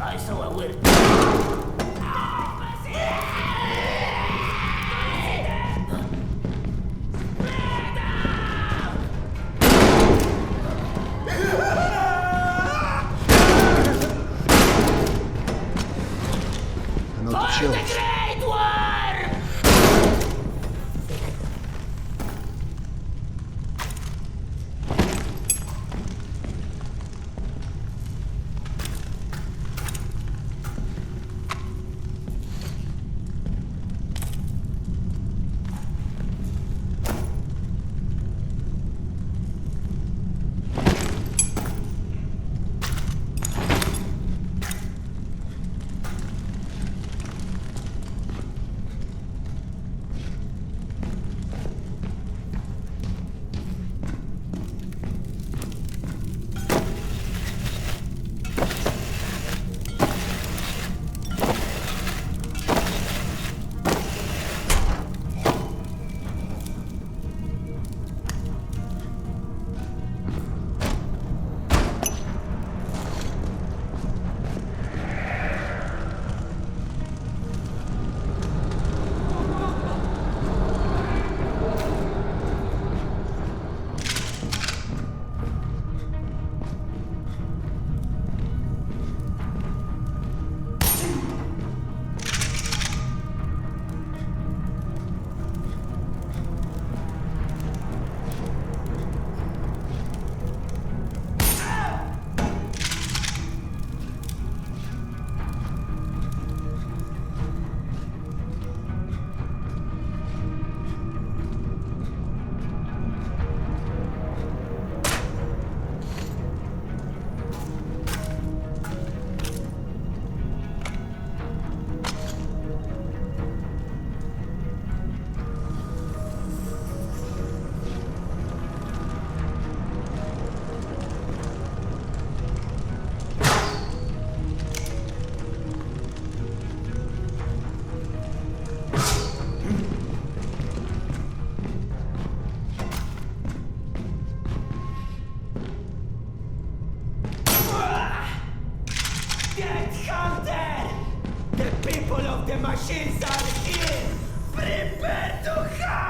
[SPEAKER 13] I saw a weird.
[SPEAKER 16] Another chill.
[SPEAKER 13] Great War! machines are here! Prepare to hunt!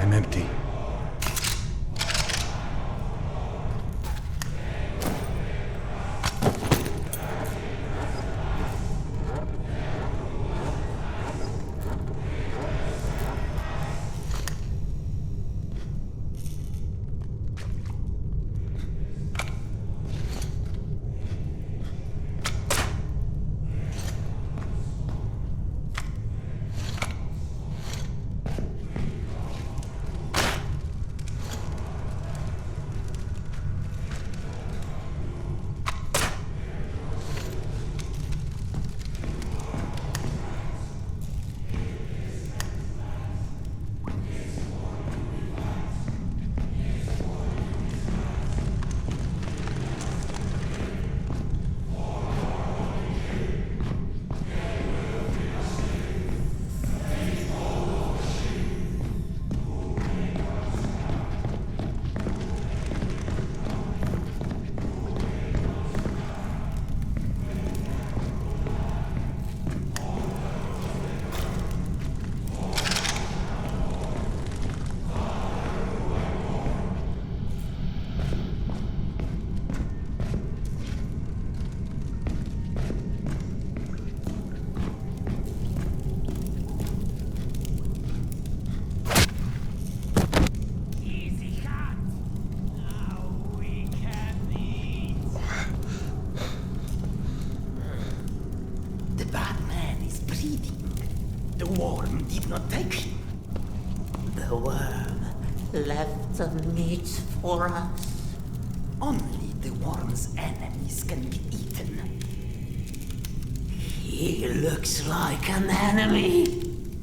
[SPEAKER 16] I'm empty.
[SPEAKER 13] Left the meat for us. Only the worm's enemies can be eaten. He looks like an enemy.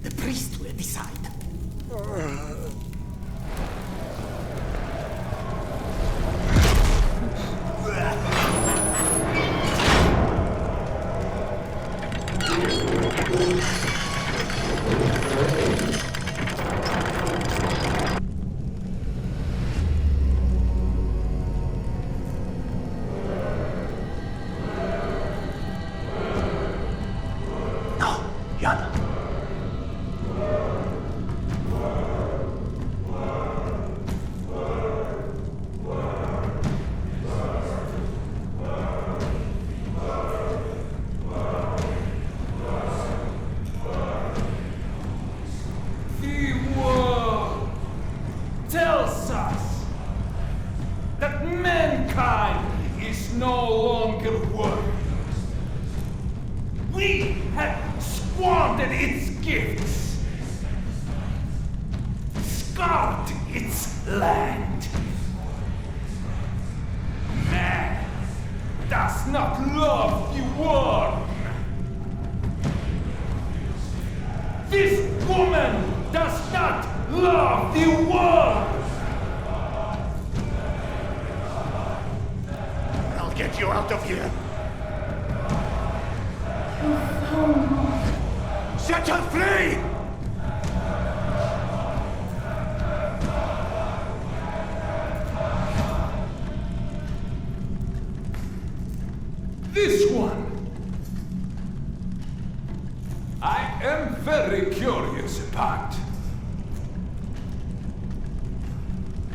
[SPEAKER 13] The priest will decide.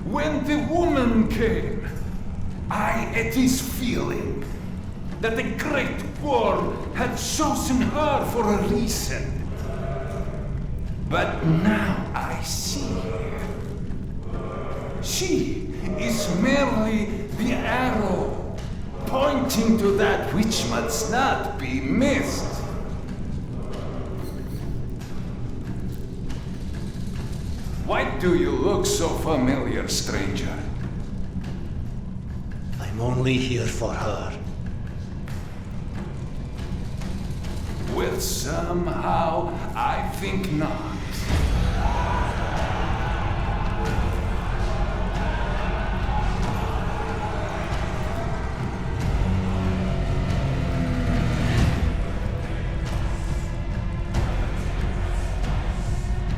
[SPEAKER 19] When the woman came, I had this feeling that the Great Worm had chosen her for a reason. But now I see. She is merely the arrow pointing to that which must not be missed. Why do you look so familiar, stranger?
[SPEAKER 4] I'm only here for her.
[SPEAKER 19] Well, somehow I think not.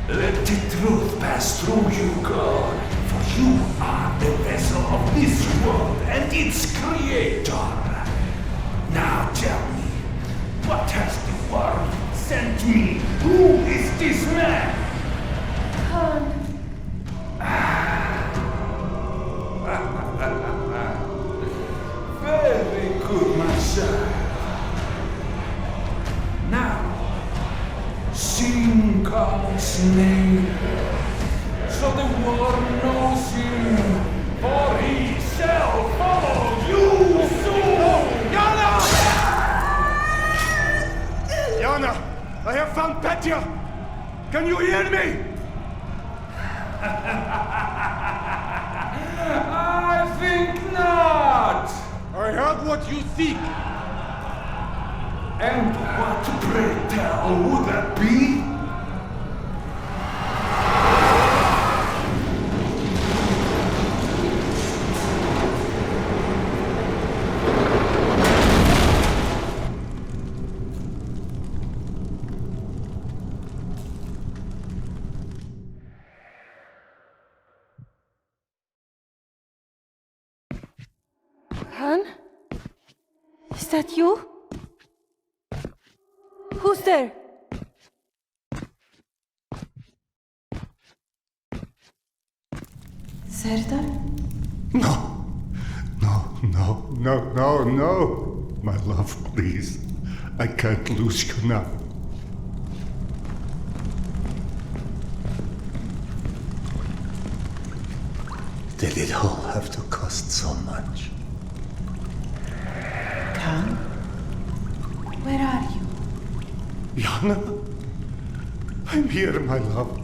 [SPEAKER 19] Let the truth pass through you, God, for you are the vessel of this world and its creator. Now tell me, what has the world sent me? Who is this man?
[SPEAKER 15] Han,
[SPEAKER 19] name, so the world knows him, for he shall follow you soon!
[SPEAKER 1] Yana! Yana, I have found Petya! Can you hear me?
[SPEAKER 19] I think not!
[SPEAKER 1] I heard what you seek.
[SPEAKER 19] And what, pray tell, would that be?
[SPEAKER 15] Han? Is that you? Who's there? Serdar?
[SPEAKER 4] No. No. My love, please. I can't lose you now. Did it all have to cost so much?
[SPEAKER 15] Khan? Where are you?
[SPEAKER 4] Yana? I'm here, my love.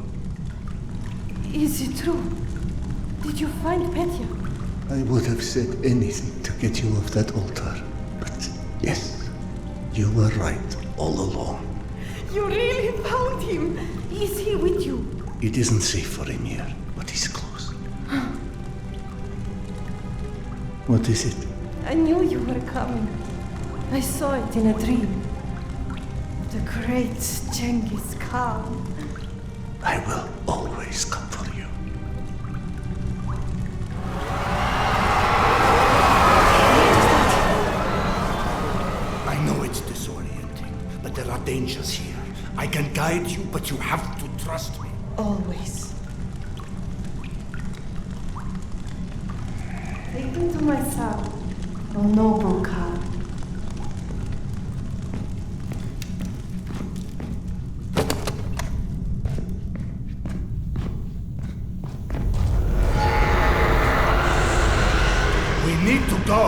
[SPEAKER 15] Is it true? Did you find Petya?
[SPEAKER 4] I would have said anything to get you off that altar. But yes, you were right all along.
[SPEAKER 15] You really found him! Is he with you?
[SPEAKER 4] It isn't safe for him here, but he's close. What is it?
[SPEAKER 15] I knew you were coming. I saw it in a dream. The great Genghis Khan.
[SPEAKER 4] I will always come for you.
[SPEAKER 1] I know it's disorienting, but there are dangers here. I can guide you, but you have to trust me.
[SPEAKER 15] Always. Take me to my son, O noble Khan.
[SPEAKER 1] We need to go.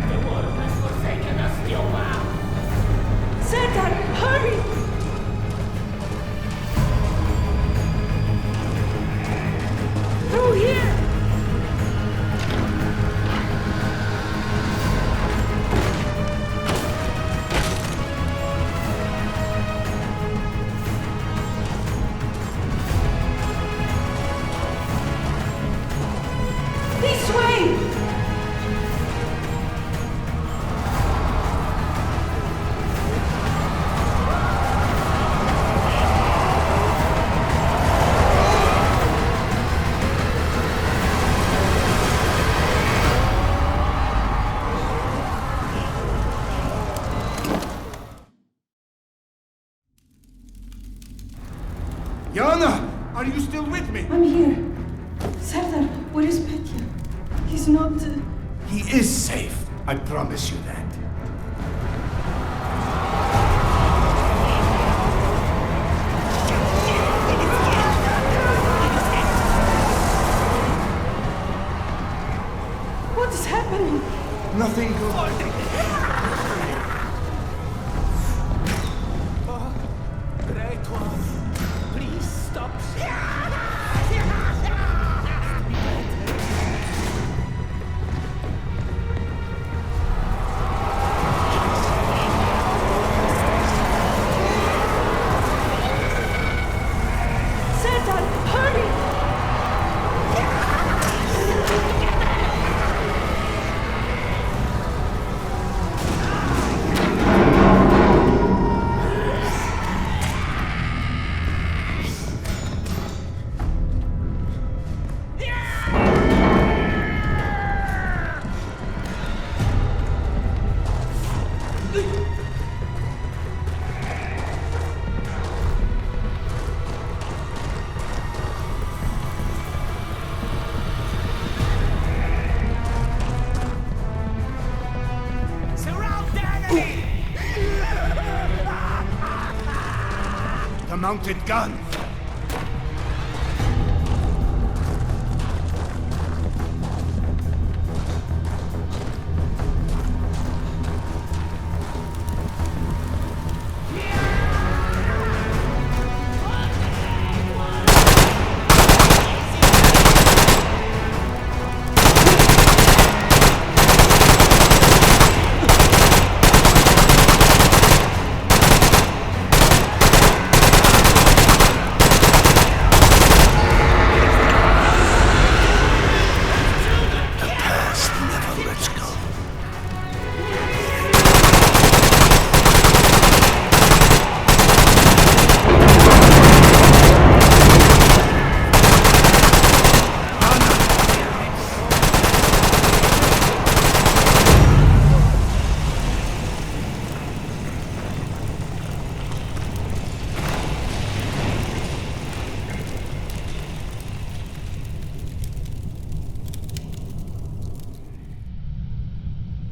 [SPEAKER 13] The world has forsaken us, tumba!
[SPEAKER 15] Serdar, hurry! Through here! This way!
[SPEAKER 1] Yana, are you still with me?
[SPEAKER 15] I'm here. Serdar, where is Petya? He's not...
[SPEAKER 1] He is safe. I promise you that.
[SPEAKER 15] What is happening?
[SPEAKER 1] Nothing good.
[SPEAKER 7] Great one. Please stop.
[SPEAKER 2] a mounted gun.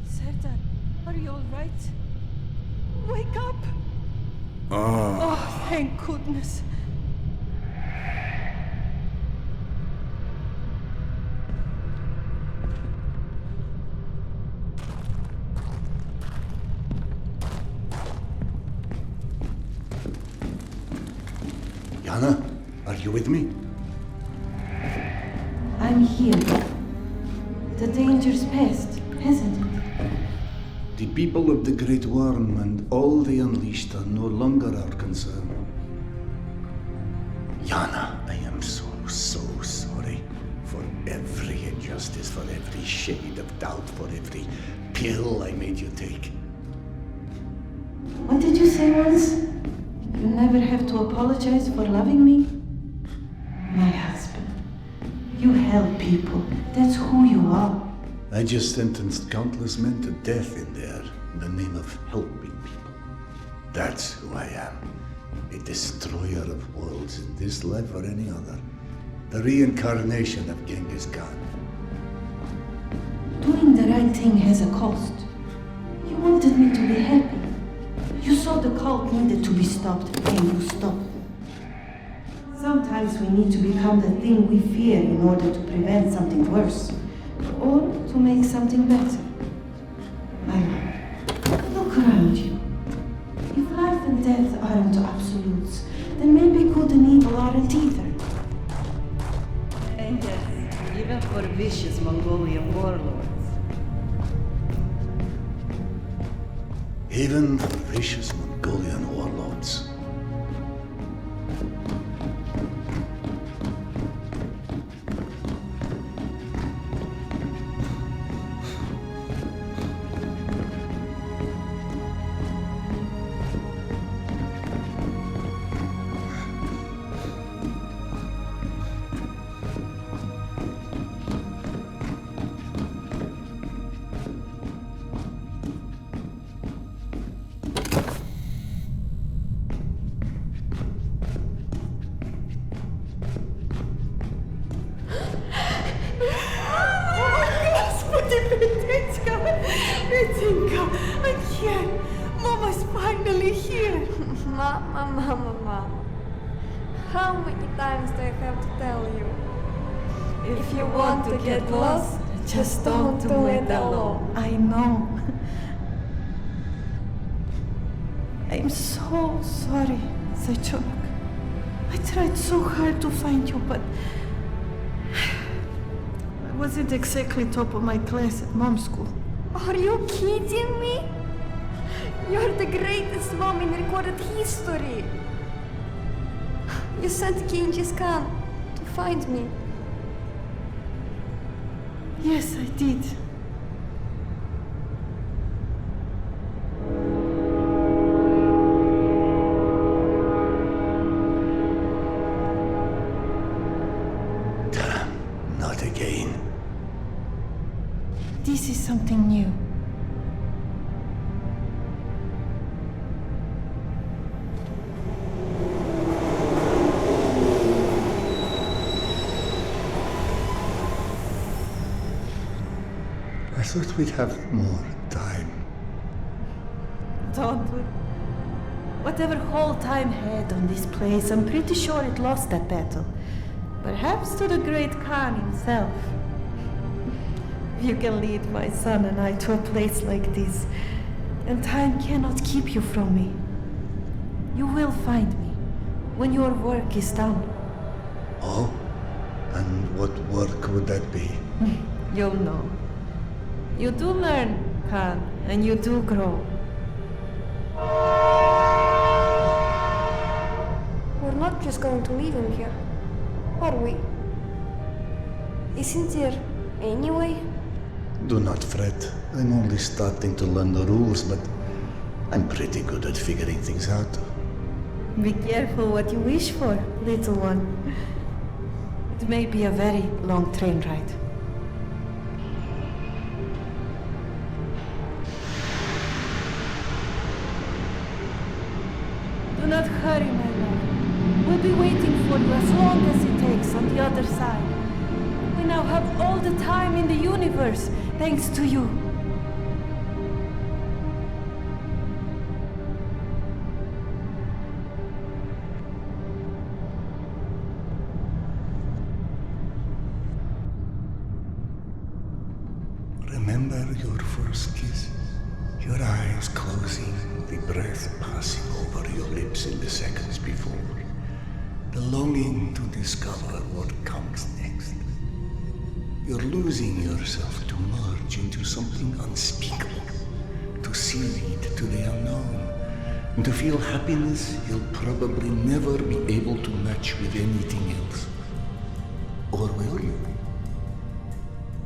[SPEAKER 15] Serdar, are you all right? Wake up!
[SPEAKER 16] Oh.
[SPEAKER 15] Oh, thank goodness.
[SPEAKER 16] Yana, are you with me?
[SPEAKER 9] I'm here. The danger's past, hasn't it?
[SPEAKER 16] The people of the Great Worm and all they unleashed are no longer our concern. Yana, I am so sorry for every injustice, for every shade of doubt, for every pill I made you take.
[SPEAKER 9] What did you say once? You never have to apologize for loving me? My husband. You help people. That's who you are.
[SPEAKER 16] I just sentenced countless men to death in there in the name of helping people. That's who I am. A destroyer of worlds in this life or any other. The reincarnation of Genghis Khan.
[SPEAKER 9] Doing the right thing has a cost. You wanted me to be happy. You saw the cult needed to be stopped, and you stopped it. Sometimes we need to become the thing we fear in order to prevent something worse, or to make something better. I know. Look around you. If life and death aren't absolutes, then maybe good and evil aren't either.
[SPEAKER 6] And yes, even for vicious Mongolian warlords.
[SPEAKER 16] Even for vicious Mongolian warlords.
[SPEAKER 5] Mama. How many times do I have to tell you? If you want to get lost, just don't do it alone.
[SPEAKER 15] I know. I'm so sorry, Zaychuk. I tried so hard to find you, but I wasn't exactly top of my class at mom's school.
[SPEAKER 5] Are you kidding me? You're the greatest mom in recorded history. You sent Genghis Khan to find me.
[SPEAKER 15] Yes, I did.
[SPEAKER 16] Damn, not again.
[SPEAKER 15] This is something new.
[SPEAKER 16] I thought we'd have more time.
[SPEAKER 15] Don't we? What
[SPEAKER 6] Whatever whole time had on this place, I'm pretty sure it lost that battle. Perhaps to the great Khan himself. You can lead my son and I to a place like this, and time cannot keep you from me. You will find me when your work is done.
[SPEAKER 16] Oh? And what work would that be?
[SPEAKER 6] You'll know. You do learn, Khan, and you do grow.
[SPEAKER 5] We're not just going to leave him here, are we? Isn't there any way?
[SPEAKER 16] Do not fret. I'm only starting to learn the rules, but I'm pretty good at figuring things out.
[SPEAKER 6] Be careful what you wish for, little one. It may be a very long train ride. Do not hurry, my love. We'll be waiting for you as long as it takes on the other side. We now have all the time in the universe, thanks to you.
[SPEAKER 16] Remember your first kiss? Your eyes closing, the breath passing over your lips in the seconds before. The longing to discover what comes next. You're losing yourself to merge into something unspeakable, to see to the unknown, and to feel happiness you'll probably never be able to match with anything else. Or will you?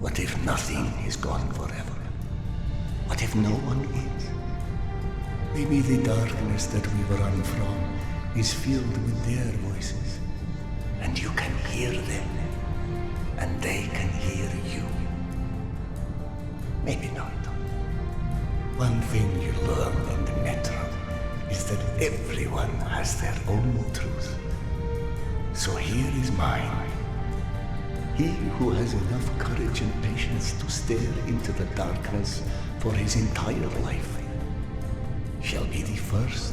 [SPEAKER 16] What if nothing is gone forever? What if no one is? Maybe the darkness that we run from is filled with their voices, and you can hear them, and they can hear you. Maybe not. One thing you learn in the Metro is that everyone has their own truth. So here is mine. He who has enough courage and patience to stare into the darkness for his entire life shall be the first